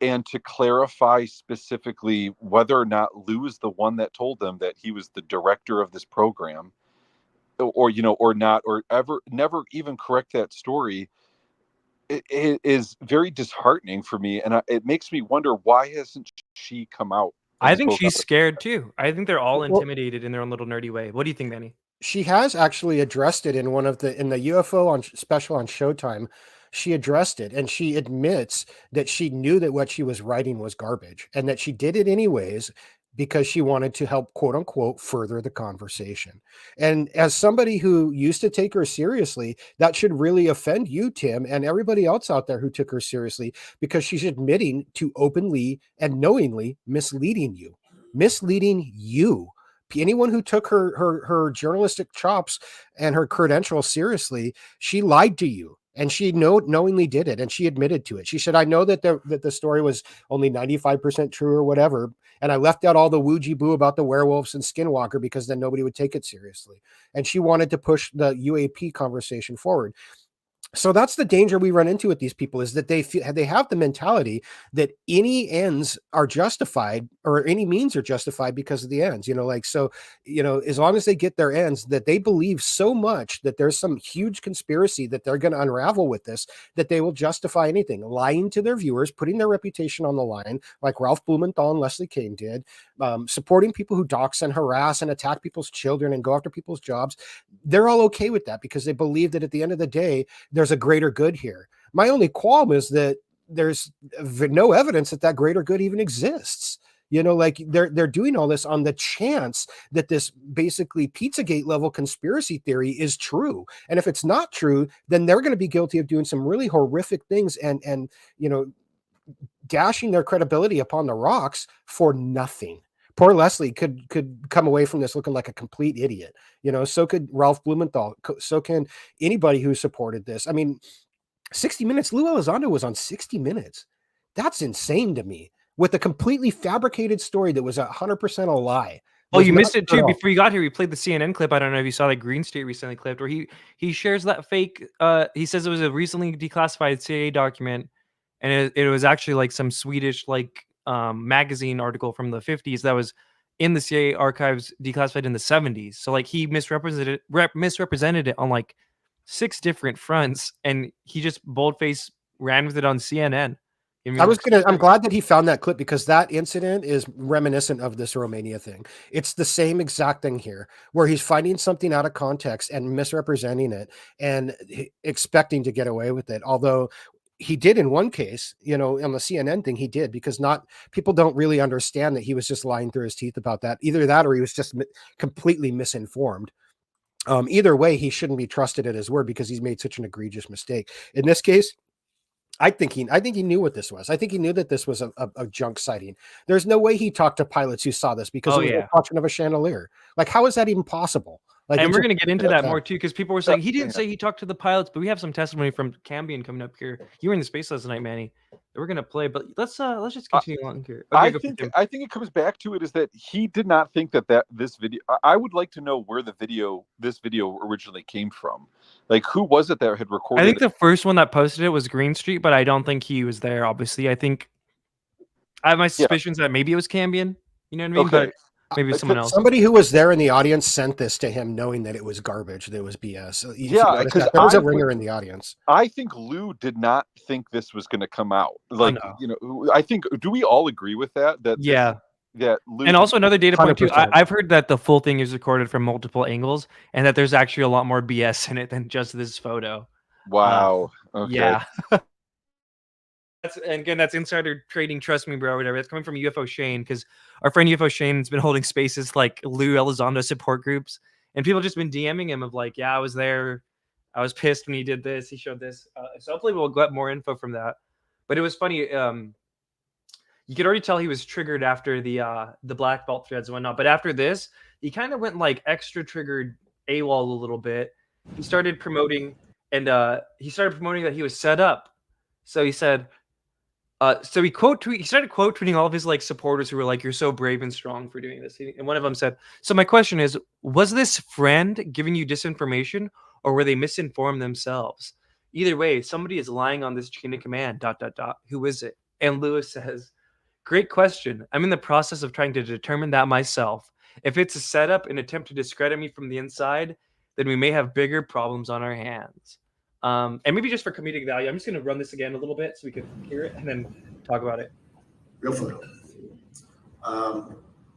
and to clarify specifically whether or not Lue is the one that told them that he was the director of this program, or not, or never even correct that story. It is very disheartening for me, and it makes me wonder, why hasn't she come out? I think she's scared too. I think they're all intimidated in their own little nerdy way. What do you think, Manny? She has actually addressed it in in the UFO special on Showtime. She addressed it, and she admits that she knew that what she was writing was garbage and that she did it anyways because she wanted to help, quote unquote, further the conversation. And as somebody who used to take her seriously, that should really offend you, Tim, and everybody else out there who took her seriously, because she's admitting to openly and knowingly misleading you. Anyone who took her journalistic chops and her credentials seriously, she lied to you. And she knowingly did it, and she admitted to it. She said, I know that the story was only 95% true or whatever, and I left out all the woo-gee-boo about the werewolves and Skinwalker because then nobody would take it seriously. And she wanted to push the UAP conversation forward. So that's the danger we run into with these people, is that they have the mentality that any ends are justified, or any means are justified because of the ends, as long as they get their ends, that they believe so much that there's some huge conspiracy that they're going to unravel with this, that they will justify anything, lying to their viewers, putting their reputation on the line, like Ralph Blumenthal and Leslie Kean did, supporting people who dox and harass and attack people's children and go after people's jobs. They're all okay with that because they believe that at the end of the day, there's a greater good here. My only qualm is that there's no evidence that greater good even exists. They're doing all this on the chance that this basically Pizzagate level conspiracy theory is true. And if it's not true, then they're going to be guilty of doing some really horrific things and dashing their credibility upon the rocks for nothing. Poor Leslie could come away from this looking like a complete idiot. So could Ralph Blumenthal. So can anybody who supported this. I mean, 60 Minutes, Lue Elizondo was on 60 Minutes. That's insane to me. With a completely fabricated story that was 100% a lie. Oh, was you not missed it true too. at all. Before you got here, we played the CNN clip. I don't know if you saw that Green State recently clipped, where he shares that fake. He says it was a recently declassified CIA document, and it was actually like some Swedish like magazine article from the 50s that was in the CIA archives, declassified in the 70s. So like he misrepresented it on like 6 different fronts, and he just boldface ran with it on CNN. I mean, I'm glad that he found that clip because that incident is reminiscent of this Romania thing. It's the same exact thing here, where he's finding something out of context and misrepresenting it and expecting to get away with it. Although he did in one case, on the CNN thing, he did, because people don't really understand that he was just lying through his teeth about that. Either that or he was just completely misinformed. Either way, he shouldn't be trusted at his word because he's made such an egregious mistake. In this case, I think he knew what this was. I think he knew that this was a junk sighting. There's no way he talked to pilots who saw this because it was a reflection of a chandelier. Like, how is that even possible? Like, and we're going to get into that more too, because people were saying he didn't say he talked to the pilots, but we have some testimony from Cambion coming up here. You were in the space last night, Manny. We're going to play, but let's just continue on here. Okay, I think it comes back to it is that he did not think that this video. I would like to know where this video originally came from. Like, who was it that had recorded? I think the first one that posted it was Green Street, but I don't think he was there. Obviously, I think I have my suspicions that maybe it was Cambion. You know what I mean? Okay. But maybe someone else. Somebody who was there in the audience sent this to him, knowing that it was garbage, that it was BS. Yeah, because there was a ringer in the audience. I think Lue did not think this was going to come out. Like, I think, do we all agree with that? Yeah. That Lue, and also another data point too. 100%. I've heard that the full thing is recorded from multiple angles, and that there's actually a lot more BS in it than just this photo. Wow. Okay. Yeah. That's insider trading. Trust me, bro. Whatever. That's coming from UFO Shane, because our friend UFO Shane has been holding spaces like Lue Elizondo support groups, and people just been DMing him of like, yeah, I was there. I was pissed when he did this. He showed this. So hopefully we'll get more info from that. But it was funny. You could already tell he was triggered after the black belt threads and whatnot. But after this, he kind of went like extra triggered AWOL a little bit. He started promoting, and that he was set up. So he said, so he started quote tweeting all of his like supporters who were like, "You're so brave and strong for doing this." And one of them said, "So my question is, was this friend giving you disinformation, or were they misinformed themselves? Either way, somebody is lying on this chain of command. ... Who is it?" And Lewis says, "Great question. I'm in the process of trying to determine that myself. If it's a setup, an attempt to discredit me from the inside, then we may have bigger problems on our hands." And maybe just for comedic value, I'm just going to run this again a little bit so we can hear it and then talk about it. Real photo.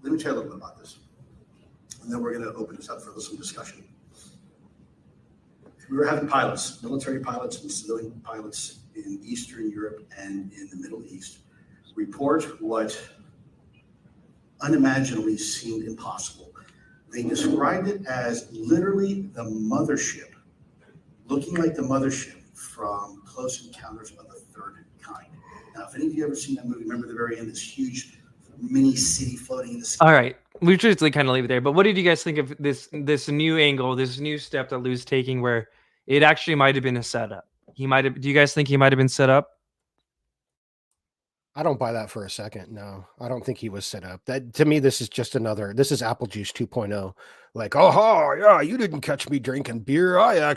Let me tell you a little bit about this, and then we're going to open this up for some discussion. We were having pilots, military pilots and civilian pilots in Eastern Europe and in the Middle East report what unimaginably seemed impossible. They described it as literally the mothership, looking like the mothership from Close Encounters of the Third Kind. Now, if any of you ever seen that movie, remember the very end, this huge mini city floating in the sky. All right, we should kind of leave it there. But what did you guys think of this new angle, this new step that Lue's taking, where it actually might have been a setup? Do you guys think he might have been set up? I don't buy that for a second. No, I don't think he was set up. That, to me, this is Apple Juice 2.0. Like, oh yeah, you didn't catch me drinking beer. I am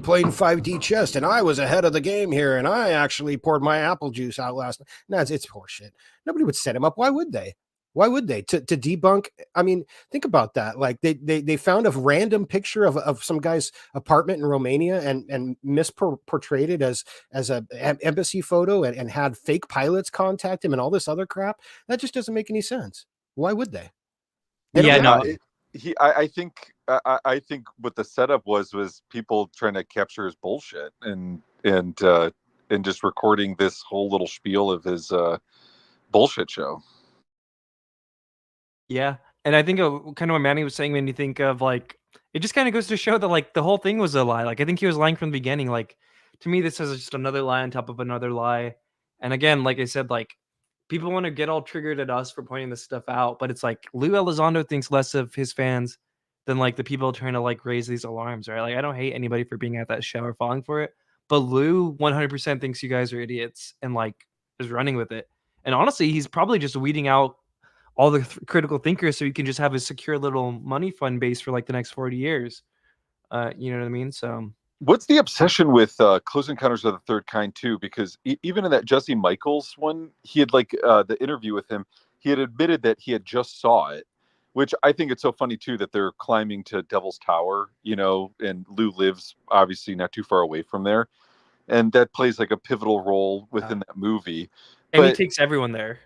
playing 5D chess, and I was ahead of the game here, and I actually poured my apple juice out last night. No, it's horseshit. Nobody would set him up. Why would they? To debunk? I mean, think about that. Like they found a random picture of some guy's apartment in Romania and misportrayed it as an embassy photo and had fake pilots contact him and all this other crap. That just doesn't make any sense. Why would they? I think what the setup was people trying to capture his bullshit and just recording this whole little spiel of his bullshit show. Yeah, and I think kind of what Manny was saying, when you think of like, it just kind of goes to show that like the whole thing was a lie. Like I think he was lying from the beginning. Like to me, this is just another lie on top of another lie. And again, like I said, like people want to get all triggered at us for pointing this stuff out, but it's like Lue Elizondo thinks less of his fans than like the people trying to like raise these alarms, right? Like I don't hate anybody for being at that show or falling for it, but Lue 100% thinks you guys are idiots and like is running with it. And honestly, he's probably just weeding out all the critical thinkers, so you can just have a secure little money fund base for like the next 40 years. You know what I mean? So What's the obsession with Close Encounters of the Third Kind too? Because even in that Jesse Michaels one, he had like the interview with him, he had admitted that he had just saw it, which I think it's so funny too that they're climbing to Devil's Tower, you know, and Lue lives obviously not too far away from there, and that plays like a pivotal role within that movie. and he But takes everyone there.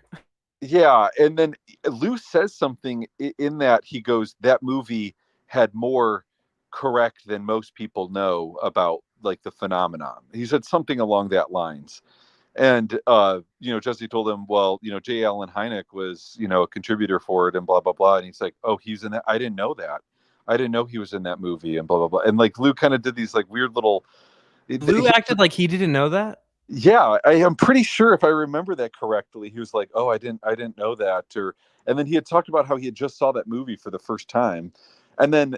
yeah, and then Lou says something in that he goes, that movie had more correct than most people know about like the phenomenon. He said something along that lines. And you know, Jesse told him, well, you know, J. Allen Hynek was, you know, a contributor for it and blah blah blah. And he's like, oh, he's in that. I didn't know that. I didn't know he was in that movie and blah blah blah. And like Lou kind of did these like weird little Lou acted like he didn't know that. yeah, I am pretty sure if I remember that correctly, he was like, "Oh, I didn't know that," or and then he had talked about how he had just saw that movie for the first time, and then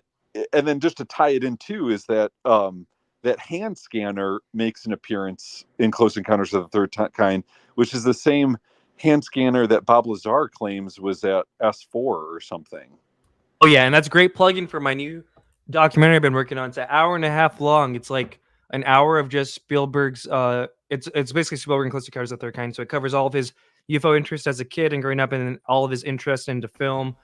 just to tie it in too is that that hand scanner makes an appearance in Close Encounters of the Third Kind, which is the same hand scanner that Bob Lazar claims was at S4 or something. Oh yeah, and that's great plug-in for my new documentary I've been working on. It's an hour and a half long. It's like an hour of just Spielberg's it's basically Spielberg and Close Encounters of the Third Kind. So it covers all of his UFO interest as a kid and growing up, and all of his interest into film,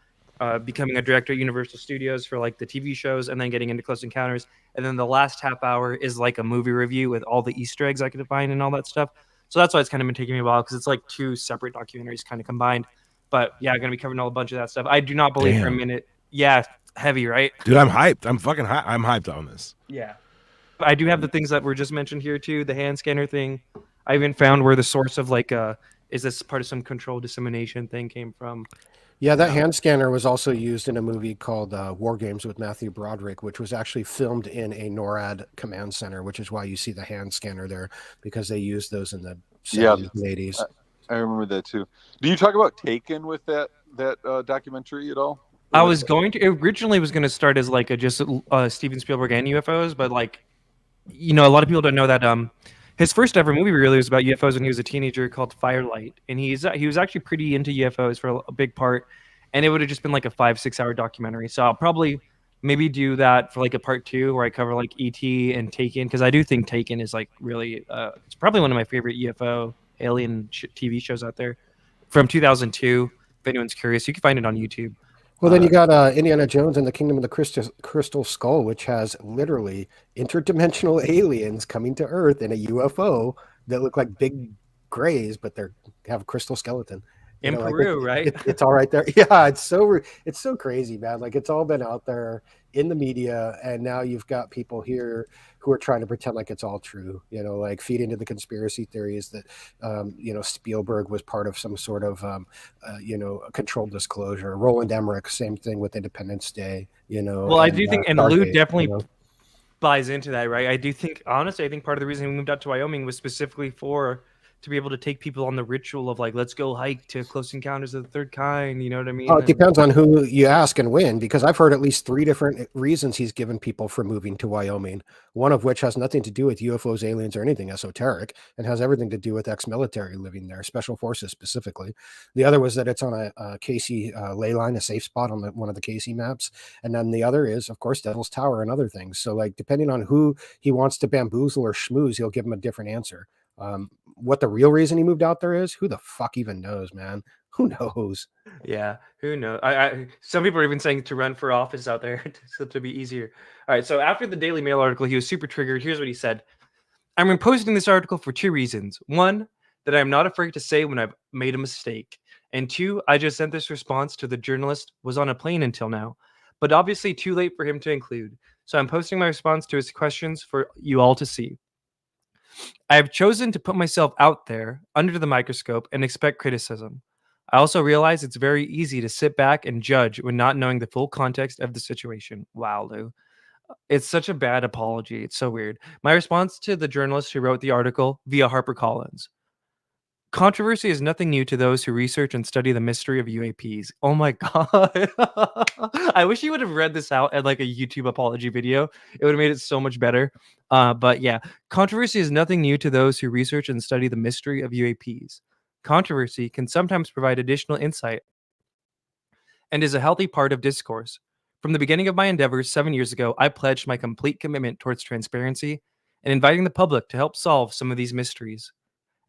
becoming a director at Universal Studios for like the TV shows, and then getting into Close Encounters. And then the last half hour is like a movie review with all the Easter eggs I could find and all that stuff. So that's why it's kind of been taking me a while, because it's like two separate documentaries kind of combined. But yeah, I'm gonna be covering a bunch of that stuff. I do not believe for a minute. Yeah, heavy, right? Dude, I'm hyped. I'm fucking hyped. I'm hyped on this. Yeah. I do have the things that were just mentioned here too, the hand scanner thing. I even found where the source of like is this part of some controlled dissemination thing came from. Yeah, that hand scanner was also used in a movie called War Games with Matthew Broderick, which was actually filmed in a NORAD command center, which is why you see the hand scanner there, because they used those in the 70s and 80s. I remember that too. Do you talk about Taken with that documentary at all? I was going to originally was going to start as like a just Steven Spielberg and UFOs, but like, you know, a lot of people don't know that his first ever movie really was about UFOs when he was a teenager, called Firelight, and he was actually pretty into UFOs for a big part, and it would have just been like a 5-6 hour documentary. So I'll probably maybe do that for like a part 2 where I cover like ET and Taken, because I do think Taken is like really it's probably one of my favorite UFO alien TV shows out there from 2002. If anyone's curious, you can find it on YouTube. Well, then you got Indiana Jones and the Kingdom of the Crystal Skull, which has literally interdimensional aliens coming to Earth in a UFO that look like big grays, but they have a crystal skeleton. In Peru, right? It's all right there. Yeah, it's so crazy, man. Like, it's all been out there in the media, and now you've got people here who are trying to pretend like it's all true, you know, like feed into the conspiracy theories that you know, Spielberg was part of some sort of you know, a controlled disclosure. Roland Emmerich, same thing with Independence Day, you know. Well, I do think, and Lou Stargate, definitely you know. buys into that, right? I do think, honestly, I think part of the reason we moved out to Wyoming was specifically to be able to take people on the ritual of like, let's go hike to Close Encounters of the Third Kind. You know what I mean? Oh, it depends on who you ask and when, because I've heard at least 3 different reasons he's given people for moving to Wyoming, one of which has nothing to do with UFOs, aliens, or anything esoteric, and has everything to do with ex-military living there, special forces specifically. The other was that it's on a Casey ley line, a safe spot on one of the Casey maps. And then the other is, of course, Devil's Tower and other things. So like, depending on who he wants to bamboozle or schmooze, he'll give him a different answer. What the real reason he moved out there is, who the fuck even knows, man? Who knows? Yeah, who knows? I some people are even saying to run for office out there to be easier. All right, so after the Daily Mail article, he was super triggered. Here's what he said: I'm posting this article for 2 reasons. 1, that I'm not afraid to say when I've made a mistake. And 2, I just sent this response to the journalist, was on a plane until now, but obviously too late for him to include. So I'm posting my response to his questions for you all to see. I have chosen to put myself out there under the microscope and expect criticism. I also realize it's very easy to sit back and judge when not knowing the full context of the situation. Wow, Lou. It's such a bad apology. It's so weird. My response to the journalist who wrote the article via HarperCollins: controversy is nothing new to those who research and study the mystery of UAPs. Oh my God. I wish you would have read this out at like a YouTube apology video. It would have made it so much better. But yeah, controversy is nothing new to those who research and study the mystery of UAPs. Controversy can sometimes provide additional insight and is a healthy part of discourse. From the beginning of my endeavors 7 years ago, I pledged my complete commitment towards transparency and inviting the public to help solve some of these mysteries.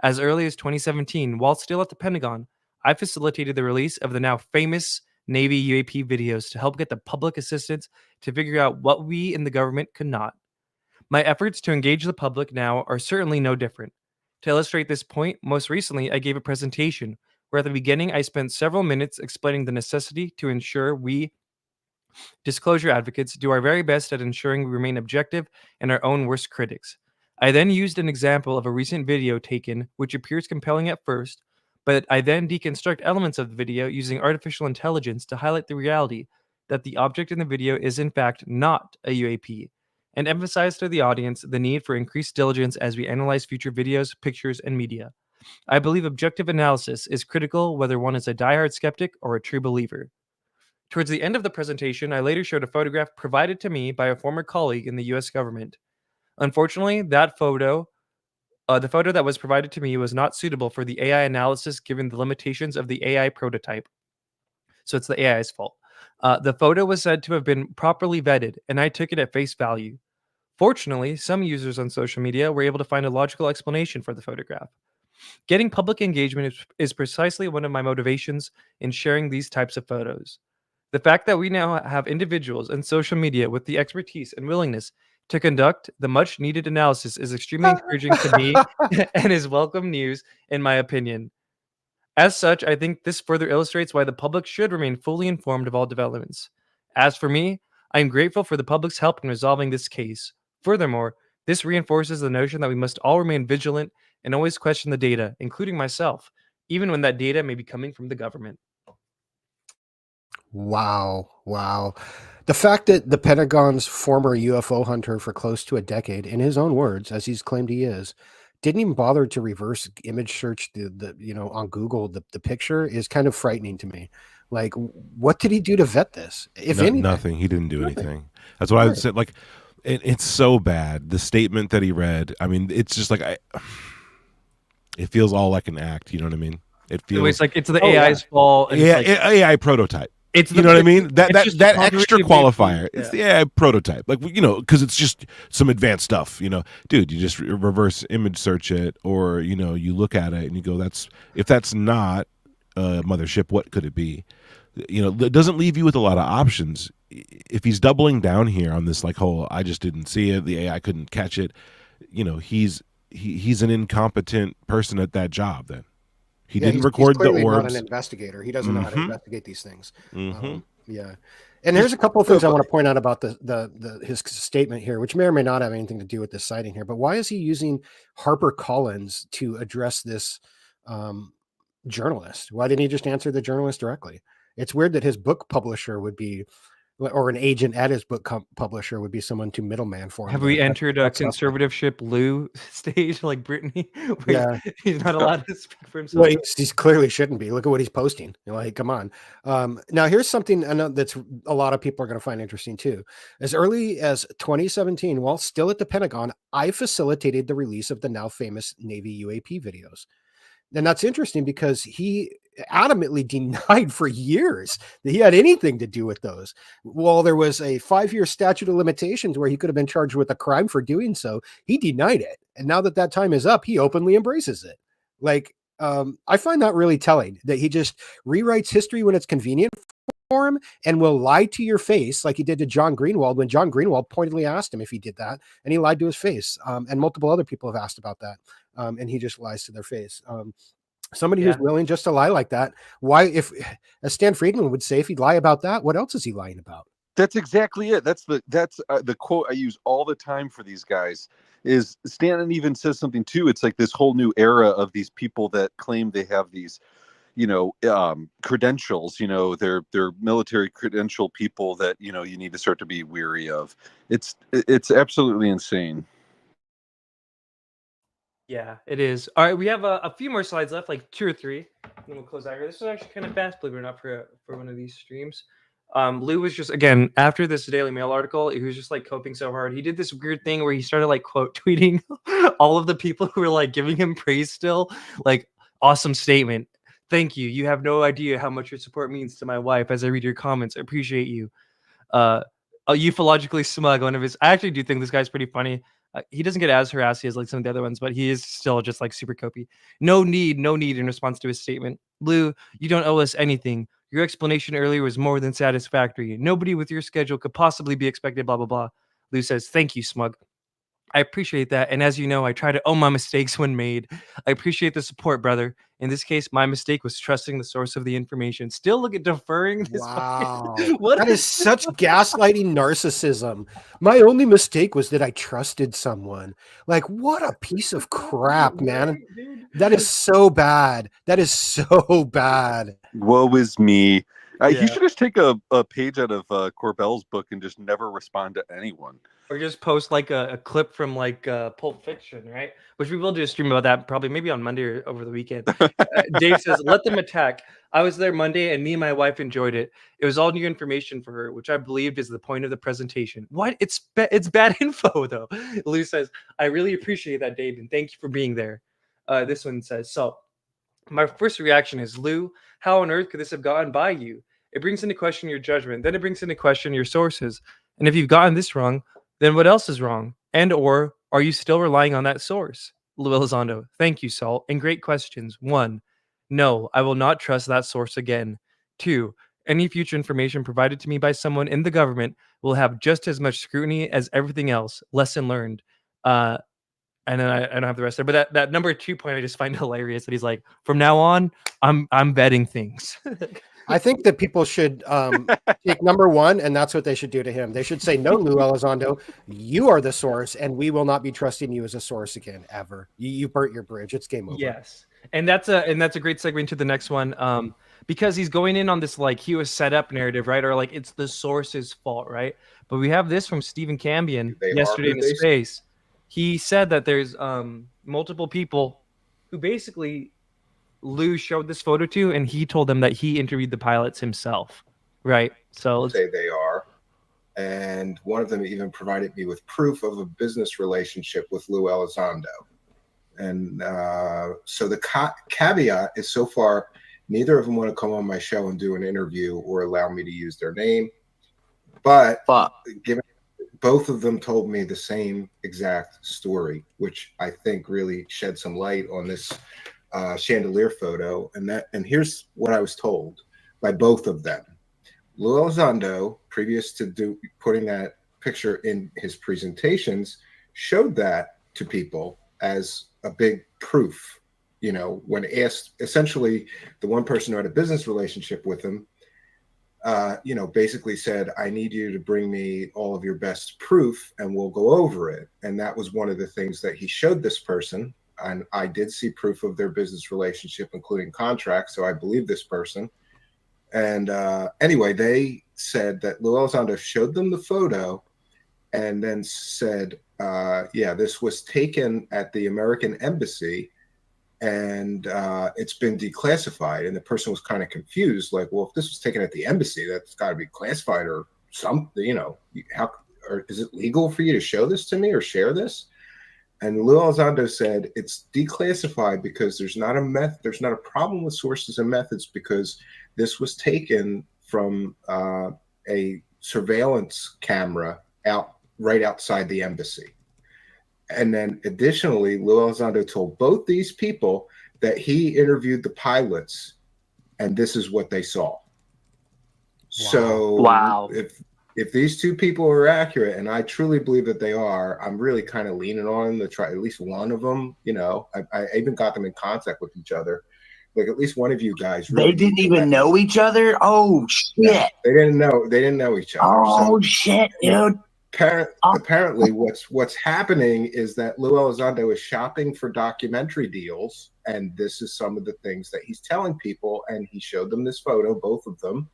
As early as 2017, while still at the Pentagon, I facilitated the release of the now famous Navy UAP videos to help get the public assistance to figure out what we in the government could not. My efforts to engage the public now are certainly no different. To illustrate this point, most recently I gave a presentation where at the beginning I spent several minutes explaining the necessity to ensure we, disclosure advocates, do our very best at ensuring we remain objective and our own worst critics. I then used an example of a recent video taken, which appears compelling at first, but I then deconstruct elements of the video using artificial intelligence to highlight the reality that the object in the video is in fact not a UAP, and emphasize to the audience the need for increased diligence as we analyze future videos, pictures, and media. I believe objective analysis is critical whether one is a diehard skeptic or a true believer. Towards the end of the presentation, I later showed a photograph provided to me by a former colleague in the US government. Unfortunately, the photo that was provided to me was not suitable for the AI analysis given the limitations of the AI prototype. So it's the AI's fault. The photo was said to have been properly vetted, and I took it at face value. Fortunately, some users on social media were able to find a logical explanation for the photograph. Getting public engagement is precisely one of my motivations in sharing these types of photos. The fact that we now have individuals in social media with the expertise and willingness to conduct the much needed analysis is extremely encouraging to me and is welcome news, in my opinion. As such, I think this further illustrates why the public should remain fully informed of all developments. As for me, I am grateful for the public's help in resolving this case. Furthermore, this reinforces the notion that we must all remain vigilant and always question the data, including myself, even when that data may be coming from the government. Wow. Wow. The fact that the Pentagon's former UFO hunter for close to a decade, in his own words, as he's claimed he is, didn't even bother to reverse image search the on Google the picture is kind of frightening to me. Like, what did he do to vet this? If anything, Nothing. He didn't do anything. That's what I said. Like, it's so bad. The statement that he read. I mean, it's just like it feels all like an act. You know what I mean? It feels It's like it's the AI's fault. And Yeah, it's like, AI prototype. It's You know what I mean? That it's just that the extra algorithm qualifier. based- It's the AI prototype. Like, because it's just some advanced stuff. Dude, you just reverse image search it, or you look at it and you go, if that's not a mothership, what could it be? It doesn't leave you with a lot of options. If he's doubling down here on this, like, whole, I just didn't see it, the AI couldn't catch it. He's an incompetent person at that job. Then he didn't he's record the clearly orbs. not an investigator. He doesn't know how to investigate these things. Mhm. Yeah. And there's a couple of things I want to point out about his statement here, which may or may not have anything to do with this sighting here. But why is he using HarperCollins to address this journalist? Why didn't he just answer the journalist directly? It's weird that his book publisher would be, or an agent at his book publisher would be someone to middleman for him. Have we entered a conservativeship Lue stage like Brittany? Yeah. He's not allowed to speak for himself. Well, he's clearly shouldn't be. Look at what he's posting. Like, come on. Now, here's something I know that's a lot of people are going to find interesting too. As early as 2017, while still at the Pentagon, I facilitated the release of the now famous Navy UAP videos. And that's interesting because he adamantly denied for years that he had anything to do with those. Well, there was a 5-year statute of limitations where he could have been charged with a crime for doing so. He denied it. And now that time is up, he openly embraces it. Like, I find that really telling that he just rewrites history when it's convenient for him and will lie to your face like he did to John Greenewald when John Greenewald pointedly asked him if he did that, and he lied to his face. And multiple other people have asked about that. And he just lies to their face. Somebody who's willing just to lie like that. Why, as Stan Friedman would say, if he'd lie about that, what else is he lying about? That's exactly it. That's the quote I use all the time for these guys. Is Stanton even says something too? It's like this whole new era of these people that claim they have these, credentials. They're military credential people that you need to start to be weary of. It's absolutely insane. Yeah, it is. All right, we have a few more slides left, like 2 or 3, and then we'll close out here. This is actually kind of fast, believe it or not, for one of these streams. Lue was just, again, after this Daily Mail article, he was just like coping so hard. He did this weird thing where he started like quote tweeting all of the people who were like giving him praise still, like awesome statement, Thank you. You have no idea how much your support means to my wife. As I read your comments, I appreciate you. Ufologically smug. One of his. I actually do think this guy's pretty funny. He doesn't get as harassy as like some of the other ones, but he is still just like super copy. No need in response to his statement. Lou, you don't owe us anything. Your explanation earlier was more than satisfactory. Nobody with your schedule could possibly be expected, blah, blah, blah. Lou says, thank you, smug. I appreciate that. And as you know, I try to own my mistakes when made. I appreciate the support, brother. In this case, my mistake was trusting the source of the information. Still look at deferring this. Wow. What That is such gaslighting narcissism. My only mistake was that I trusted someone. Like, what a piece of crap, man. That is so bad. That is so bad. Woe is me. Yeah. He should just take a page out of Corbell's book and just never respond to anyone. Or just post like a clip from like Pulp Fiction, right? Which we will do a stream about that probably maybe on Monday or over the weekend. Dave says, let them attack. I was there Monday and me and my wife enjoyed it. It was all new information for her, which I believed is the point of the presentation. What? It's bad info though. Lou says, I really appreciate that, Dave, and thank you for being there. This one says, so my first reaction is, Lou, how on earth could this have gotten by you? It brings into question your judgment. Then it brings into question your sources. And if you've gotten this wrong, then what else is wrong? And or are you still relying on that source? Lue Elizondo, thank you, Salt. And great questions. 1, no, I will not trust that source again. 2, any future information provided to me by someone in the government will have just as much scrutiny as everything else. Lesson learned. And then I don't have the rest there. But that number 2 point I just find hilarious that he's like, from now on, I'm vetting things. I think that people should take number 1, and that's what they should do to him. They should say, no, Lue Elizondo, you are the source, and we will not be trusting you as a source again, ever. You burnt your bridge. It's game over. Yes. And that's a great segue into the next one. Because he's going in on this, like, he was set up narrative, right? Or like, it's the source's fault, right? But we have this from Stephen Cambion yesterday in Space. He said that there's multiple people who basically Lou showed this photo to, and he told them that he interviewed the pilots himself, right? So say they are, and one of them even provided me with proof of a business relationship with Lue Elizondo. And so the caveat is, so far, neither of them want to come on my show and do an interview or allow me to use their name. But given both of them told me the same exact story, which I think really shed some light on this chandelier photo, and here's what I was told by both of them. Lue Elizondo, previous to putting that picture in his presentations, showed that to people as a big proof. You know, when asked, essentially, the one person who had a business relationship with him, basically said, I need you to bring me all of your best proof and we'll go over it. And that was one of the things that he showed this person. And I did see proof of their business relationship, including contracts. So I believe this person. And anyway, they said that Lue Elizondo showed them the photo and then said, this was taken at the American Embassy and it's been declassified. And the person was kind of confused, like, well, if this was taken at the embassy, that's got to be classified or something, or is it legal for you to show this to me or share this? And Lue Elizondo said it's declassified because there's not a problem with sources and methods, because this was taken from a surveillance camera right outside the embassy. And then additionally, Lue Elizondo told both these people that he interviewed the pilots and this is what they saw. Wow. So if these two people are accurate, and I truly believe that they are, I'm really kind of leaning on them to try at least one of them. I even got them in contact with each other. Like, at least one of you guys. They didn't even know each other. Oh shit! Yeah, they didn't know each other. Oh shit, dude. Apparently, what's happening is that Lue Elizondo is shopping for documentary deals, and this is some of the things that he's telling people. And he showed them this photo, both of them,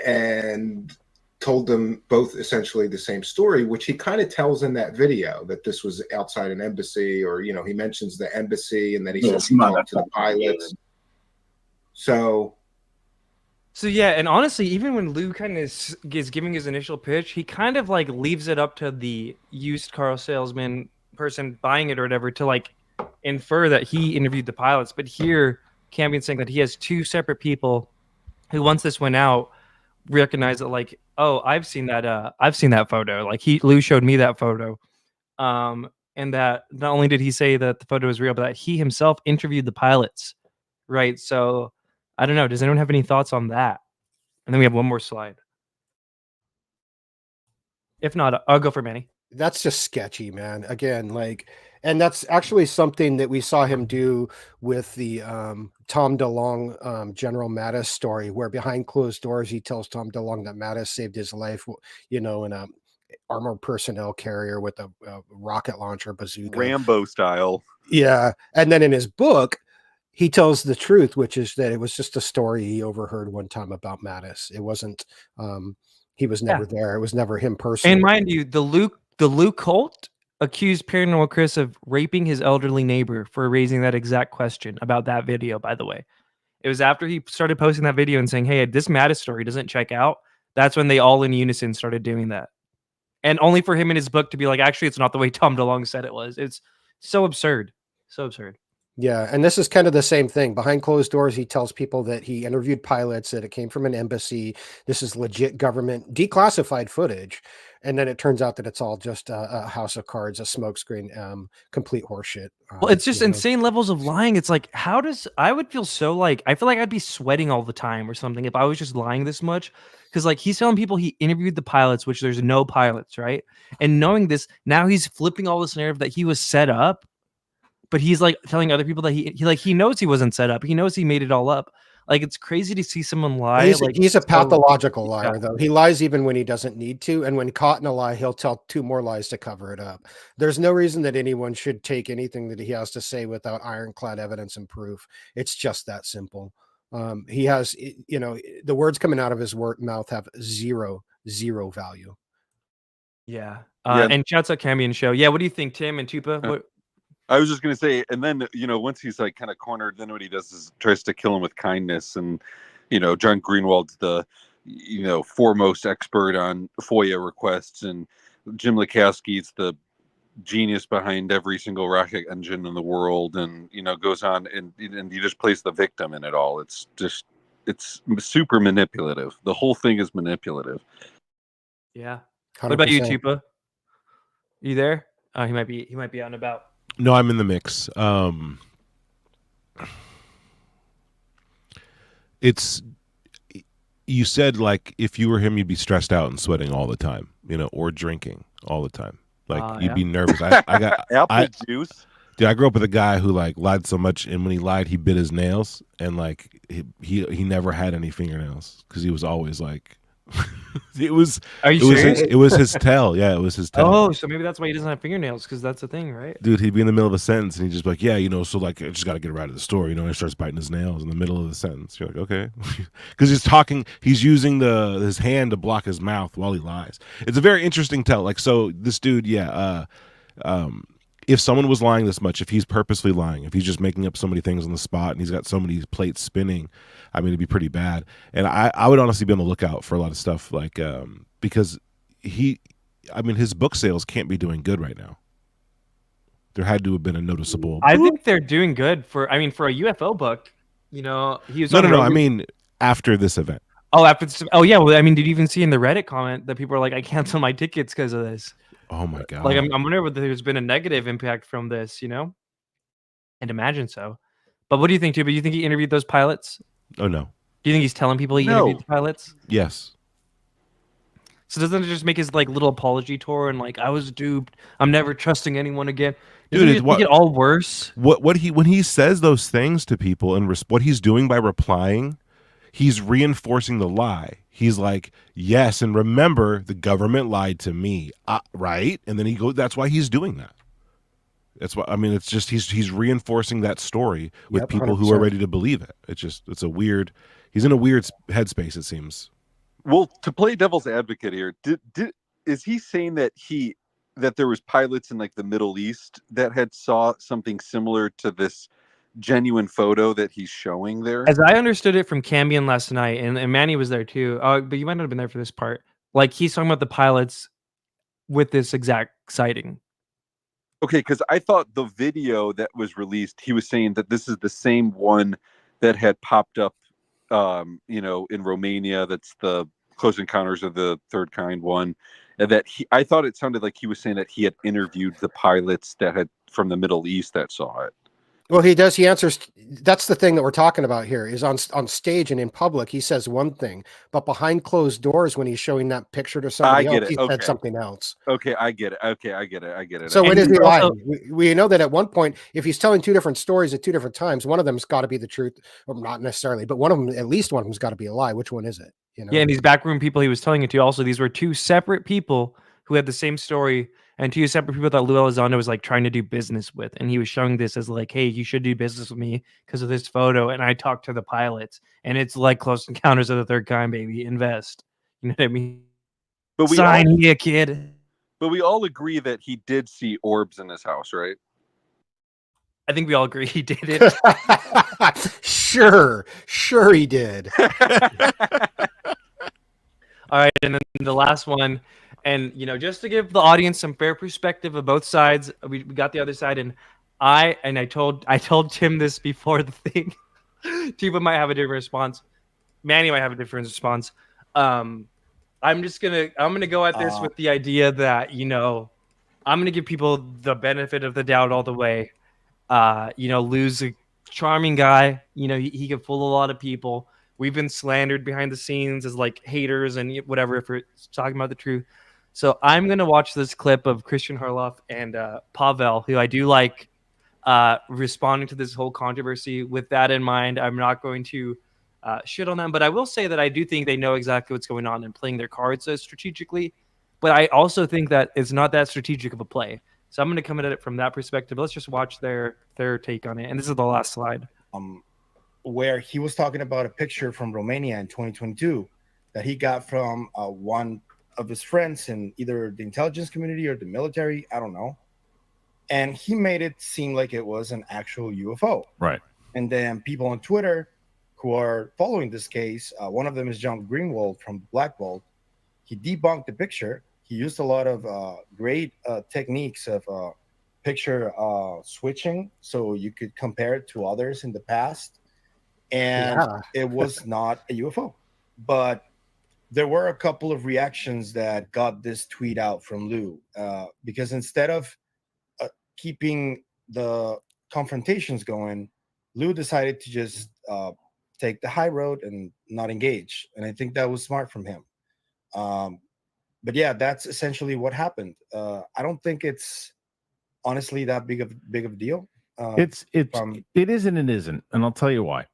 and told them both essentially the same story, which he kind of tells in that video, that this was outside an embassy, or he mentions the embassy, and then he says he talked to the pilots. So yeah, and honestly, even when Lou kind of is giving his initial pitch, he kind of like leaves it up to the used car salesman person buying it or whatever to like infer that he interviewed the pilots. But here, Cambion saying that he has two separate people who, once this went out, recognized that, like, oh, I've seen that photo. Like, Lue showed me that photo. And that not only did he say that the photo was real, but that he himself interviewed the pilots. Right. So I don't know. Does anyone have any thoughts on that? And then we have one more slide. If not, I'll go for Manny. That's just sketchy, man. Again, like, and that's actually something that we saw him do with the Tom DeLonge General Mattis story, where behind closed doors he tells Tom DeLonge that Mattis saved his life, in a armored personnel carrier with a rocket launcher bazooka, Rambo style. Yeah, and then in his book, he tells the truth, which is that it was just a story he overheard one time about Mattis. It wasn't. He was never there. It was never him personally. And mind you, the Lue cult accused Paranormal Chris of raping his elderly neighbor for raising that exact question about that video, by the way. It was after he started posting that video and saying, hey, this Mattis story doesn't check out. That's when they all in unison started doing that. And only for him in his book to be like, actually, it's not the way Tom DeLonge said it was. It's so absurd. So absurd. Yeah, and this is kind of the same thing. Behind closed doors, he tells people that he interviewed pilots, that it came from an embassy. This is legit government declassified footage. And then it turns out that it's all just a house of cards, a smokescreen, complete horseshit. Well, it's just insane levels of lying. It's like, I would feel so like, I feel like I'd be sweating all the time or something if I was just lying this much. Because like he's telling people he interviewed the pilots, which there's no pilots, right? And knowing this, now he's flipping all this narrative that he was set up. But he's like telling other people that he knows he wasn't set up. He knows he made it all up. Like, it's crazy to see someone lie. He's a pathological liar, though. He lies even when he doesn't need to. And when caught in a lie, he'll tell two more lies to cover it up. There's no reason that anyone should take anything that he has to say without ironclad evidence and proof. It's just that simple. He has, the words coming out of his mouth have zero value. Yeah. And shouts out Cambion Show. Yeah. What do you think, Tim and Tupa? What? I was just going to say, and then, once he's like kind of cornered, then what he does is tries to kill him with kindness. And, John Greenewald's the, foremost expert on FOIA requests. And Jim Lukowski's the genius behind every single rocket engine in the world. And, goes on and he just plays the victim in it all. It's super manipulative. The whole thing is manipulative. Yeah. 100%. What about you, Tupa? You there? He might be out and about. No, I'm in the mix. You said like if you were him, you'd be stressed out and sweating all the time, or drinking all the time. Like you'd be nervous. I got apple juice. Dude, I grew up with a guy who like lied so much, and when he lied, he bit his nails, and like he never had any fingernails because he was always like. It was. Are you serious? It was his tail. Yeah, it was his tail. Oh, so maybe that's why he doesn't have fingernails, because that's the thing, right? Dude, he'd be in the middle of a sentence and he'd just be like, yeah, so like I just got to get right to the story, and he starts biting his nails in the middle of the sentence. You're like, okay, because he's using his hand to block his mouth while he lies. It's a very interesting tell. Like, so this dude, if someone was lying this much, if he's purposely lying, if he's just making up so many things on the spot and he's got so many plates spinning, I mean, it'd be pretty bad. And I would honestly be on the lookout for a lot of stuff like, because his book sales can't be doing good right now. There had to have been a noticeable. I think they're doing good for a UFO book. He was no. I mean, after this event. Oh, after this. Oh, yeah. Well, I mean, did you even see in the Reddit comment that people are like, I canceled my tickets because of this? Oh my god! Like, I'm wondering whether there's been a negative impact from this. I'd imagine so. But what do you think, too? But you think he interviewed those pilots? Oh no. Do you think he's telling people he interviewed the pilots? Yes. So doesn't it just make his like little apology tour and like, I was duped, I'm never trusting anyone again? Dude, it make it all worse? When he says those things to people and what he's doing by replying, he's reinforcing the lie. He's like, yes, and remember, the government lied to me, right? And then he goes. That's why he's doing that. That's why. I mean, it's just he's reinforcing that story with people 100%. Who are ready to believe it. It's a weird. He's in a weird headspace, it seems. Well, to play devil's advocate here, is he saying that there was pilots in like the Middle East that had saw something similar to this genuine photo that he's showing there? As I understood it from Cambion last night, and Manny was there too, but you might not have been there for this part. Like, he's talking about the pilots with this exact sighting. Okay, because I thought the video that was released, he was saying that this is the same one that had popped up, in Romania. That's the Close Encounters of the Third Kind one. And that I thought it sounded like he was saying that he had interviewed the pilots that had from the Middle East that saw it. Well, he does. He answers. That's the thing that we're talking about here is on stage and in public, he says one thing, but behind closed doors, when he's showing that picture to somebody else, he said something else. Okay, I get it. Okay, I get it. So when is he lying? We know that at one point, if he's telling two different stories at two different times, one of them's got to be the truth, or not necessarily, but one of them, at least one of them's got to be a lie. Which one is it? You know? Yeah, and these backroom people he was telling it to, also, these were two separate people who had the same story, and two separate people that Lue Elizondo was like trying to do business with, and he was showing this as like, hey, you should do business with me because of this photo. And I talked to the pilots, and it's like Close Encounters of the Third Kind, baby. Invest. You know what I mean? But we sign here, kid. But we all agree that he did see orbs in his house, right? I think we all agree he did it. Sure he did. All right, and then the last one, and just to give the audience some fair perspective of both sides, we got the other side, and I told Tim this before the thing. Tiba might have a different response. Manny might have a different response. I'm gonna go at this with the idea that I'm gonna give people the benefit of the doubt all the way. Lue's a charming guy. He can fool a lot of people. We've been slandered behind the scenes as like haters and whatever if we're talking about the truth. So I'm going to watch this clip of Christian Harloff and Pavel, who I do like, responding to this whole controversy. With that in mind, I'm not going to shit on them, but I will say that I do think they know exactly what's going on and playing their cards strategically. But I also think that it's not that strategic of a play. So I'm going to come at it from that perspective. Let's just watch their take on it. And this is the last slide. Where he was talking about a picture from Romania in 2022 that he got from one of his friends in either the intelligence community or the military, I don't know. And he made it seem like it was an actual UFO. Right. And then people on Twitter who are following this case, one of them is John Greenewald from Black Bolt. He debunked the picture. He used a lot of great techniques of picture switching so you could compare it to others in the past. And it was not a UFO. But there were a couple of reactions that got this tweet out from Lue, because instead of keeping the confrontations going, Lue decided to just take the high road and not engage. And I think that was smart from him. But yeah, that's essentially what happened. I don't think it's honestly that big of a deal. It is and it isn't, and I'll tell you why.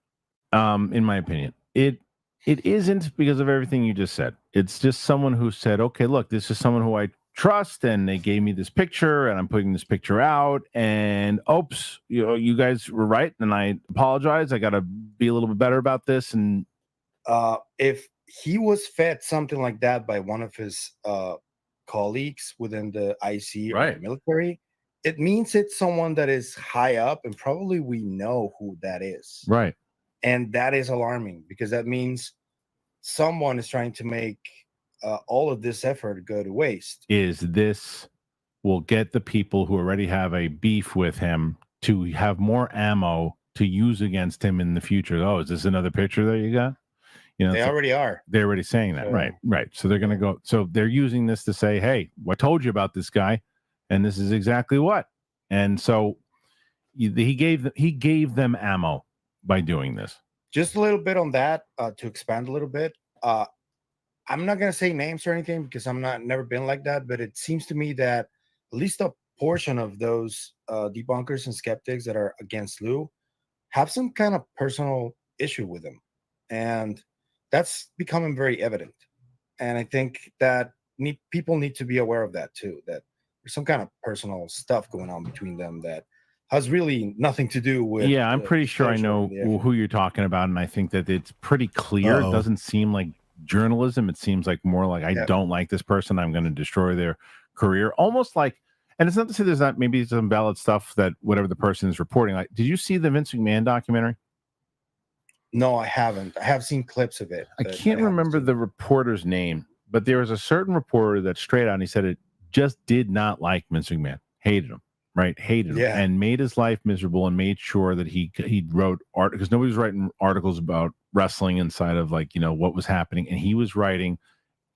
In my opinion, it isn't because of everything you just said. It's just someone who said, okay, look, this is someone who I trust, and they gave me this picture, and I'm putting this picture out, and oops, you guys were right, and I apologize. I got to be a little bit better about this. And if he was fed something like that by one of his colleagues within the IC or the military, it means it's someone that is high up, and probably we know who that is. Right. And that is alarming because that means someone is trying to make all of this effort go to waste. This will get the people who already have a beef with him to have more ammo to use against him in the future. Oh, is this another picture that you got? They already are. They're already saying that. Right. So they're going to go. So they're using this to say, hey, I told you about this guy, and this is exactly what. And so he gave them ammo by doing this. Just a little bit on that, to expand a little bit. I'm not going to say names or anything because never been like that, but it seems to me that at least a portion of those debunkers and skeptics that are against Lue have some kind of personal issue with him. And that's becoming very evident. And I think that people need to be aware of that too, that there's some kind of personal stuff going on between them that has really nothing to do with. Yeah, I'm pretty sure I know who you're talking about, and I think that it's pretty clear. It doesn't seem like journalism. It seems like more like I don't like this person. I'm going to destroy their career. Almost like, and it's not to say there's not maybe some valid stuff that whatever the person is reporting. Like, did you see the Vince McMahon documentary? No, I haven't. I have seen clips of it. I can't remember the reporter's name, but there was a certain reporter that straight out, and he said it just did not like Vince McMahon, hated him. right? Hated him Yeah. and made his life miserable and made sure that he wrote art because nobody was writing articles about wrestling inside of like, what was happening. And he was writing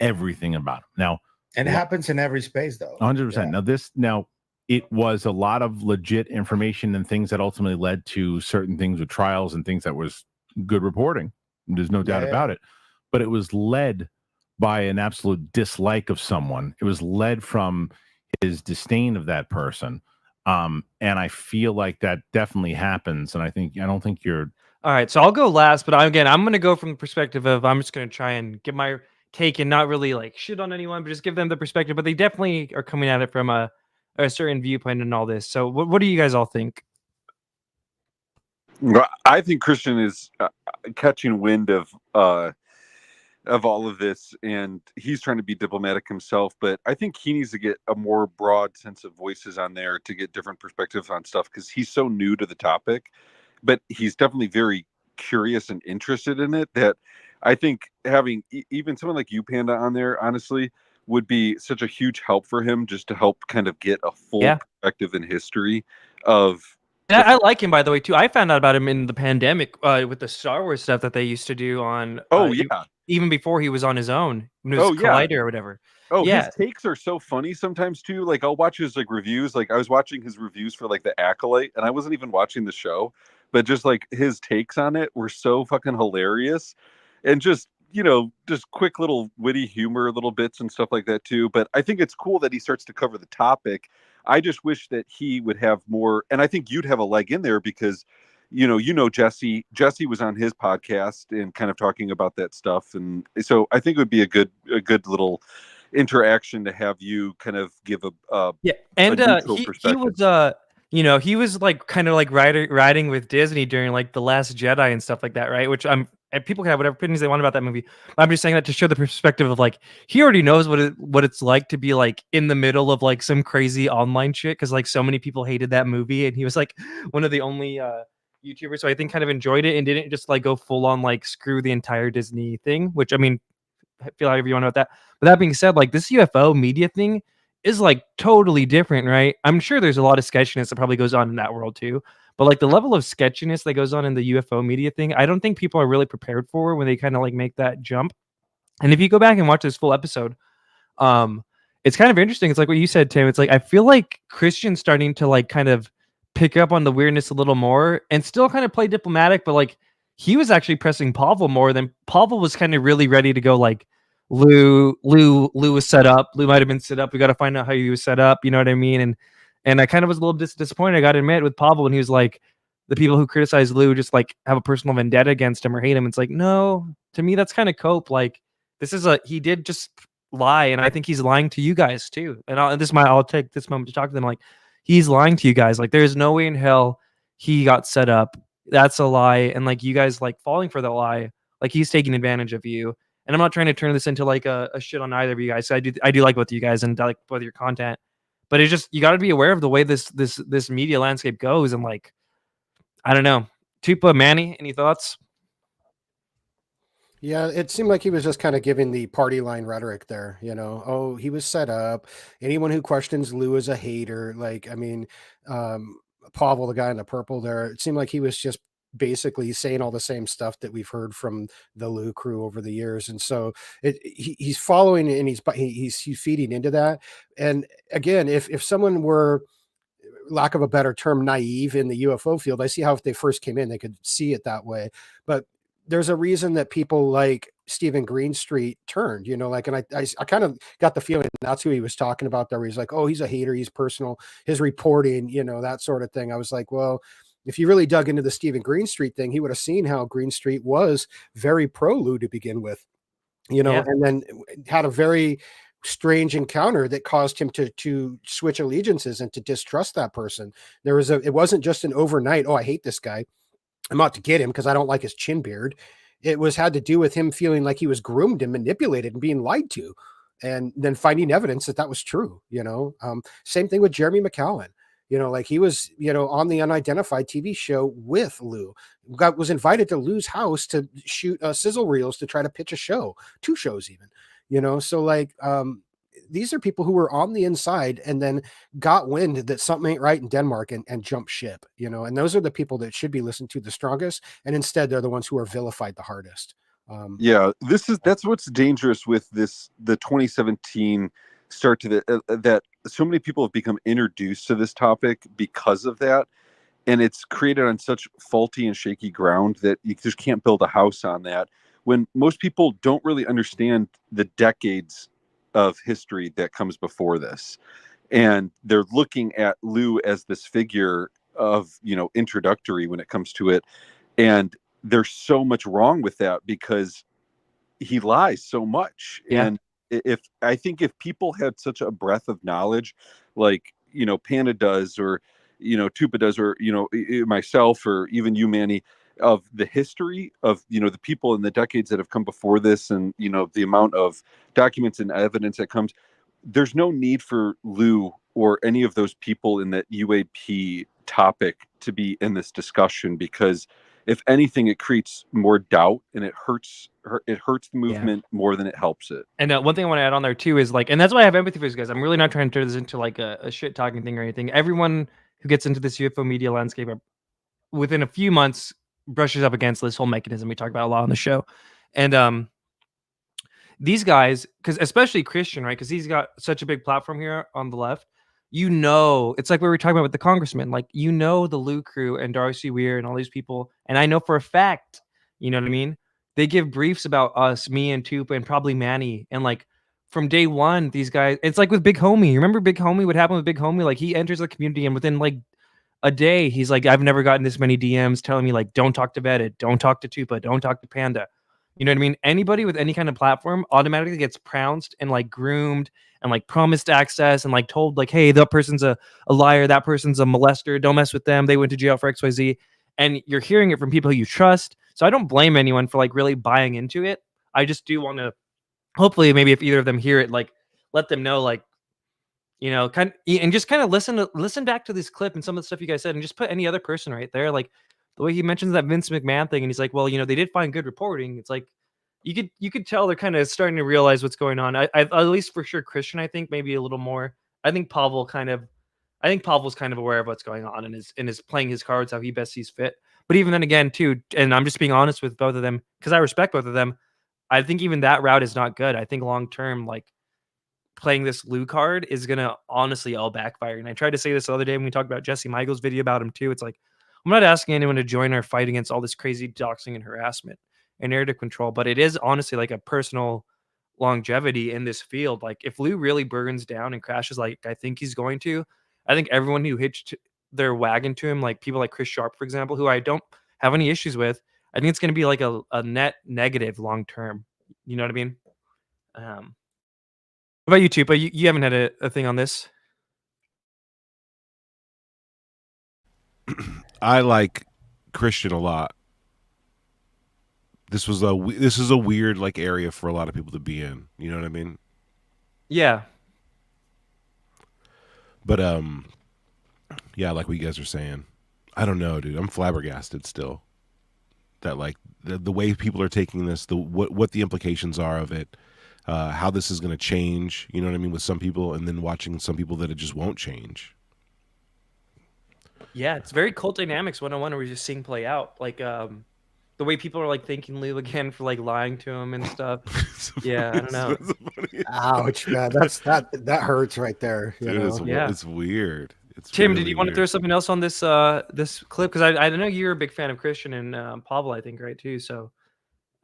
everything about him. Now, And it happens in every space though. 100%. Now it was a lot of legit information and things that ultimately led to certain things with trials and things that was good reporting. There's no doubt about it. But it was led by an absolute dislike of someone. It was led from his disdain of that person. And I feel like that definitely happens. And I don't think you're All right, so I'll go last, but I'm going to go from the perspective of I'm just going to try and get my take and not really like shit on anyone, but just give them the perspective. But they definitely are coming at it from a certain viewpoint and all this. So what do you guys all think? Well, I think Christian is catching wind of all of this, and he's trying to be diplomatic himself. But I think he needs to get a more broad sense of voices on there to get different perspectives on stuff because he's so new to the topic. But he's definitely very curious and interested in it. That I think having even someone like you, Panda, on there, honestly, would be such a huge help for him, just to help kind of get a full perspective and history of. And I like him, by the way, too. I found out about him in the pandemic with the Star Wars stuff that they used to do on. Even before he was on his own, when it was Collider or whatever. His takes are so funny sometimes too. Like I'll watch his like reviews. Like I was watching his reviews for like the Acolyte, and I wasn't even watching the show, but just like his takes on it were so fucking hilarious, and just just quick little witty humor, little bits and stuff like that too. But I think it's cool that he starts to cover the topic. I just wish that he would have more, and I think you'd have a leg in there because, Jesse was on his podcast and kind of talking about that stuff, and so I think it would be a good little interaction to have you kind of give a neutral perspective. He was like kind of like riding with Disney during like The Last Jedi and stuff like that, right? Which and people can have whatever opinions they want about that movie. I'm just saying that to show the perspective of like he already knows what it's like to be like in the middle of like some crazy online shit because like so many people hated that movie and he was like one of the only YouTubers, so I think kind of enjoyed it and didn't just like go full on like screw the entire Disney thing. Which I mean, feel however you want about that. But that being said, like this UFO media thing is like totally different, right? I'm sure there's a lot of sketchiness that probably goes on in that world too. But like the level of sketchiness that goes on in the UFO media thing, I don't think people are really prepared for when they kind of like make that jump. And if you go back and watch this full episode, it's kind of interesting. It's like what you said, Tim. It's like I feel like Christian's starting to like kind of pick up on the weirdness a little more and still kind of play diplomatic, but like he was actually pressing Pavel more than Pavel was kind of really ready to go like Lue was set up. Lue might have been set up. We got to find out how he was set up. You know what I mean? And I kind of was a little disappointed. I got to admit with Pavel when he was like, the people who criticize Lue just like have a personal vendetta against him or hate him. It's like, no, to me, that's kind of cope. Like he did just lie. And I think he's lying to you guys too. And I'll take this moment to talk to them. Like he's lying to you guys. Like there's no way in hell he got set up. That's a lie. And like you guys like falling for the lie, like he's taking advantage of you. And I'm not trying to turn this into like a shit on either of you guys. So I do like both of you guys and I like both your content, but it's just you got to be aware of the way this media landscape goes. And like, I don't know, Tupa, Manny, any thoughts? Yeah, it seemed like he was just kind of giving the party line rhetoric there, Oh, he was set up. Anyone who questions Lue is a hater. Like, I mean, Pavel, the guy in the purple there, it seemed like he was just basically saying all the same stuff that we've heard from the Lue crew over the years. And so he's following and he's feeding into that. And again, if someone were, lack of a better term, naive in the UFO field, I see how if they first came in, they could see it that way. But there's a reason that people like Stephen Greenstreet turned, and I kind of got the feeling that's who he was talking about there. Where he's like, oh, he's a hater. He's personal, his reporting, that sort of thing. I was like, well, if you really dug into the Stephen Greenstreet thing, he would have seen how Greenstreet was very pro Lue to begin with, and then had a very strange encounter that caused him to switch allegiances and to distrust that person. It wasn't just an overnight, oh, I hate this guy, I'm out to get him because I don't like his chin beard. It had to do with him feeling like he was groomed and manipulated and being lied to, and then finding evidence that was true. Same thing with Jeremy McCowan. Like he was, on the Unidentified TV show with Lue. Was invited to Lue's house to shoot sizzle reels to try to pitch a show, 2 shows even. So like these are people who were on the inside and then got wind that something ain't right in Denmark and jumped ship, and those are the people that should be listened to the strongest. And instead they're the ones who are vilified the hardest. Yeah, that's what's dangerous with the 2017 start to that so many people have become introduced to this topic because of that, and it's created on such faulty and shaky ground that you just can't build a house on that, when most people don't really understand the decades of history that comes before this, and they're looking at Lue as this figure of introductory when it comes to it, and there's so much wrong with that because he lies so much. Yeah. And I think if people had such a breadth of knowledge like Panda does, or Tupa does, or myself, or even you, Manny, of the history of the people in the decades that have come before this, and the amount of documents and evidence that comes, there's no need for Lue or any of those people in that UAP topic to be in this discussion, because if anything, it creates more doubt, and it hurts the movement more than it helps it. And one thing I want to add on there too is and that's why I have empathy for these guys. I'm really not trying to turn this into like a shit talking thing or anything. Everyone who gets into this UFO media landscape within a few months brushes up against this whole mechanism we talk about a lot on the show. And these guys, because especially Christian, right? Because he's got such a big platform here on the left. It's like we were talking about with the congressman, the Lue crew and Darcy Weir and all these people. And I know for a fact, you know what I mean? They give briefs about us, me and Tupa and probably Manny. And from day one, these guys, it's like with Big Homie. You remember Big Homie? What happened with Big Homie? He enters the community and within a day, he's like, I've never gotten this many DMs telling me don't talk to Vetted, don't talk to Tupa, don't talk to Panda. You know what I mean? Anybody with any kind of platform automatically gets pounced and groomed and promised access and told hey, that person's a liar, that person's a molester, don't mess with them, they went to jail for XYZ. And you're hearing it from people you trust. So I don't blame anyone for really buying into it. I just do want to, hopefully, maybe if either of them hear it, let them know, and just kind of listen back to this clip and some of the stuff you guys said, and just put any other person right there, the way he mentions that Vince McMahon thing, and he's like, well, they did find good reporting. It's you could tell they're kind of starting to realize what's going on. I at least for sure Christian, I think maybe a little more. I think Pavel's kind of aware of what's going on and is playing his cards how he best sees fit. But even then again too, and I'm just being honest with both of them because I respect both of them, I think even that route is not good. I think long term, playing this Lue card is gonna honestly all backfire. And I tried to say this the other day when we talked about Jesse Michael's video about him too. It's I'm not asking anyone to join our fight against all this crazy doxing and harassment and narrative control, but it is honestly a personal longevity in this field. If Lue really burns down and crashes I think he's going to, I think everyone who hitched their wagon to him, people like Chris Sharp, for example, who I don't have any issues with, I think it's going to be a net negative long term. You know what I mean? What about you, Tupa? You haven't had a thing on this? I like Christian a lot. This is a weird area for a lot of people to be in. You know what I mean? Yeah. But yeah, like what you guys are saying, I don't know, dude. I'm flabbergasted still. That the way people are taking this, what the implications are of it, how this is going to change. You know what I mean? With some people, and then watching some people that it just won't change. Yeah, it's very cult dynamics 101 we're just seeing play out. The way people are thanking Lue again for lying to him and stuff. Yeah, I don't know. Ouch, man. That hurts right there. Dude, it's weird. It's Tim, really did you want to throw something else on this this clip? Because I know you're a big fan of Christian and Pavel, I think, right too. So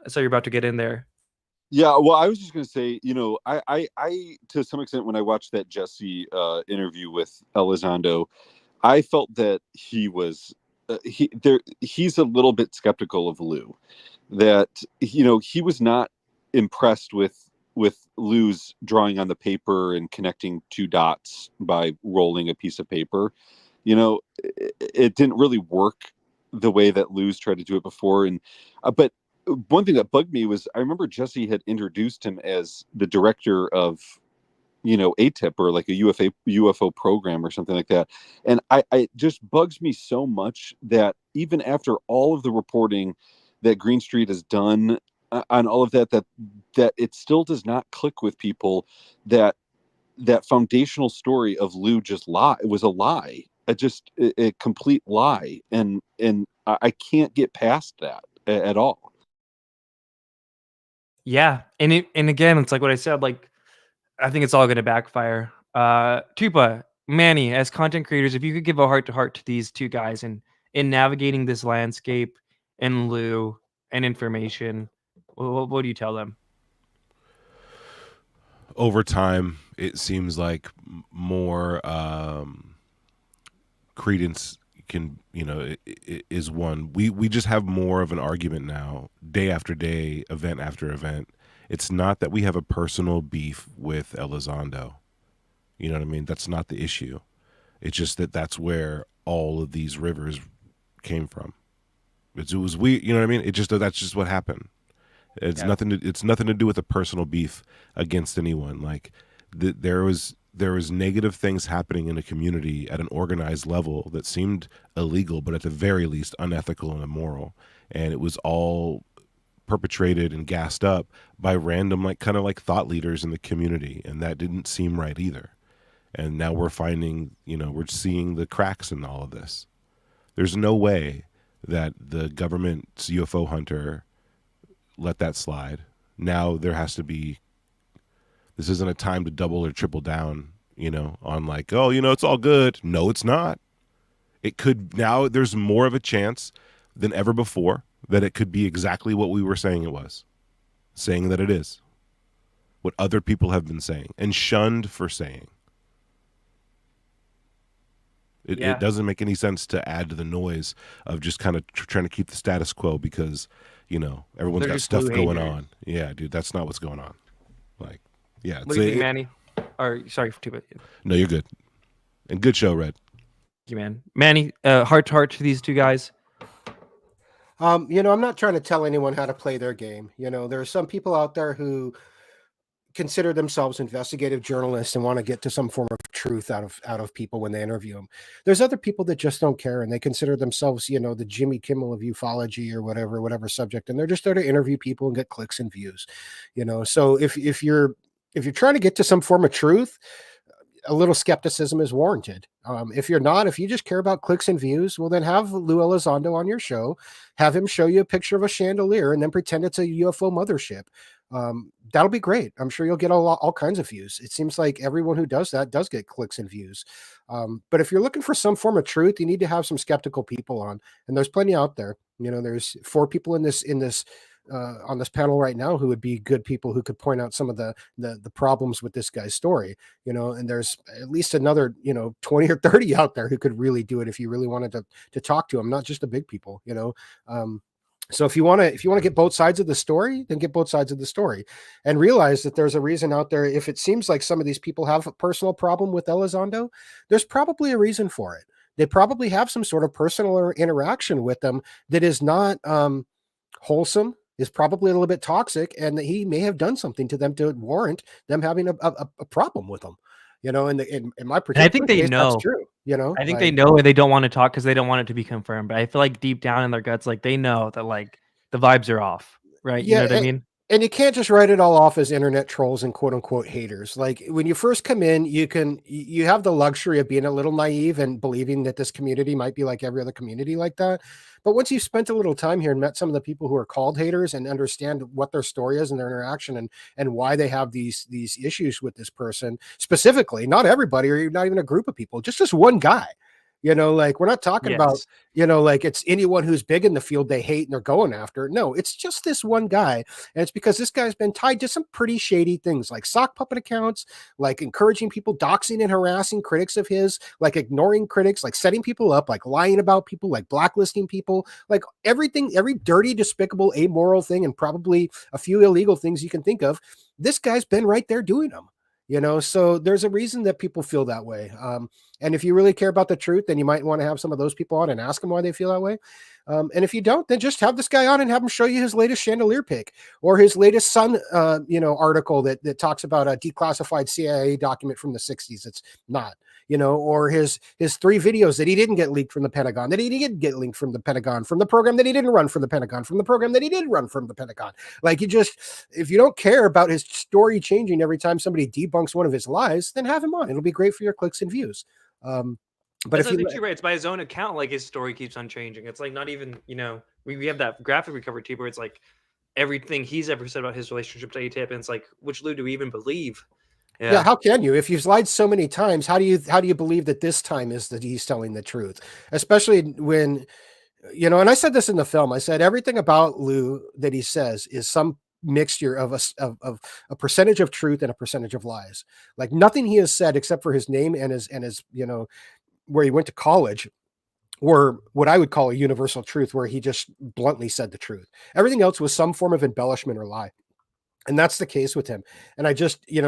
I saw you're about to get in there. Yeah, well, I was just going to say, I to some extent when I watched that Jesse interview with Elizondo, I felt that he was he's a little bit skeptical of Lue, that he was not impressed with Lue's drawing on the paper and connecting two dots by rolling a piece of paper. It didn't really work the way that Lue's tried to do it before. And but one thing that bugged me was I remember Jesse had introduced him as the director of ATIP or a UFO program or something like that. And I just bugs me so much that even after all of the reporting that Green Street has done on all of that it still does not click with people that that foundational story of Lue just lie. It was a lie, a complete lie, and I can't get past that at all. Yeah, and again, it's like what I said. Like, I think it's all going to backfire. Tupa, Manny, as content creators, if you could give a heart to heart to these two guys in navigating this landscape and Lue and information, what do you tell them? Over time, it seems like more credence can, is one. We just have more of an argument now, day after day, event after event. It's not that we have a personal beef with Elizondo. You know what I mean? That's not the issue. It's just that that's where all of these rivers came from. It was we. You know what I mean? That's just what happened. It's nothing to do with a personal beef against anyone. Like there was negative things happening in a community at an organized level that seemed illegal, but at the very least unethical and immoral. And it was all perpetrated and gassed up by random, kind of thought leaders in the community. And that didn't seem right either. And now we're finding, we're seeing the cracks in all of this. There's no way that the government's UFO hunter let that slide. Now there has to be, this isn't a time to double or triple down, on it's all good. No, it's not. It could, now there's more of a chance than ever before that it could be exactly what we were saying it was. Saying that it is. What other people have been saying and shunned for saying. It doesn't make any sense to add to the noise of just kind of trying to keep the status quo because, everyone's got stuff going on. Yeah, dude, that's not what's going on. What do you think, Manny? Or sorry for too. No, you're good. And good show, Red. Thank you, man. Manny, heart to heart to these two guys. I'm not trying to tell anyone how to play their game. There are some people out there who consider themselves investigative journalists and want to get to some form of truth out of people when they interview them. There's other people that just don't care and they consider themselves, the Jimmy Kimmel of ufology or whatever subject, and they're just there to interview people and get clicks and views. So if you're trying to get to some form of truth, a little skepticism is warranted. If you just care about clicks and views, well, then have Lue Elizondo on your show, have him show you a picture of a chandelier and then pretend it's a UFO mothership. That'll be great. I'm sure you'll get all kinds of views. It seems like everyone who does that does get clicks and views. But if you're looking for some form of truth, you need to have some skeptical people on, and there's plenty out there. There's 4 people in this on this panel right now who would be good people who could point out some of the problems with this guy's story, and there's at least another, 20 or 30 out there who could really do it if you really wanted to talk to them, not just the big people, So if you want to get both sides of the story, then get both sides of the story and realize that there's a reason out there. If it seems like some of these people have a personal problem with Elizondo, there's probably a reason for it. They probably have some sort of personal interaction with them that is not wholesome, is probably a little bit toxic, and that he may have done something to them to warrant them having a problem with them. In my particular I think they case, know. that's true. I think they know, and they don't want to talk because they don't want it to be confirmed. But I feel like deep down in their guts, they know that the vibes are off, right? Yeah, You know what I mean? And you can't just write it all off as internet trolls and quote unquote haters. Like when you first come in, you have the luxury of being a little naive and believing that this community might be like every other community like that. But once you've spent a little time here and met some of the people who are called haters and understand what their story is and their interaction and why they have these issues with this person specifically, not everybody or not even a group of people, just this one guy. We're not talking about, it's anyone who's big in the field they hate and they're going after. No, it's just this one guy. And it's because this guy's been tied to some pretty shady things like sock puppet accounts, like encouraging people, doxing and harassing critics of his, like ignoring critics, like setting people up, like lying about people, like blacklisting people, like everything, every dirty, despicable, amoral thing, and probably a few illegal things you can think of. This guy's been right there doing them. So there's a reason that people feel that way. And if you really care about the truth, then you might want to have some of those people on and ask them why they feel that way. And if you don't, then just have this guy on and have him show you his latest chandelier pic or his latest Sun, article that talks about a declassified CIA document from the 60s. It's not, or his 3 videos that he didn't get leaked from the Pentagon, that he didn't get linked from the Pentagon, from the program that he didn't run from the Pentagon, from the program that he did run from the Pentagon. Like, if you don't care about his story changing every time somebody debunks one of his lies, then have him on. It'll be great for your clicks and views. But I think you're right. It's by his own account. Like, his story keeps on changing. It's like not even, we have that graphic we covered too, where it's like everything he's ever said about his relationship to ATIP, and it's like, which Lue do we even believe? Yeah, how can you? If you've lied so many times, how do you believe that this time is that he's telling the truth? Especially when, and I said this in the film. I said everything about Lue that he says is some mixture of a percentage of truth and a percentage of lies. Like, nothing he has said except for his name and his where he went to college were what I would call a universal truth, where he just bluntly said the truth. Everything else was some form of embellishment or lie. And that's the case with him. And I just, you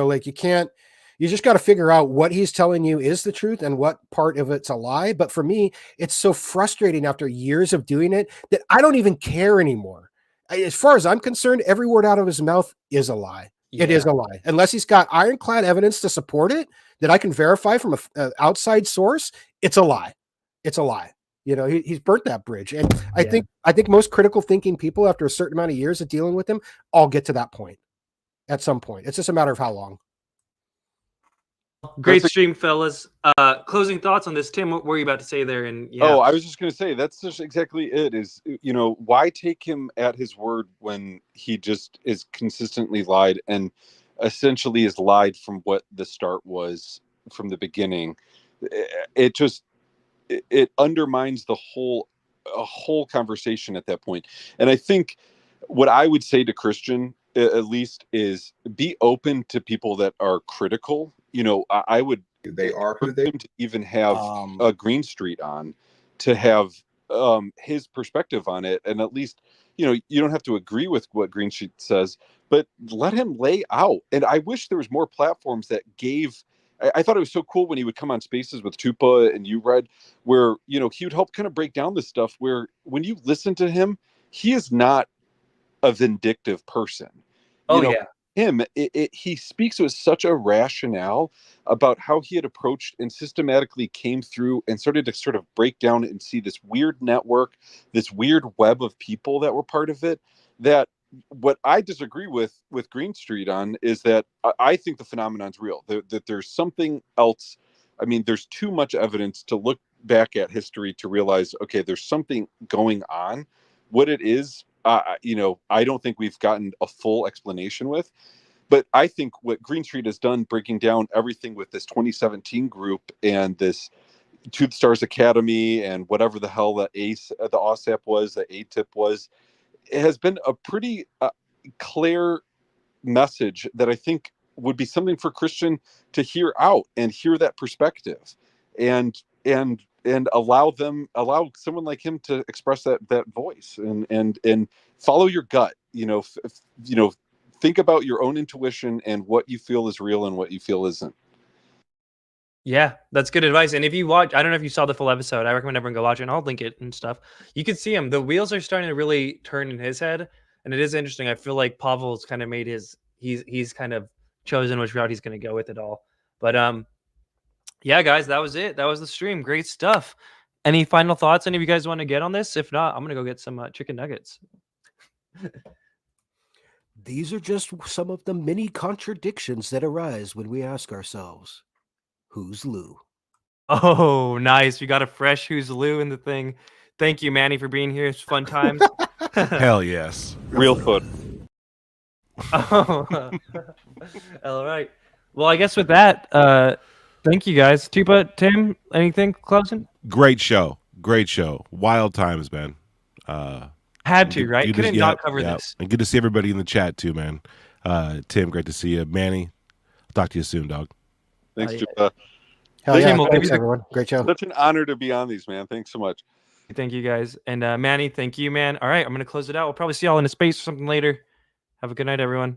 just got to figure out what he's telling you is the truth and what part of it's a lie. But for me, it's so frustrating after years of doing it that I don't even care anymore. As far as I'm concerned, every word out of his mouth is a lie. Yeah. It is a lie. Unless he's got ironclad evidence to support it that I can verify from an outside source, it's a lie. It's a lie. He's burnt that bridge. And I think most critical thinking people, after a certain amount of years of dealing with him, all get to that point at some point. It's just a matter of how long. Great stream, fellas. Closing thoughts on this, Tim. What were you about to say there? And Oh, I was just going to say that's just exactly it. Is why take him at his word when he just is consistently lied and essentially is lied from what the start was from the beginning. It undermines the whole conversation at that point. And I think what I would say to Christian, at least, is be open to people that are critical. I would. They are who they to even have a Green Street on to have his perspective on it, and at least you don't have to agree with what Green Street says, but let him lay out. And I wish there was more platforms that gave. I thought it was so cool when he would come on Spaces with Tupa and you Red, where he would help kind of break down this stuff. Where when you listen to him, he is not a vindictive person. He speaks with such a rationale about how he had approached and systematically came through and started to sort of break down and see this weird network, this weird web of people that were part of it. That what I disagree with Green Street on is that I think the phenomenon's real, that there's something else. I mean, there's too much evidence to look back at history to realize, okay, there's something going on. What it is, I don't think we've gotten a full explanation with. But I think what Green Street has done, breaking down everything with this 2017 group and this Tooth Stars Academy and whatever the hell the OSAP was, the ATIP was, it has been a pretty clear message that I think would be something for Christian to hear out and hear that perspective, and allow someone like him to express that voice and follow your gut. Think about your own intuition and what you feel is real and what you feel isn't. Yeah, that's good advice. And if you watch, I don't know if you saw the full episode, I recommend everyone go watch it, and I'll link it and stuff. You can see him. The wheels are starting to really turn in his head, and it is interesting. I feel like Pavel's kind of made he's kind of chosen which route he's going to go with it all. But yeah, guys, that was it. That was the stream. Great stuff. Any final thoughts any of you guys want to get on this? If not, I'm going to go get some chicken nuggets. These are just some of the many contradictions that arise when we ask ourselves, who's Lue? Oh, nice. We got a fresh who's Lue in the thing. Thank you, Manny, for being here. It's fun times. Hell yes. Real fun. Oh. All right. Well, I guess with that, thank you guys. Tupa, Tim, anything closing? Great show. Wild times, man. Had to, right? Couldn't not cover this. And good to see everybody in the chat too, man. Tim, great to see you. Manny, I'll talk to you soon, dog. Thanks, yeah. Tupa. Hell yeah, thanks, everyone. Great show. Such an honor to be on these, man. Thanks so much. Thank you, guys. And Manny, thank you, man. All right, I'm going to close it out. We'll probably see y'all in a space or something later. Have a good night, everyone.